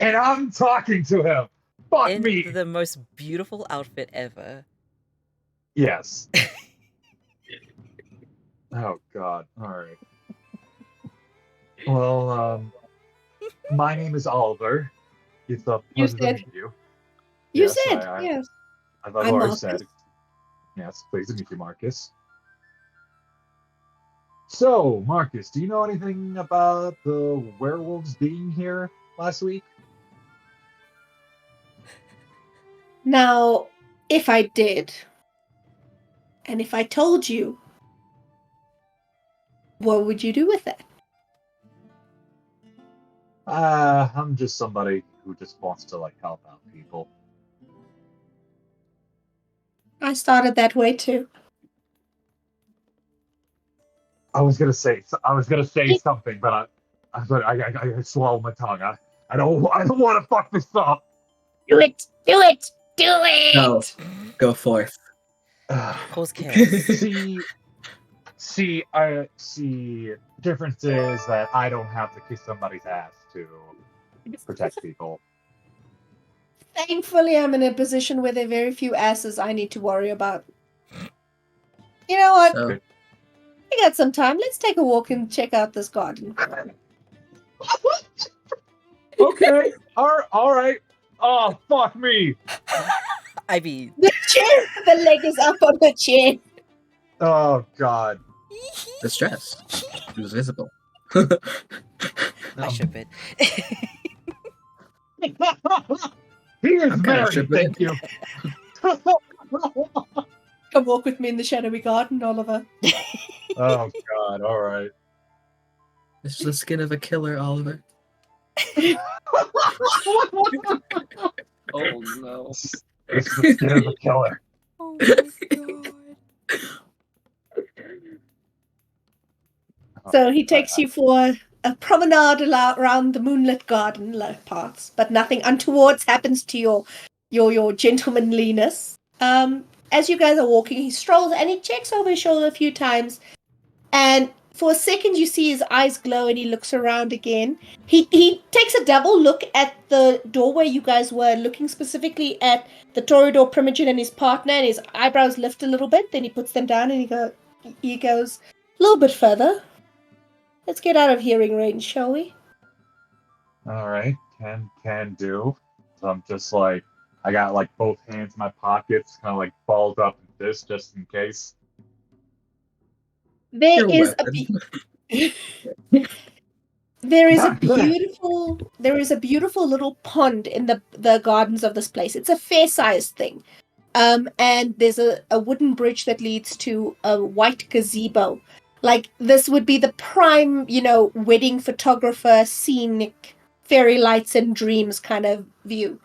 And I'm talking to him. Fuck In me. the most beautiful outfit ever. Yes. Oh God. All right. Well, my name is Oliver. It's a You pleasure to said- meet you. You Yes, said, I- yes. I've I'm already Marcus. said. Yes, pleased to meet you, Marcus. So, Marcus, do you know anything about the werewolves being here last week? Now, if I did, and if I told you, what would you do with that? I'm just somebody who just wants to like help out people. I started that way too. I was gonna say something, but I swallowed my tongue. I don't want to fuck this up. Do it! Do it! Do it! No, go forth. Cause chaos. See. Difference is that I don't have to kiss somebody's ass to protect people. Thankfully, I'm in a position where there are very few asses I need to worry about. You know what? So, We got some time. Let's take a walk and check out this garden. Okay. All right. Oh, fuck me. I mean, The chair, the leg is up on the chair. Oh God. Distress. It was visible. I ship it. He is I'm kinda married, shipping thank you. Come walk with me in the shadowy garden, Oliver. Oh God, all right. This is the skin of a killer, Oliver. Oh no. This is the skin of a killer. Oh my god. So he takes you for a promenade around the moonlit garden paths, but nothing untoward happens to your gentlemanliness. As you guys are walking, he strolls and he checks over his shoulder a few times, and for a second you see his eyes glow and he looks around again. He takes a double look at the doorway you guys were looking specifically at the Toreador Primogen and his partner, and his eyebrows lift a little bit, then he puts them down and he goes a little bit further. Let's get out of hearing range, shall we? All right, can do. So I'm just like, I got like both hands in my pockets, kind of like balled up in this just in case. There Your is weapon. there is a beautiful little pond in the gardens of this place. It's a fair-sized thing. And there's a wooden bridge that leads to a white gazebo. Like, this would be the prime, wedding photographer, scenic, fairy lights and dreams kind of view.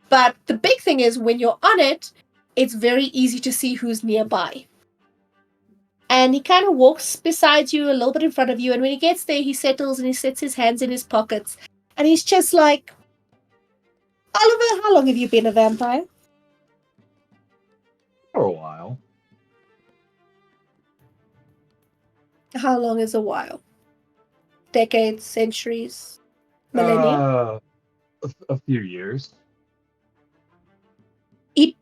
But the big thing is, when you're on it, it's very easy to see who's nearby. And he kind of walks beside you, a little bit in front of you, and when he gets there, he settles and he sets his hands in his pockets. And he's just like, Oliver, how long have you been a vampire? For a while. How long is a while? Decades, centuries, millennia? A few years. He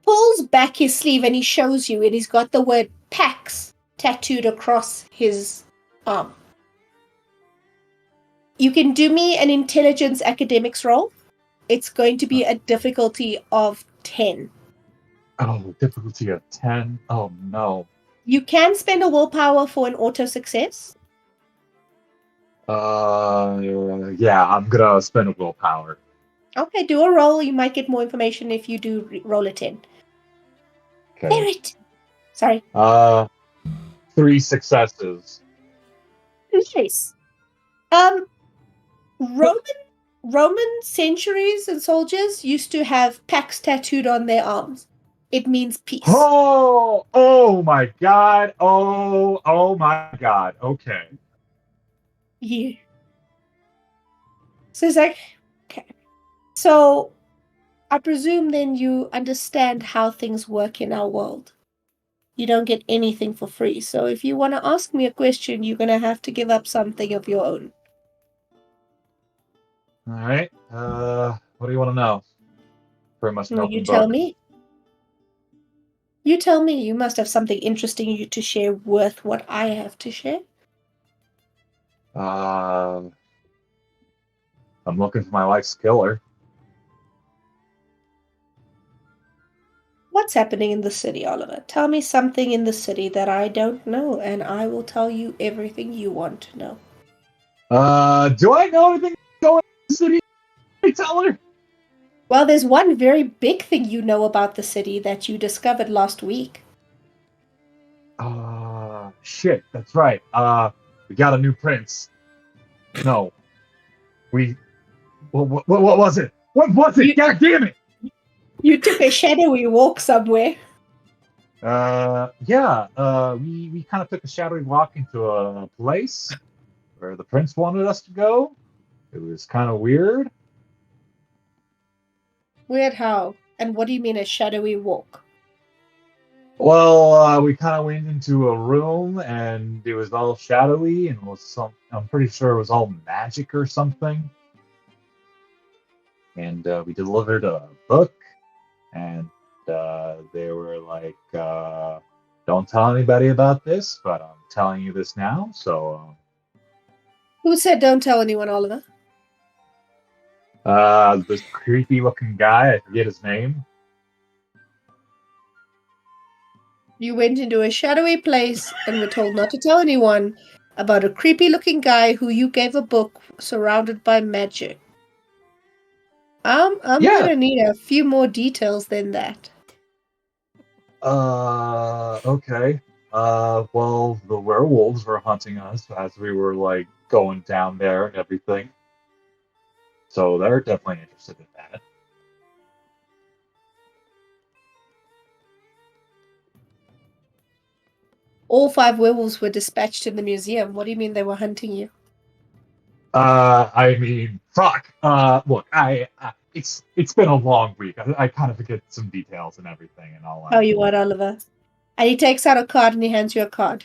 pulls back his sleeve and he shows you, and he's got the word PAX tattooed across his arm. You can do me an intelligence academics roll. It's going to be a difficulty of 10. Oh, difficulty of 10. Oh no. You can spend a willpower for an auto success. Yeah, I'm gonna spend a willpower. Okay, do a roll. You might get more information if you do roll a 10. Okay. Merit! Sorry. 3 successes. Nice. Roman centuries and soldiers used to have PAX tattooed on their arms. It means peace. Oh my God. Oh my God. Okay. Yeah. So it's like, okay. So I presume then you understand how things work in our world. You don't get anything for free. So if you want to ask me a question, you're going to have to give up something of your own. All right. What do you want to know? Pretty much an You open tell book. me. You tell me. You must have something interesting to share worth what I have to share. I'm looking for my wife's killer. What's happening in the city, Oliver? Tell me something in the city that I don't know, and I will tell you everything you want to know. Do I know anything going on in the city? Storyteller? Well, there's one very big thing you know about the city that you discovered last week. Shit, that's right. We got a new prince. No. What was it? What was it? God damn it! You took a shadowy walk somewhere. Yeah, we kind of took a shadowy walk into a place where the prince wanted us to go. It was kind of weird. Weird how? And what do you mean a shadowy walk? Well, we kind of went into a room and it was all shadowy and I'm pretty sure it was all magic or something. And we delivered a book and they were like, Don't tell anybody about this, but I'm telling you this now. So, Who said don't tell anyone, Oliver? this creepy-looking guy, I forget his name. You went into a shadowy place and were told not to tell anyone about a creepy-looking guy who you gave a book surrounded by magic. I'm Yeah. gonna need a few more details than that. Okay. Well, the werewolves were hunting us as we were, like, going down there and everything. So they're definitely interested in that. All 5 werewolves were dispatched to the museum. What do you mean they were hunting you? I mean, fuck. Look, it's been a long week. I kind of forget some details and everything and all that. Tell you what, Oliver. And he takes out a card and he hands you a card.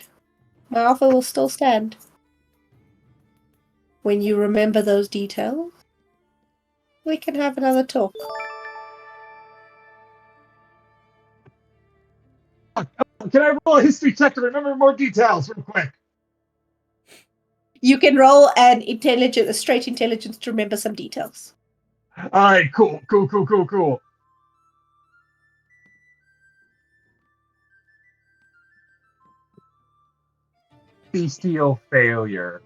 My offer will still stand. When you remember those details, we can have another talk. Can I roll a history check to remember more details real quick? You can roll a straight intelligence to remember some details. Alright, cool. Bestial failure.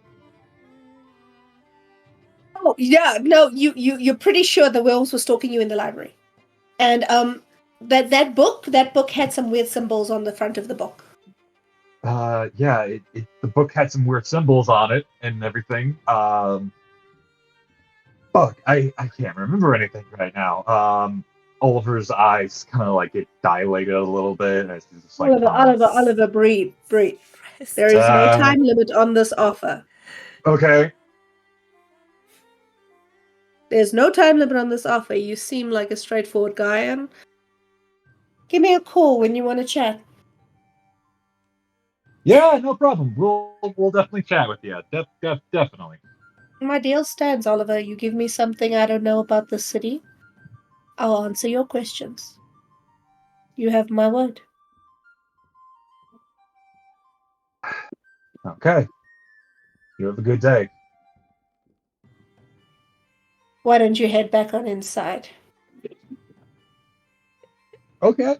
Oh yeah, no, you're pretty sure the werewolves were stalking you in the library, and that book had some weird symbols on the front of the book. Yeah, the book had some weird symbols on it and everything. Fuck, I can't remember anything right now. Oliver's eyes kind of like get dilated a little bit as he's just like, Oliver, breathe. There is no time limit on this offer. Okay. There's no time limit on this offer. You seem like a straightforward guy, and give me a call when you want to chat. Yeah, no problem. We'll definitely chat with you. Definitely. My deal stands, Oliver. You give me something I don't know about the city, I'll answer your questions. You have my word. Okay. You have a good day. Why don't you head back on inside? Okay.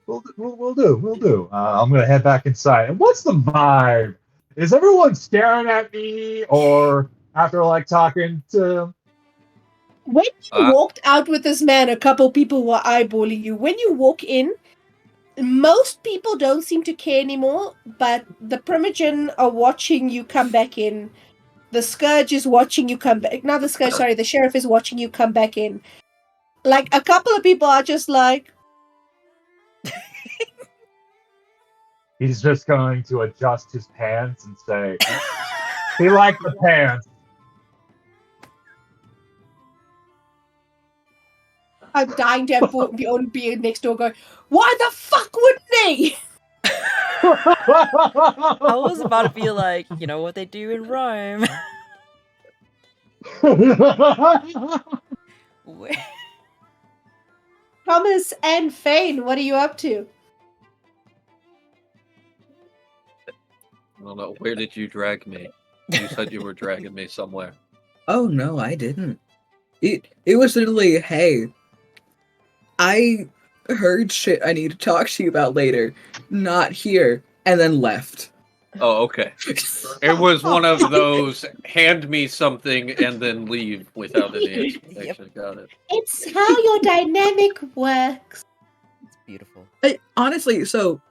We'll do. I'm gonna head back inside. And what's the vibe? Is everyone staring at me, or after like talking to? When you walked out with this man, a couple people were eyeballing you. When you walk in, most people don't seem to care anymore, but the Primogen are watching you come back in. The Scourge is watching you come back. Not the Scourge, sorry, the Sheriff is watching you come back in. Like, a couple of people are just like... He's just going to adjust his pants and say, he liked the pants. I'm dying to have Bellona be next door going, why the fuck wouldn't he? I was about to be like, you know what they do in Rome. Thomas and Feign, what are you up to? I don't know. Where did you drag me? You said you were dragging me somewhere. Oh no, I didn't. It was literally, hey, I heard shit I need to talk to you about later. Not here. And then left. Oh, okay. It was one of those hand me something and then leave without any explanation. Got it. It's how your dynamic works. It's beautiful. Honestly, so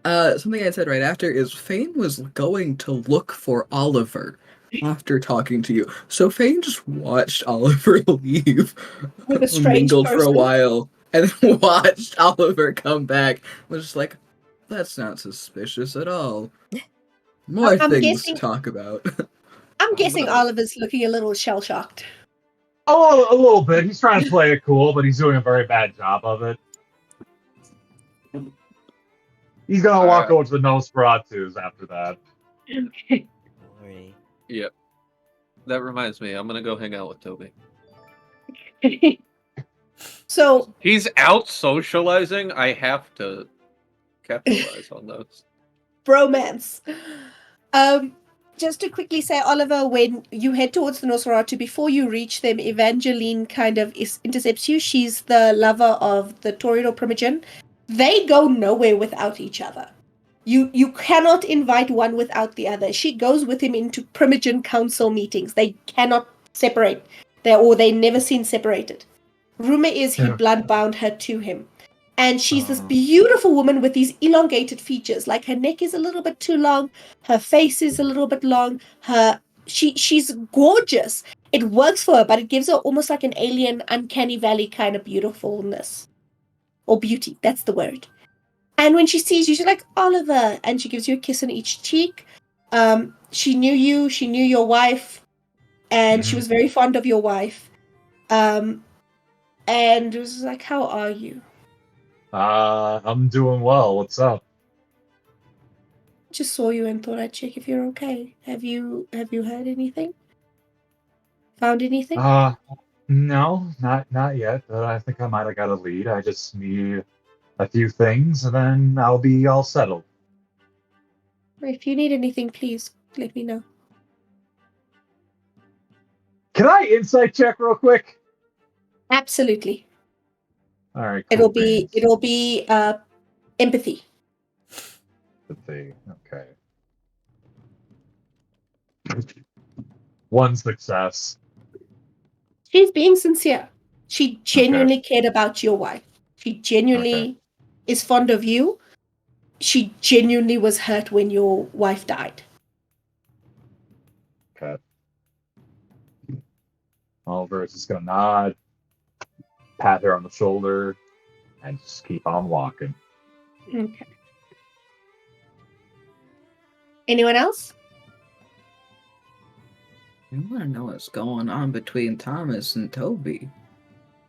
something I said right after is Feign was going to look for Oliver after talking to you. So Feign just watched Oliver leave, With a strange mingled for a person. while, and then watched Oliver come back. Was just like, that's not suspicious at all. More I'm things guessing- to talk about. I'm guessing Oliver's looking a little shell-shocked. A little bit. He's trying to play it cool, but he's doing a very bad job of it. He's gonna walk over to the Nosferatus after that. Okay. Glory. Yep. That reminds me, I'm gonna go hang out with Toby. So He's out socializing. I have to Capitalize on those. Bromance. Just to quickly say, Oliver, when you head towards the Nosferatu, before you reach them, Evangeline kind of intercepts you. She's the lover of the Toreador Primogen. They go nowhere without each other. You cannot invite one without the other. She goes with him into Primogen Council meetings. They cannot separate. They never seen separated. Rumor is he Yeah. blood bound her to him. And she's this Oh. beautiful woman with these elongated features. Like her neck is a little bit too long, her face is a little bit long. She's gorgeous. It works for her, but it gives her almost like an alien, uncanny valley kind of beautifulness. Or beauty, that's the word. And when she sees you, she's like, Oliver, and she gives you a kiss on each cheek. She knew you, she knew your wife, and she was very fond of your wife. And it was like, how are you? I'm doing well. What's up? Just saw you and thought I'd check if you're okay. Have you heard anything? Found anything? No, not yet. But I think I might have got a lead. I just need a few things, and then I'll be all settled. If you need anything, please let me know. Can I insight check real quick? Absolutely. All right. It'll Cool be empathy. Okay. One success. She's being sincere. She genuinely cared about your wife. She genuinely is fond of you. She genuinely was hurt when your wife died. Okay. Oliver is just gonna nod, pat her on the shoulder, and just keep on walking. Okay. Anyone else? I want to know what's going on between Thomas and Toby.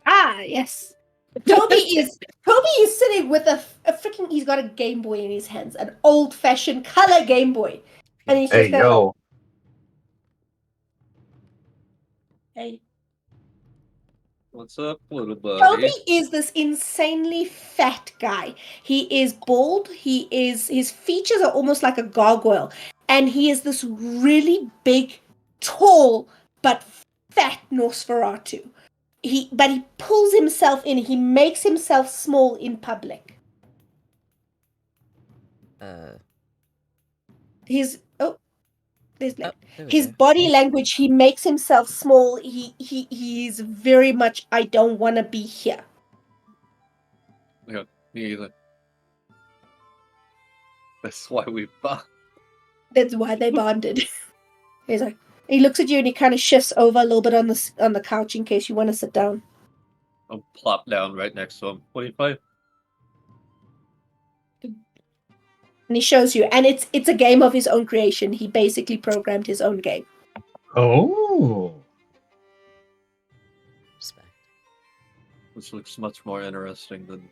Ah, yes. Toby is sitting with a freaking. He's got a Game Boy in his hands, an old-fashioned color Game Boy, and he's just kind of like, hey. What's up, little buddy? Toby is this insanely fat guy. He is bald. His features are almost like a gargoyle, and he is this really big, tall but fat Nosferatu. But he pulls himself in. He makes himself small in public. There's Blaine. His body language, he makes himself small. He's very much, I don't want to be here. Yeah, me either. That's why we bond. That's why they bonded. He's like, he looks at you and he kind of shifts over a little bit on the couch in case you want to sit down. I'll plop down right next to him. What do you play? And he shows you, and it's a game of his own creation. He basically programmed his own game. Oh. Respect. Which looks much more interesting than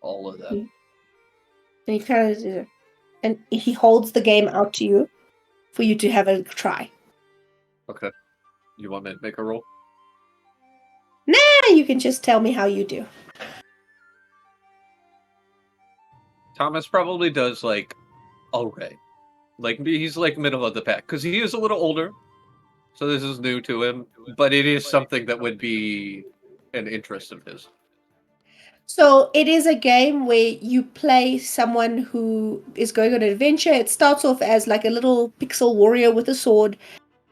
all of that. And he kind of, and he holds the game out to you for you to have a try. Okay. You want me to make a roll? Nah, you can just tell me how you do. Thomas probably does like alright. Like he's like middle of the pack because he is a little older, so this is new to him. But it is something that would be an interest of his. So it is a game where you play someone who is going on an adventure. It starts off as like a little pixel warrior with a sword,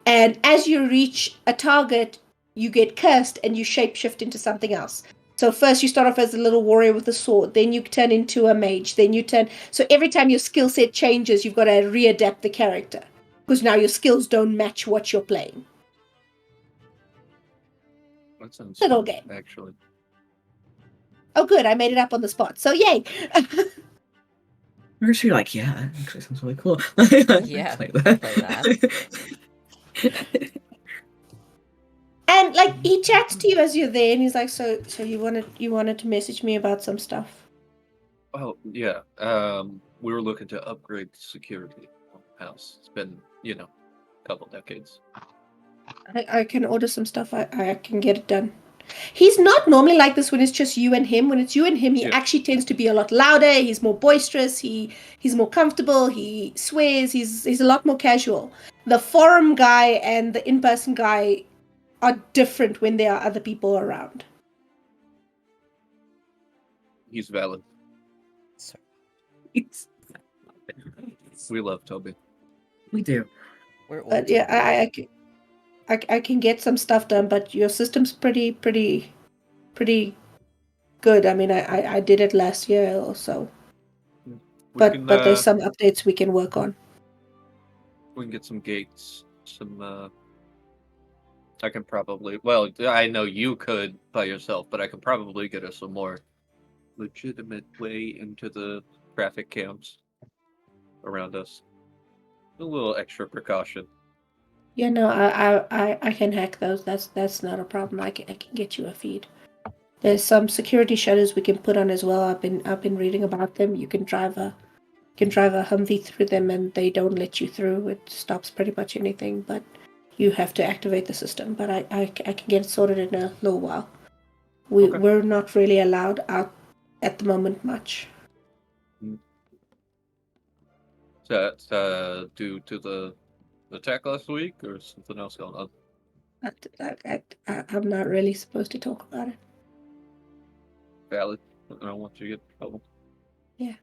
and as you reach a target, you get cursed and you shapeshift into something else. So first you start off as a little warrior with a sword, then you turn into a mage, then you turn... So every time your skill set changes, you've got to readapt the character. Because now your skills don't match what you're playing. That sounds Little fun, game. actually. Oh good, I made it up on the spot. So yay! Or you're like, yeah, that actually sounds really cool. Yeah, Play play that. And like he chats to you as you're there, and he's like, "So you wanted to message me about some stuff?" Oh yeah. We were looking to upgrade security on the house. It's been, a couple decades. I can order some stuff. I can get it done. He's not normally like this when it's just you and him. When it's you and him, he Yeah. actually tends to be a lot louder. He's more boisterous. He's more comfortable. He swears. He's a lot more casual. The forum guy and the in-person guy are different when there are other people around. He's valid. So, We love Toby. We do. we're all But yeah, I can get some stuff done. But your system's pretty good. I mean, I did it last year or so. But there's some updates we can work on. We can get some gates. I can probably. Well, I know you could by yourself, but I can probably get us a more legitimate way into the traffic cams around us. A little extra precaution. Yeah, no, I can hack those. That's not a problem. I can get you a feed. There's some security shutters we can put on as well. I've been reading about them. You can drive a Humvee through them, and they don't let you through. It stops pretty much anything, but you have to activate the system. But I can get it sorted in a little while. We're not really allowed out at the moment much. Is that due to the attack last week, or something else going on? I'm not really supposed to talk about it. Valid. I don't want you to get in trouble. Yeah.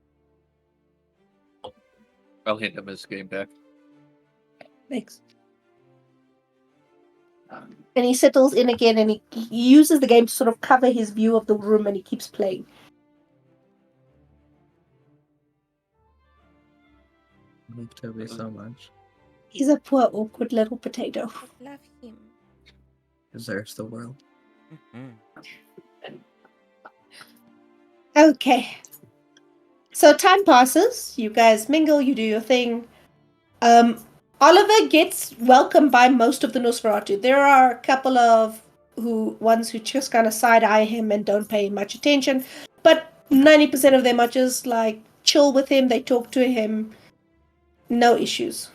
I'll hand him his game back. Thanks. And he settles in again, and he uses the game to sort of cover his view of the room, and he keeps playing. I love Toby so much. He's a poor, awkward little potato. love him. Deserves the world. Okay. So time passes. You guys mingle. You do your thing. Oliver gets welcomed by most of the Nosferatu. There are a couple of ones who just kind of side-eye him and don't pay much attention. But 90% of them are just like chill with him. They talk to him. No issues.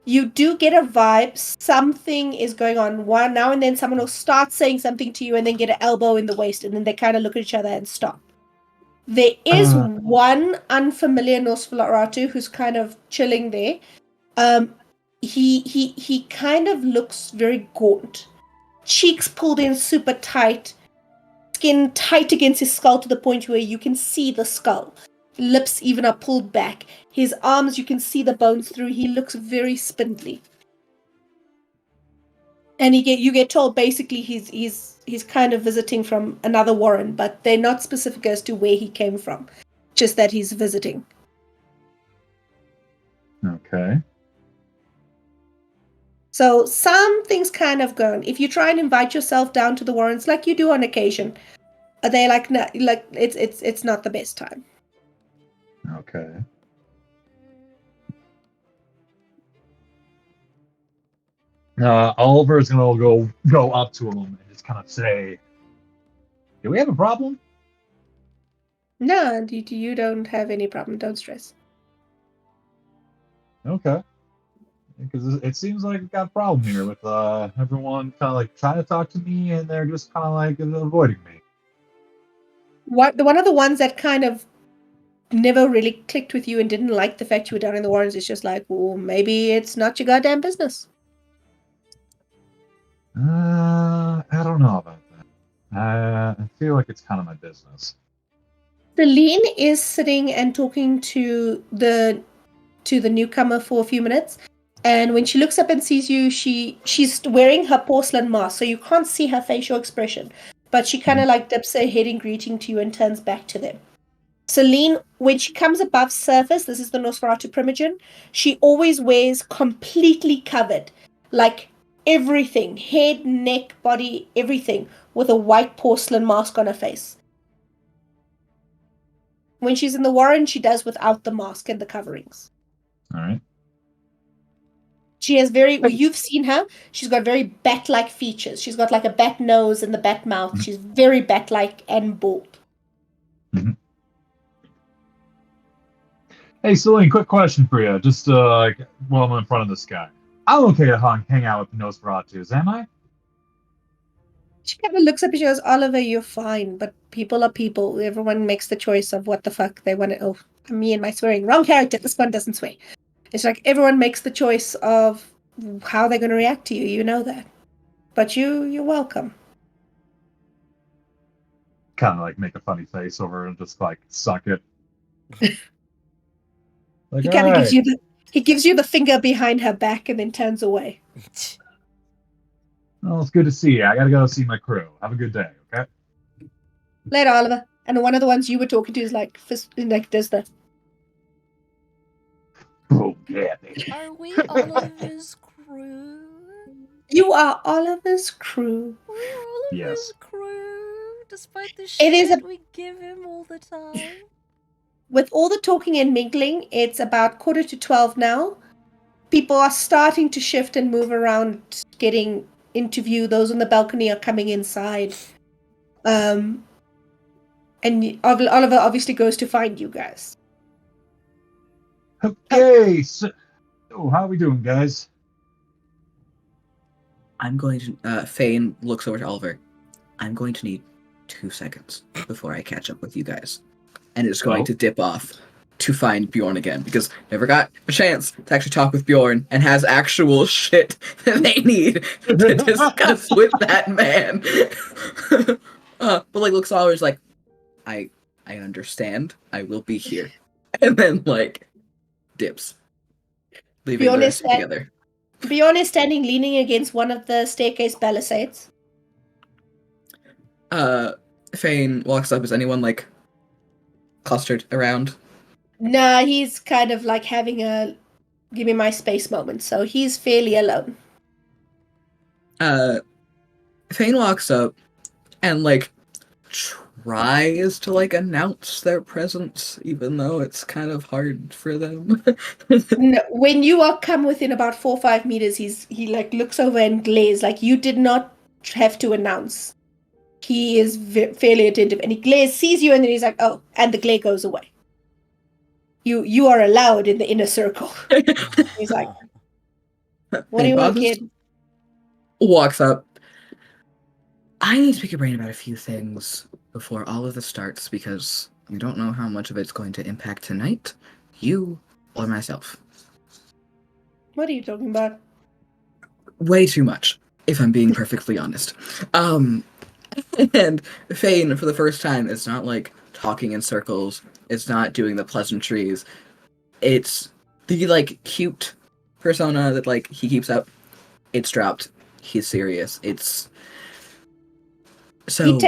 You do get a vibe. Something is going on. One now and then someone will start saying something to you and then get an elbow in the waist, and then they kind of look at each other and stop. There is one unfamiliar Nosferatu who's kind of chilling there. He kind of looks very gaunt. Cheeks pulled in super tight. Skin tight against his skull to the point where you can see the skull. Lips even are pulled back. His arms, you can see the bones through. He looks very spindly. And you get told basically he's kind of visiting from another warren, but they're not specific as to where he came from. Just that he's visiting. Okay. So something's kind of going. If you try and invite yourself down to the warrens like you do on occasion, they're like, no, like it's not the best time. Okay. Oliver's gonna go up to him and just kind of say, "Do we have a problem?" No, you don't have any problem. Don't stress. Okay. Because it seems like we've got a problem here with everyone kind of like trying to talk to me, and they're just kind of like avoiding me. One of the ones that kind of never really clicked with you and didn't like the fact you were down in the warrens is just like, well, maybe it's not your goddamn business. I don't know about that. I feel like it's kind of my business. Celine is sitting and talking to the newcomer for a few minutes, and when she looks up and sees you, she's wearing her porcelain mask, so you can't see her facial expression, but she kind of like dips her head in greeting to you and turns back to them. Celine, when she comes above surface, this is the Nosferatu Primogen, she always wears completely covered, like everything, head, neck, body, everything, with a white porcelain mask on her face. When she's in the warren, she does without the mask and the coverings. All right. She has you've seen her, she's got very bat-like features. She's got like a bat nose and the bat mouth. Mm-hmm. She's very bat-like and bald. Mm-hmm. Hey, Celine, quick question for you. Just while I'm in front of this guy. I'm okay to hang out with the Nosferatus, am I? She kind of looks up and she goes, Oliver, you're fine, but people are people. Everyone makes the choice of what the fuck they want to. Oh, me and my swearing. Wrong character. This one doesn't swear. It's like everyone makes the choice of how they're going to react to you. You know that. But you're welcome. Kind of like make a funny face over and just like suck it. Like, He kind of gives "Alright." he gives you the finger behind her back and then turns away. Well, it's good to see you. I gotta go see my crew. Have a good day, okay? Later, Oliver. And one of the ones you were talking to is like does the. Oh yeah, baby. Are we Oliver's crew? You are Oliver's crew. We're Oliver's Yes. crew, despite the It is shit we give him all the time. With all the talking and mingling, it's about 11:45 now. People are starting to shift and move around, getting into view. Those on the balcony are coming inside. And Oliver obviously goes to find you guys. Okay, so how are we doing, guys? I'm going to. Feign looks over to Oliver. I'm going to need 2 seconds before I catch up with you guys, and is going to dip off to find Bjorn again because never got a chance to actually talk with Bjorn and has actual shit that they need to discuss with that man. But like looks always like, I understand. I will be here, and then like dips, leaving the Bjorn rest together. Bjorn is standing leaning against one of the staircase palisades. Feign walks up. Is anyone like clustered around? Nah, he's kind of like having a give me my space moment, so he's fairly alone. Feign walks up and like tries to like announce their presence, even though it's kind of hard for them. No, when you are come within about 4 or 5 meters, he like looks over and glares like you did not have to announce. He is fairly attentive, and he glares, sees you, and then he's like, "Oh!" and the glare goes away. You are allowed in the inner circle. He's like, "What do you want, kid?" Walks up. I need to pick your brain about a few things before all of this starts because you don't know how much of it's going to impact tonight, you or myself. What are you talking about? Way too much, if I'm being perfectly honest. And Feign, for the first time, is not like talking in circles. It's not doing the pleasantries. It's the like cute persona that like he keeps up. It's dropped. He's serious. It's so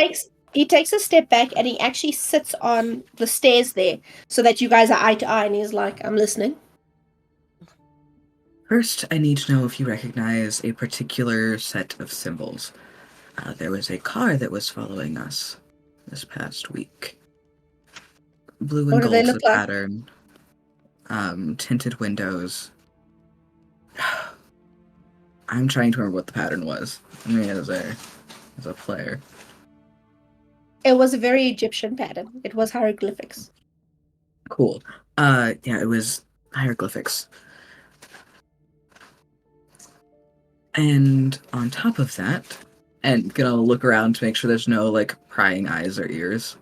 he takes a step back and he actually sits on the stairs there so that you guys are eye to eye, and he's like, "I'm listening." First, I need to know if you recognize a particular set of symbols. There was a car that was following us this past week. Blue and What do they gold's look the like? pattern. Tinted windows. I'm trying to remember what the pattern was. Me as a player. It was a very Egyptian pattern. It was hieroglyphics. Cool. Yeah, it was hieroglyphics. And on top of that, and gonna look around to make sure there's no like prying eyes or ears.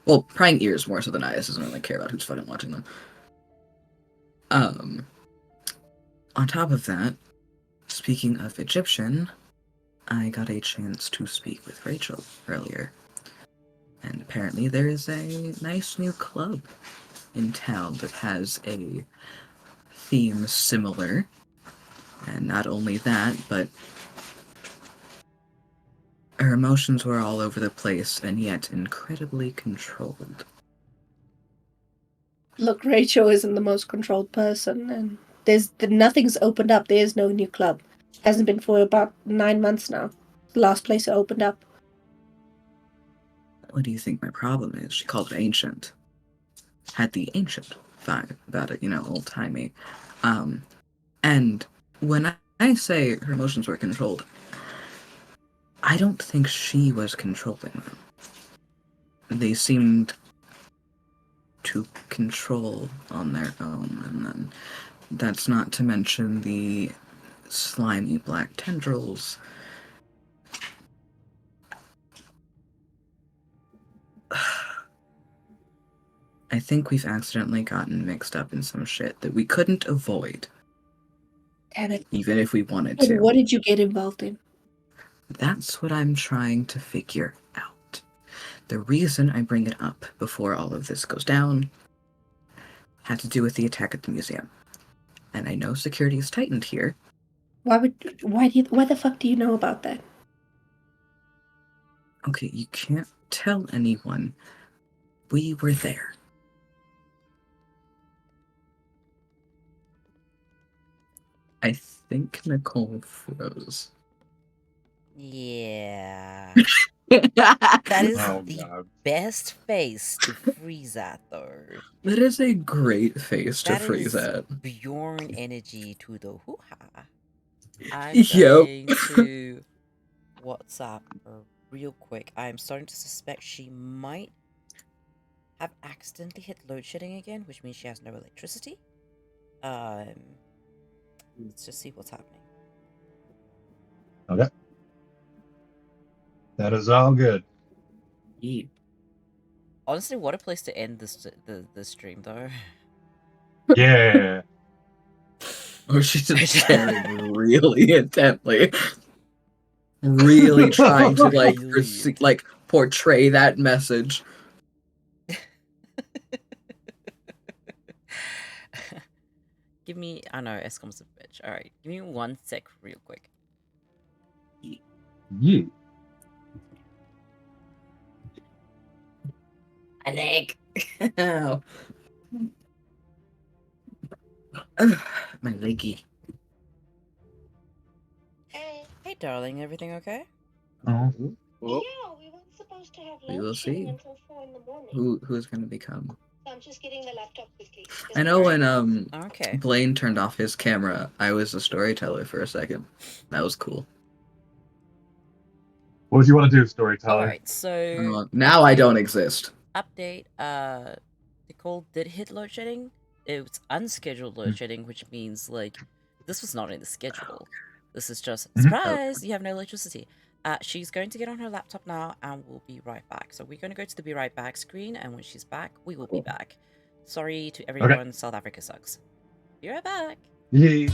Well, prying ears more so than eyes. Doesn't really care about who's fucking watching them. On top of that, speaking of Egyptian, I got a chance to speak with Rachel earlier. And apparently there is a nice new club in town that has a theme similar. And not only that, but her emotions were all over the place and yet incredibly controlled. Look, Rachel isn't the most controlled person, and nothing's opened up. There's no new club. Hasn't been for about 9 months now. The last place it opened up. What do you think my problem is? She called it ancient. Had the ancient vibe about it, old-timey. And when I say her emotions were controlled, I don't think she was controlling them. They seemed to control on their own, and then that's not to mention the slimy black tendrils I think we've accidentally gotten mixed up in some shit that we couldn't avoid, Damn it. even if we wanted And to. what did you get involved in? That's what I'm trying to figure out. The reason I bring it up before all of this goes down had to do with the attack at the museum. And I know security is tightened here. Why the fuck do you know about that? Okay, you can't tell anyone. We were there. I think Nicole froze. Yeah. That is Oh, the God. best face to freeze at, though. That is a great face to That freeze is at. Bjorn energy to the hoo-ha. I'm Yep. going to WhatsApp her real quick. I'm starting to suspect she might have accidentally hit load shedding again, which means she has no electricity. Let's just see what's happening. Okay. That is all good. Yeah. Honestly, what a place to end the stream, though. Yeah. Oh, she's just staring really intently. Really trying to, Really? portray that message. Give me... I know, Escom's a bitch. Alright, give me 1 sec real quick. Yeah. A leg. Ow. My leggy. Hey, darling, everything okay? Oh. Oh, Yeah, we weren't supposed to have We will load shedding see. until 4 in the morning. Who's gonna become? So I'm just getting the laptop quickly. I know when Okay. Blaine turned off his camera, I was a storyteller for a second. That was cool. What do you want to do, Storyteller? Alright, so... Now I don't exist. Update, Nicole did hit load shedding. It was unscheduled load shedding, which means, like, this was not in the schedule. This is just, surprise, you have no electricity. She's going to get on her laptop now, and we'll be right back. So we're going to go to the be right back screen, and when she's back, we will be back. Sorry to everyone, South Africa sucks. Be right back. Yeah.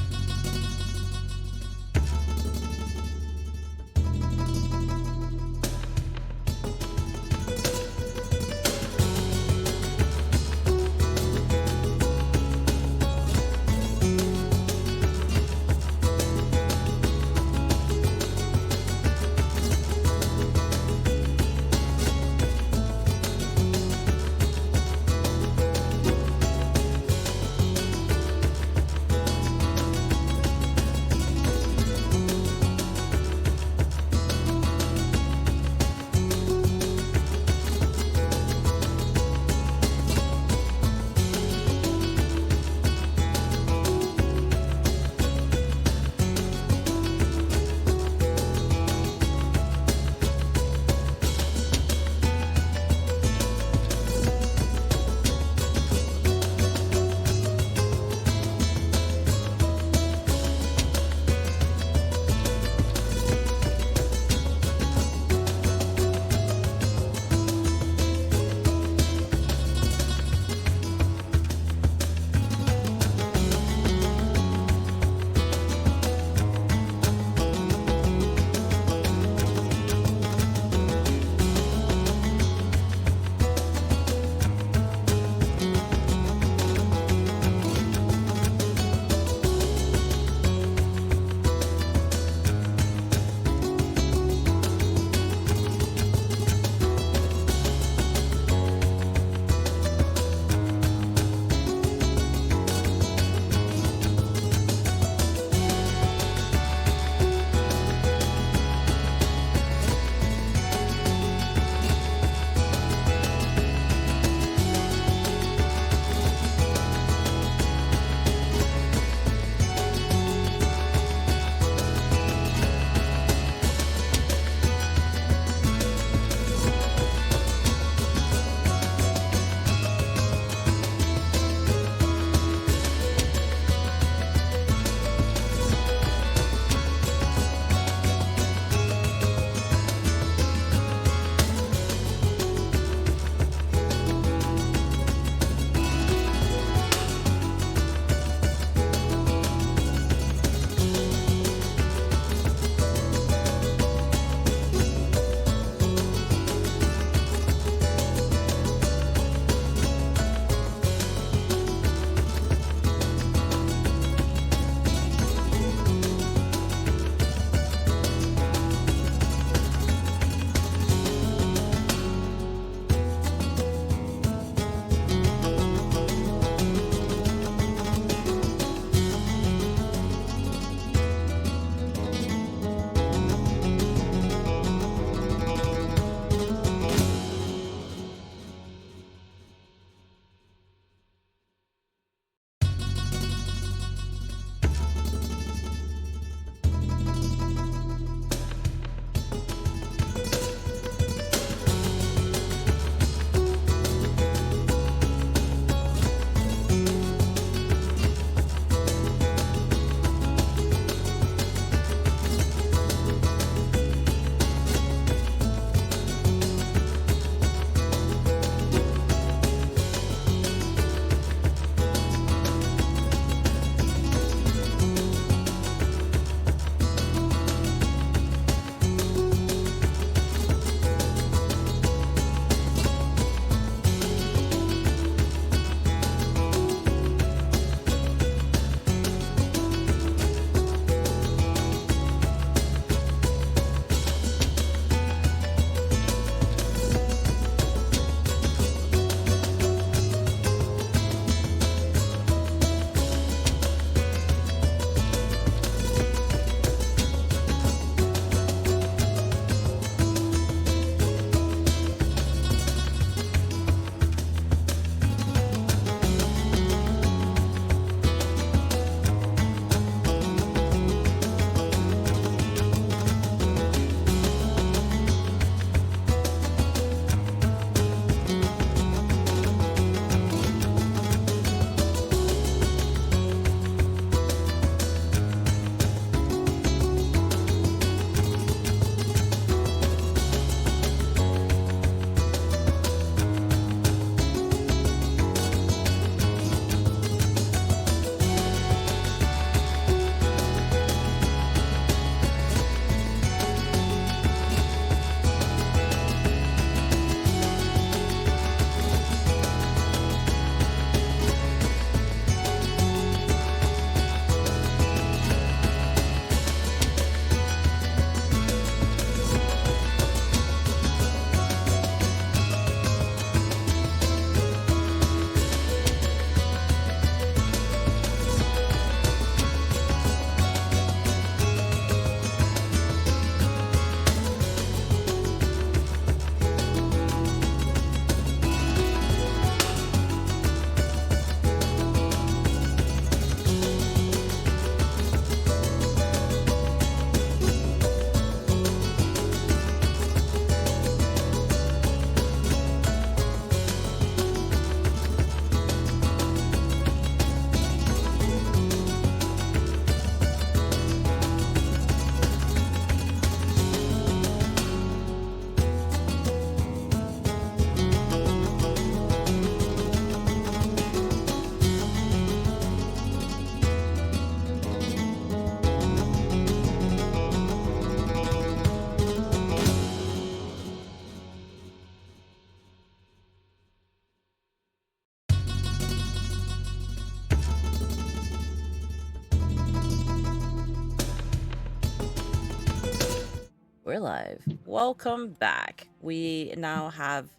We're live. Welcome back. We now have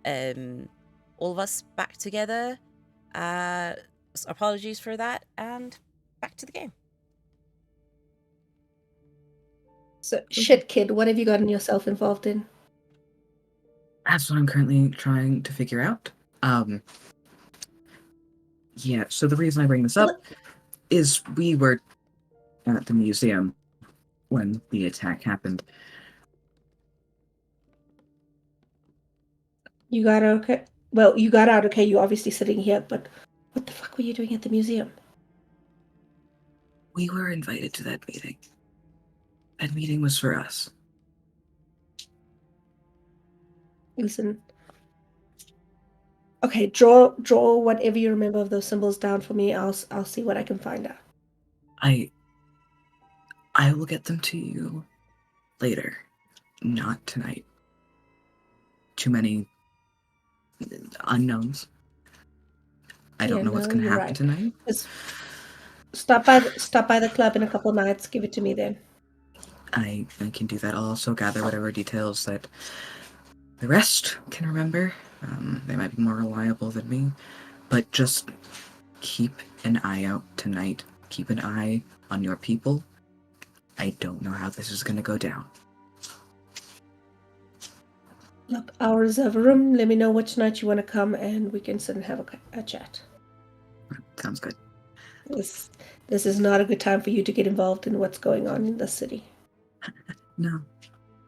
all of us back together. Apologies for that, and back to the game. So, shit, kid, what have you gotten yourself involved in? That's what I'm currently trying to figure out. Yeah, so the reason I bring this up is we were at the museum when the attack happened. You got out okay? Well, you got out okay. You're obviously sitting here, but what the fuck were you doing at the museum? We were invited to that meeting. That meeting was for us. Listen. Okay, draw whatever you remember of those symbols down for me. I'll see what I can find out. I will get them to you later, not tonight. Too many unknowns. I don't know what's going to happen tonight. Just stop by the club in a couple nights. Give it to me then. I can do that. I'll also gather whatever details that the rest can remember. They might be more reliable than me, but just keep an eye out tonight. Keep an eye on your people. I don't know how this is going to go down. Look, I'll reserve a room. Let me know which night you want to come, and we can sit and have a chat. Sounds good. This is not a good time for you to get involved in what's going on in the city. No,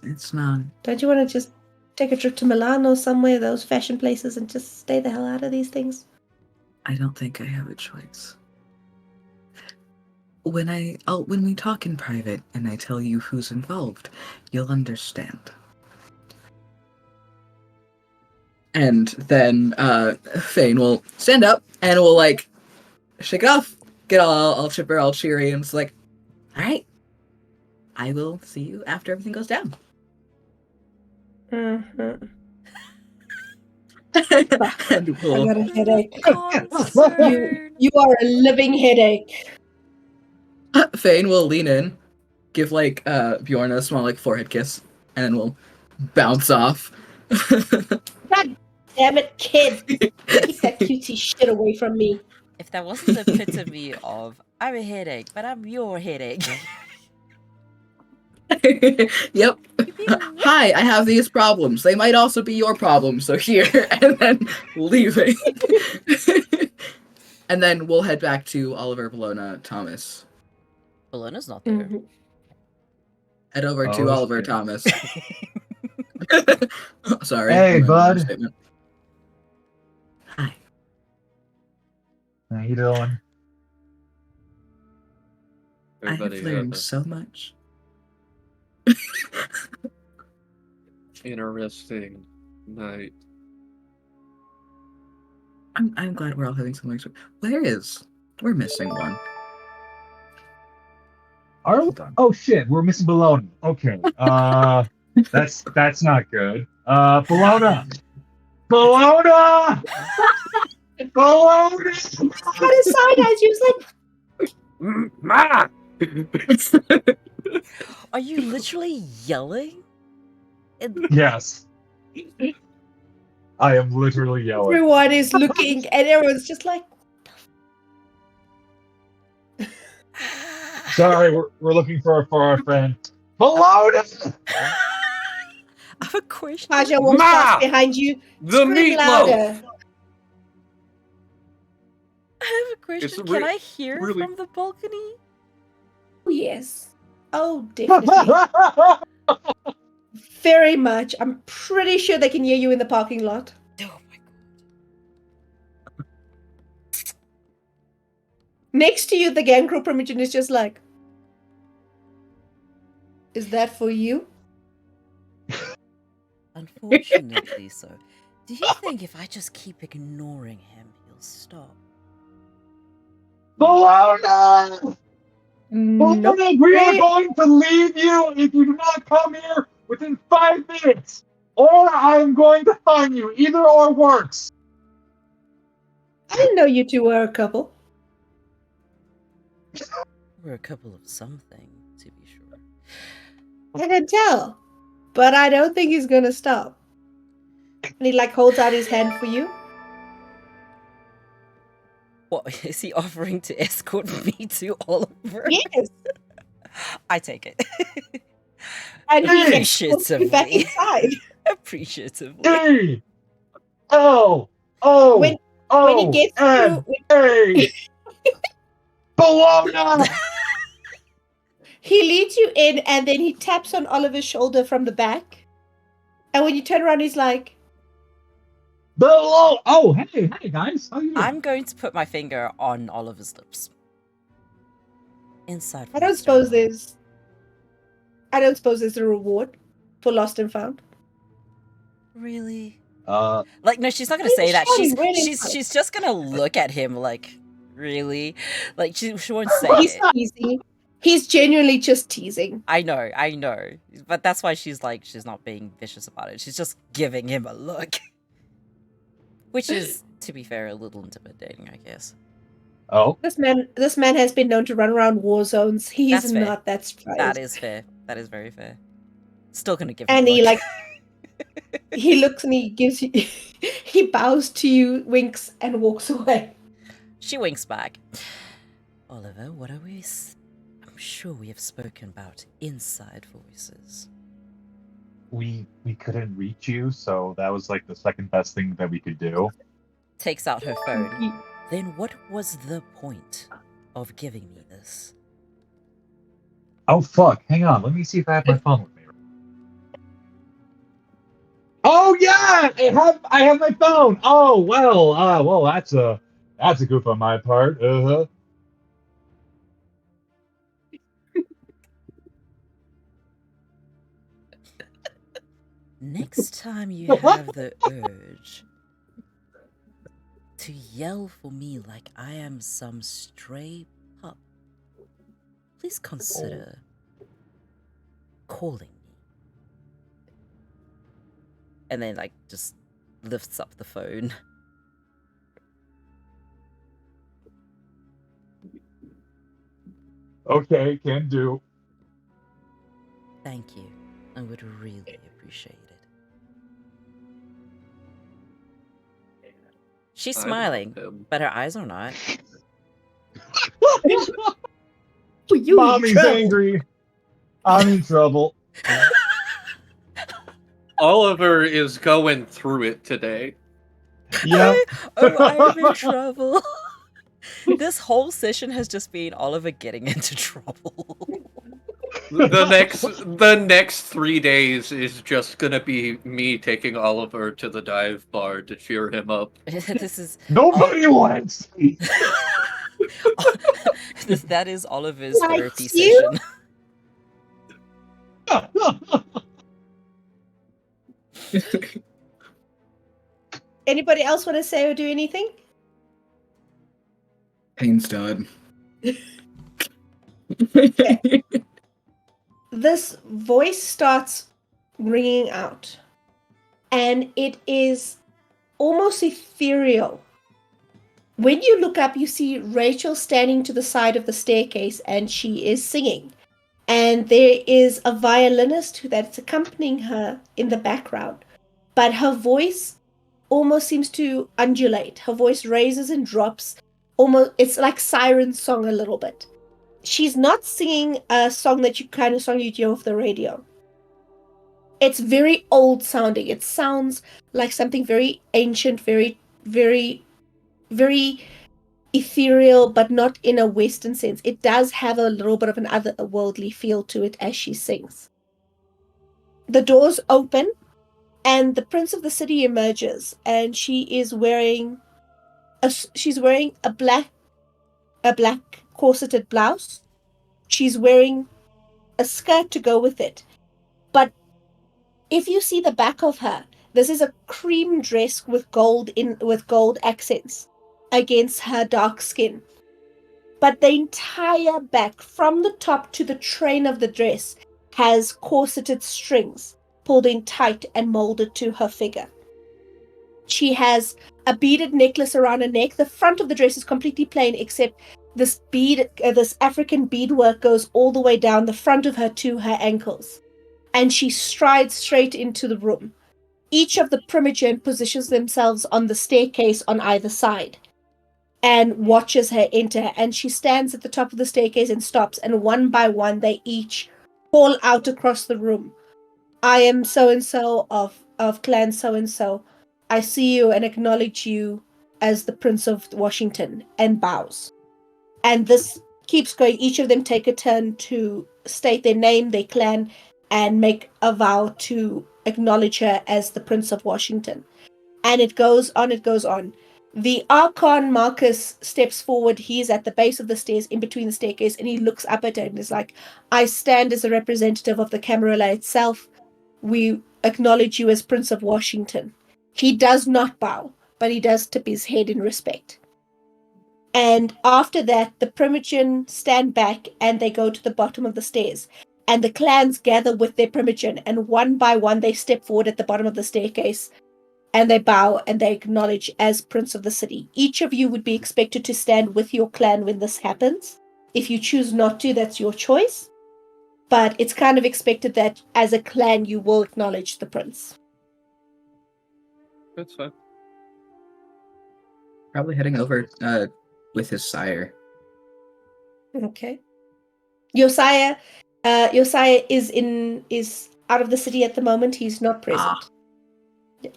it's not. Don't you want to just take a trip to Milan or somewhere, those fashion places, and just stay the hell out of these things? I don't think I have a choice. When we talk in private and I tell you who's involved, you'll understand. And then Feign will stand up and will like shake it off, get all chipper, all cheery, and it's like, all right, I will see you after everything goes down. Mm-hmm. And we'll... I got a headache. Concern. You are a living headache. Feign will lean in, give like Bjorn a small like forehead kiss, and then we'll bounce off. God damn it, kid! Keep that cutesy shit away from me. If that wasn't the epitome of I'm a headache, but I'm your headache. Yep. Hi, I have these problems. They might also be your problems, so here, and then leaving. And then we'll head back to Oliver, Bellona, Thomas. Bellona's not there. Mm-hmm. Head over to Oliver, shit. Thomas. Sorry. Hey, bud. Statement. Hi. How you doing? I have learned so much. Interesting night. I'm glad we're all having some like. We're missing one. Are we? Oh shit, we're missing Bellona. Okay. That's not good. Bellona! Bellona! Bellona! Got his side eyes. He was like, Ma! Are you literally yelling? Yes. I am literally yelling. everyone is looking, and everyone's just like, Sorry, we're looking for our friend. Bellona! I have a question. Paja walks Ma! past behind you. The Scream meatloaf! louder. I have a question. It's Can I hear really- from the balcony? Oh, yes. Oh, definitely. Very much. I'm pretty sure they can hear you in the parking lot. Oh my god. Next to you, the gang crew Primogen is just like, is that for you? Unfortunately, so. Do you think if I just keep ignoring him, he'll stop? Bellona! Nope. Bellona, we are going to leave you if you do not come here within 5 minutes, or I am going to fine you. Either or works. I didn't know you two were a couple. We're a couple of something, to be sure. I can tell. but I don't think he's gonna stop. And he like holds out his hand for you. What is he offering to escort me to Oliver? Yes. I take it. And he Appreciatively. back inside. Appreciatively. Hey! Oh! Oh! When he gets and through, hey! Bellona! he leads you in, and then he taps on Oliver's shoulder from the back. And when you turn around, he's like, Bellona! Oh, hey guys, how you doing? I'm going to put my finger on Oliver's lips. Inside. I don't suppose there's a reward for lost and found. Really? Like, no, she's not gonna He's say that. shouting really She's just gonna look at him like, really? Like she won't say He's it. teasing. He's genuinely just teasing. I know. But that's why she's not being vicious about it. She's just giving him a look. Which is, to be fair, a little intimidating, I guess. Oh. This man has been known to run around war zones. He's That's fair. not that surprised. That is fair. That is very fair. Still gonna give him And a he look. he looks and he gives you he bows to you, winks, and walks away. She winks back. Oliver, what are we... I'm sure we have spoken about inside voices. We couldn't reach you, so that was like the second best thing that we could do. Takes out her phone. Then what was the point of giving me this? Oh fuck! Hang on, let me see if I have my phone with me. Oh yeah, I have my phone. Oh well, that's a goof on my part. Next time you have the urge to yell for me like I am some stray pup, please consider calling me. And then, just lifts up the phone. Okay, can do. Thank you. I would really appreciate it. She's smiling, but her eyes are not. Mommy's angry. I'm in trouble. Oliver is going through it today. Yeah. I'm in trouble. This whole session has just been Oliver getting into trouble. The next 3 days is just gonna be me taking Oliver to the dive bar to cheer him up. This is Nobody wants me. That is Oliver's Like therapy you? session. Anybody else want to say or do anything? Pain's done. This voice starts ringing out, and it is almost ethereal. When you look up, you see Rachel standing to the side of the staircase, and she is singing. And there is a violinist that's accompanying her in the background, but her voice almost seems to undulate. Her voice raises and drops. Almost, it's like siren song a little bit. She's not singing a song that you'd hear off the radio. It's very old sounding. It sounds like something very ancient, very, very, very ethereal, but not in a Western sense. It does have a little bit of an otherworldly feel to it as she sings. The doors open, and the prince of the city emerges, and she is wearing a black corseted blouse. She's wearing a skirt to go with it. But if you see the back of her, this is a cream dress with gold accents against her dark skin. But the entire back, from the top to the train of the dress, has corseted strings pulled in tight and molded to her figure. She has a beaded necklace around her neck. The front of the dress is completely plain, except this African beadwork goes all the way down the front of her to her ankles. and she strides straight into the room. Each of the Primogen positions themselves on the staircase on either side and watches her enter. And she stands at the top of the staircase and stops. And one by one, they each call out across the room. I am so-and-so of clan so-and-so. I see you and acknowledge you as the Prince of Washington, and bows. And this keeps going. Each of them take a turn to state their name, their clan, and make a vow to acknowledge her as the Prince of Washington. And it goes on, it goes on. The Archon Marcus steps forward. He's at the base of the stairs, in between the staircase, and he looks up at her and is like, I stand as a representative of the Camarilla itself. We acknowledge you as Prince of Washington. He does not bow, but he does tip his head in respect. And after that, the Primogen stand back and they go to the bottom of the stairs. And the clans gather with their Primogen, and one by one they step forward at the bottom of the staircase and they bow and they acknowledge as Prince of the city. Each of you would be expected to stand with your clan when this happens. If you choose not to, that's your choice. But it's kind of expected that as a clan you will acknowledge the prince. That's fine. Probably heading over with his sire. Okay. Josiah is out of the city at the moment. He's not present. Yeah.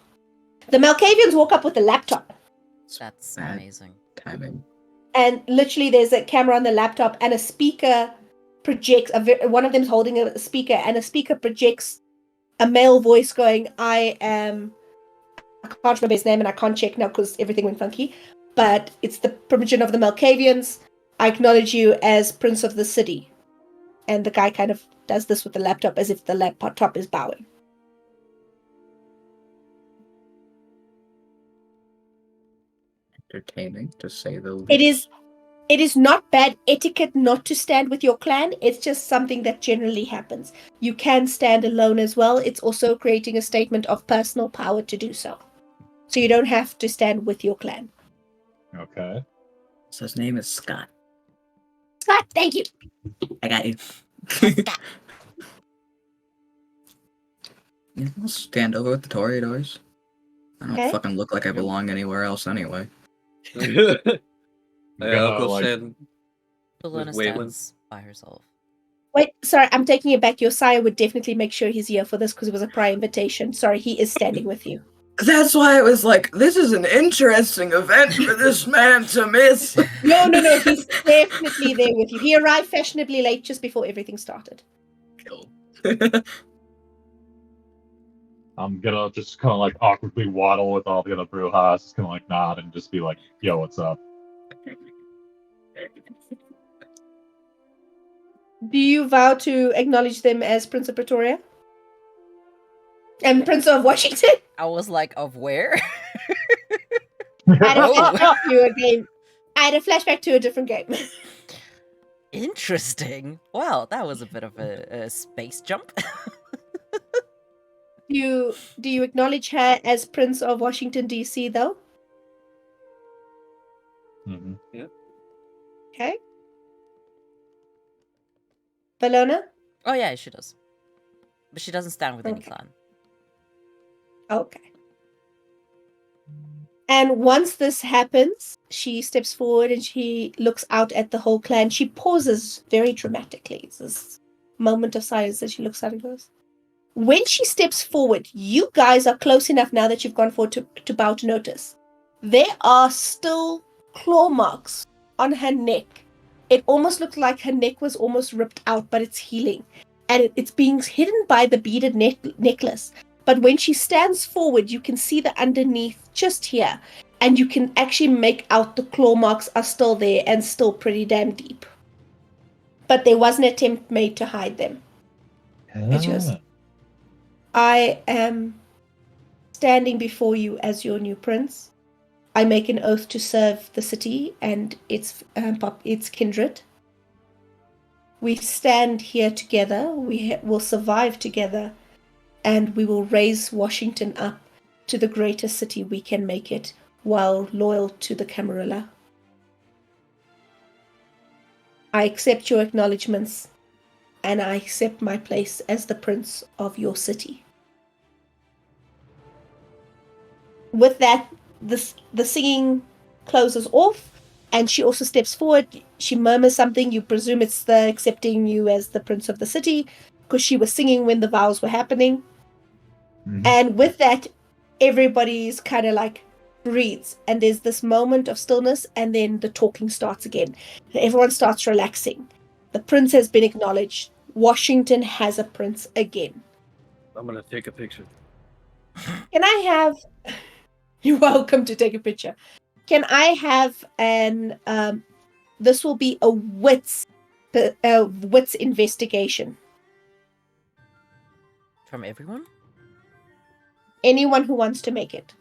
The Malkavians walk up with a laptop. That's Bad amazing. timing. And literally there's a camera on the laptop and a speaker projects, one of them's holding a speaker, and a speaker projects a male voice going, I can't remember his name and I can't check now because everything went funky, but it's the Primogen of the Malkavians. I acknowledge you as Prince of the city. And the guy kind of does this with the laptop as if the laptop is bowing. Entertaining, to say the least. It is not bad etiquette not to stand with your clan. It's just something that generally happens. You can stand alone as well. It's also creating a statement of personal power to do so. So you don't have to stand with your clan. Okay. So his name is Scott. Scott, thank you. I got you. Yeah, I'll stand over with the toreadors. I don't Okay. fucking look like I belong anywhere else anyway. I'll go stand. Bellona Waylon. stands by herself. Wait, sorry, I'm taking it back. Josiah would definitely make sure he's here for this because it was a prior invitation. Sorry, he is standing with you. That's why it was like, this is an interesting event for this man to miss. No, he's definitely there with you. He arrived fashionably late just before everything started. Cool. I'm gonna just kind of like awkwardly waddle with all the other Brujas, just kind of like nod and just be like, yo, what's up? Do you vow to acknowledge them as Prince of Pretoria? And Prince of Washington? I was like, of where? I had a flashback to a game. I had a flashback to a different game. Interesting. Wow, that was a bit of a space jump. Do you acknowledge her as Prince of Washington, D.C., though? Mm-hmm. Yeah. Okay. Bellona? Oh yeah, she does. But she doesn't stand with any Okay. clan. Okay. And once this happens, she steps forward and she looks out at the whole clan. She pauses very dramatically. It's this moment of silence that she looks out and goes. When she steps forward, you guys are close enough now that you've gone forward to bow to notice. There are still claw marks on her neck. It almost looked like her neck was almost ripped out, but it's healing. And it's being hidden by the beaded necklace. But when she stands forward, you can see the underneath just here. And you can actually make out the claw marks are still there and still pretty damn deep. But there was an attempt made to hide them. And she goes, I am standing before you as your new prince. I make an oath to serve the city and its kindred. We stand here together. We will survive together. And we will raise Washington up to the greatest city we can make it while loyal to the Camarilla. I accept your acknowledgements and I accept my place as the prince of your city. With that, the singing closes off, and she also steps forward. She murmurs something. You presume it's the accepting you as the prince of the city, because she was singing when the vows were happening. Mhm. And with that, everybody's kind of like breathes, and there's this moment of stillness, and then the talking starts again. Everyone starts relaxing. The prince has been acknowledged. Washington has a prince again. I'm gonna take a picture. Can I have... You're welcome to take a picture. Can I have an... this will be a wits investigation. From everyone? Anyone who wants to make it.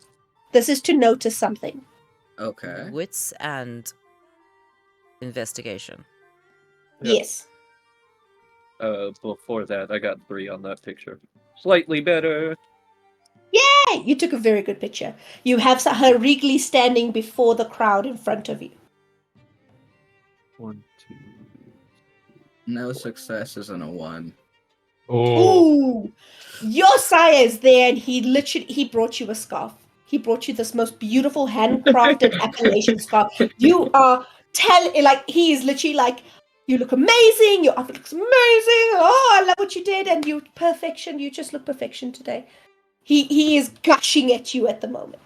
This is to notice something. Okay. Wits and investigation. Yep. Yes. Before that, I got 3 on that picture. Slightly better. Hey, you took a very good picture. You have her regally standing before the crowd in front of you. 1, 2. No success isn't a 1. Oh, Ooh, your sire is there, and he brought you a scarf. He brought you this most beautiful handcrafted Appalachian scarf. You are he is literally like, you look amazing. Your outfit looks amazing. Oh, I love what you did, and you perfection. You just look perfection today. He is gushing at you at the moment.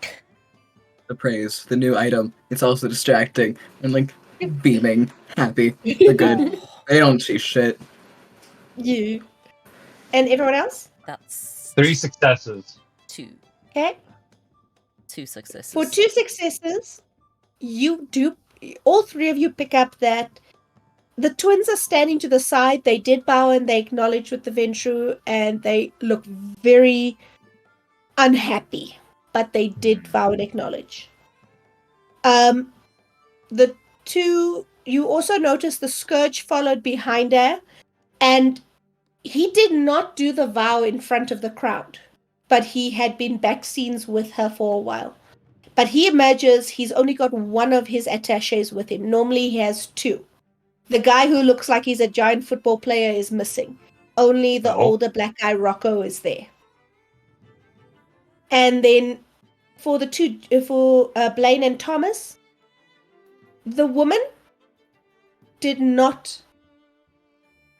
The praise, the new item. It's also distracting and like beaming, happy. They're good. They don't see shit. You and everyone else. That's 3 successes. 2. Okay. 2 successes. For 2 successes, all 3 of you pick up that the twins are standing to the side. They did bow and they acknowledge with the Ventru, and they look very unhappy, but they did vow and acknowledge. The 2, you also notice the Scourge followed behind her, and he did not do the vow in front of the crowd, but he had been back scenes with her for a while. But he emerges, he's only got 1 of his attaches with him. Normally he has 2. The guy who looks like he's a giant football player is missing. Only the older black guy, Rocco, is there. And then for Blaine and Thomas, the woman did not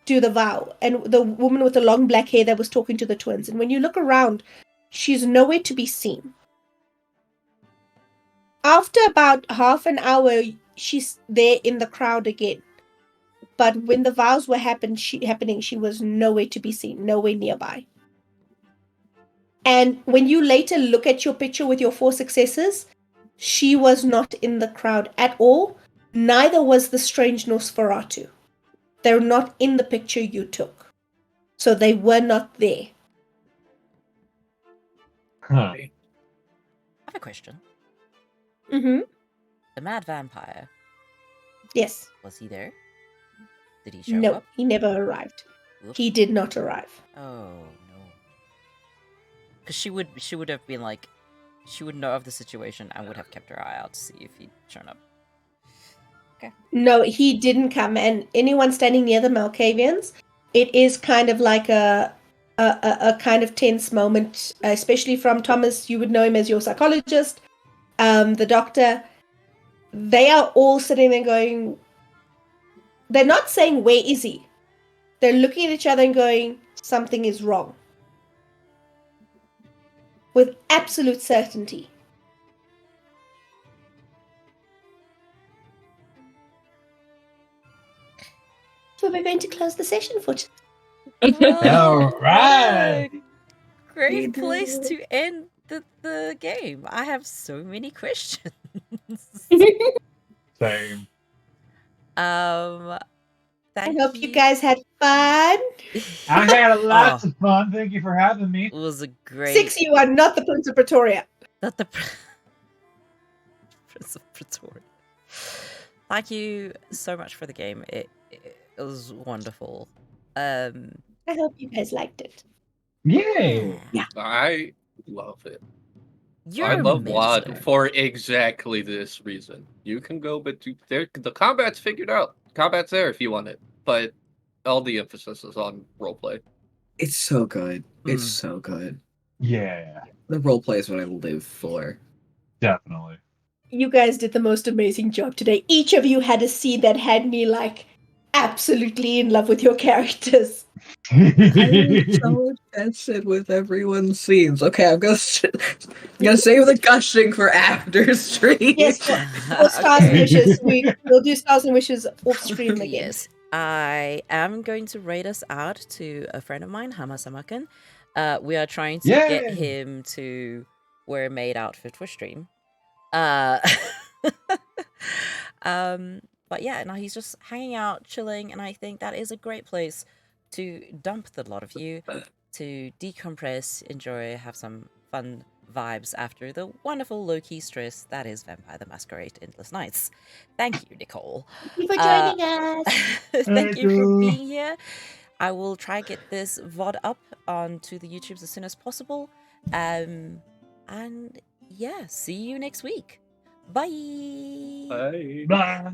do the vow. And the woman with the long black hair that was talking to the twins. And when you look around, she's nowhere to be seen. After about half an hour, she's there in the crowd again. But when the vows were happening, she was nowhere to be seen, nowhere nearby. And when you later look at your picture with your 4 successes, she was not in the crowd at all. Neither was the strange Nosferatu. They're not in the picture you took. So they were not there. Huh. I have a question. Mm-hmm. The mad vampire, Yes. was he there? Did he show No, up? he never arrived. Oops. He did not arrive. Oh no. Because she would have been like, she would know of the situation and would have kept her eye out to see if he'd shown up. Okay. No, he didn't come. And anyone standing near the Malkavians, it is kind of like a kind of tense moment, especially from Thomas. You would know him as your psychologist, the doctor. They are all sitting there going, they're not saying, where is he? They're looking at each other and going, something is wrong. With absolute certainty. So we're going to close the session for today. All right. Great place to end the game. I have so many questions. Same. I Thank hope you guys had fun. I had lots Oh. of fun. Thank you for having me. It was a great. 6 you are not the Prince of Pretoria. Not the Prince of Pretoria. Thank you so much for the game. It was wonderful. I hope you guys liked it. Yay. I love it. You're I love a WoD minister. for exactly this reason. You can go, but the combat's figured out. Combat's there if you want it, but All the emphasis is on roleplay. It's so good. It's so good. Yeah, The roleplay is what I live for. definitely. You guys did the most amazing job today. Each of you had a scene that had me like absolutely in love with your characters. I'm so invested with everyone's scenes. Okay, I'm gonna save the gushing for after stream. Yes, for stars and wishes. We'll do stars and wishes off stream again. Yes. I am going to rate us out to a friend of mine, Hamasamakan. We are trying to get Yay! him to wear a maid outfit for stream. But yeah, now he's just hanging out, chilling, and I think that is a great place to dump the lot of you, to decompress, enjoy, have some fun vibes after the wonderful low-key stress that is Vampire the Masquerade Endless Nights. Thank you, Nicole. Thank you for joining us. Thank you for being here. I will try get this VOD up onto the YouTubes as soon as possible. And yeah, see you next week. Bye. Bye. Bye.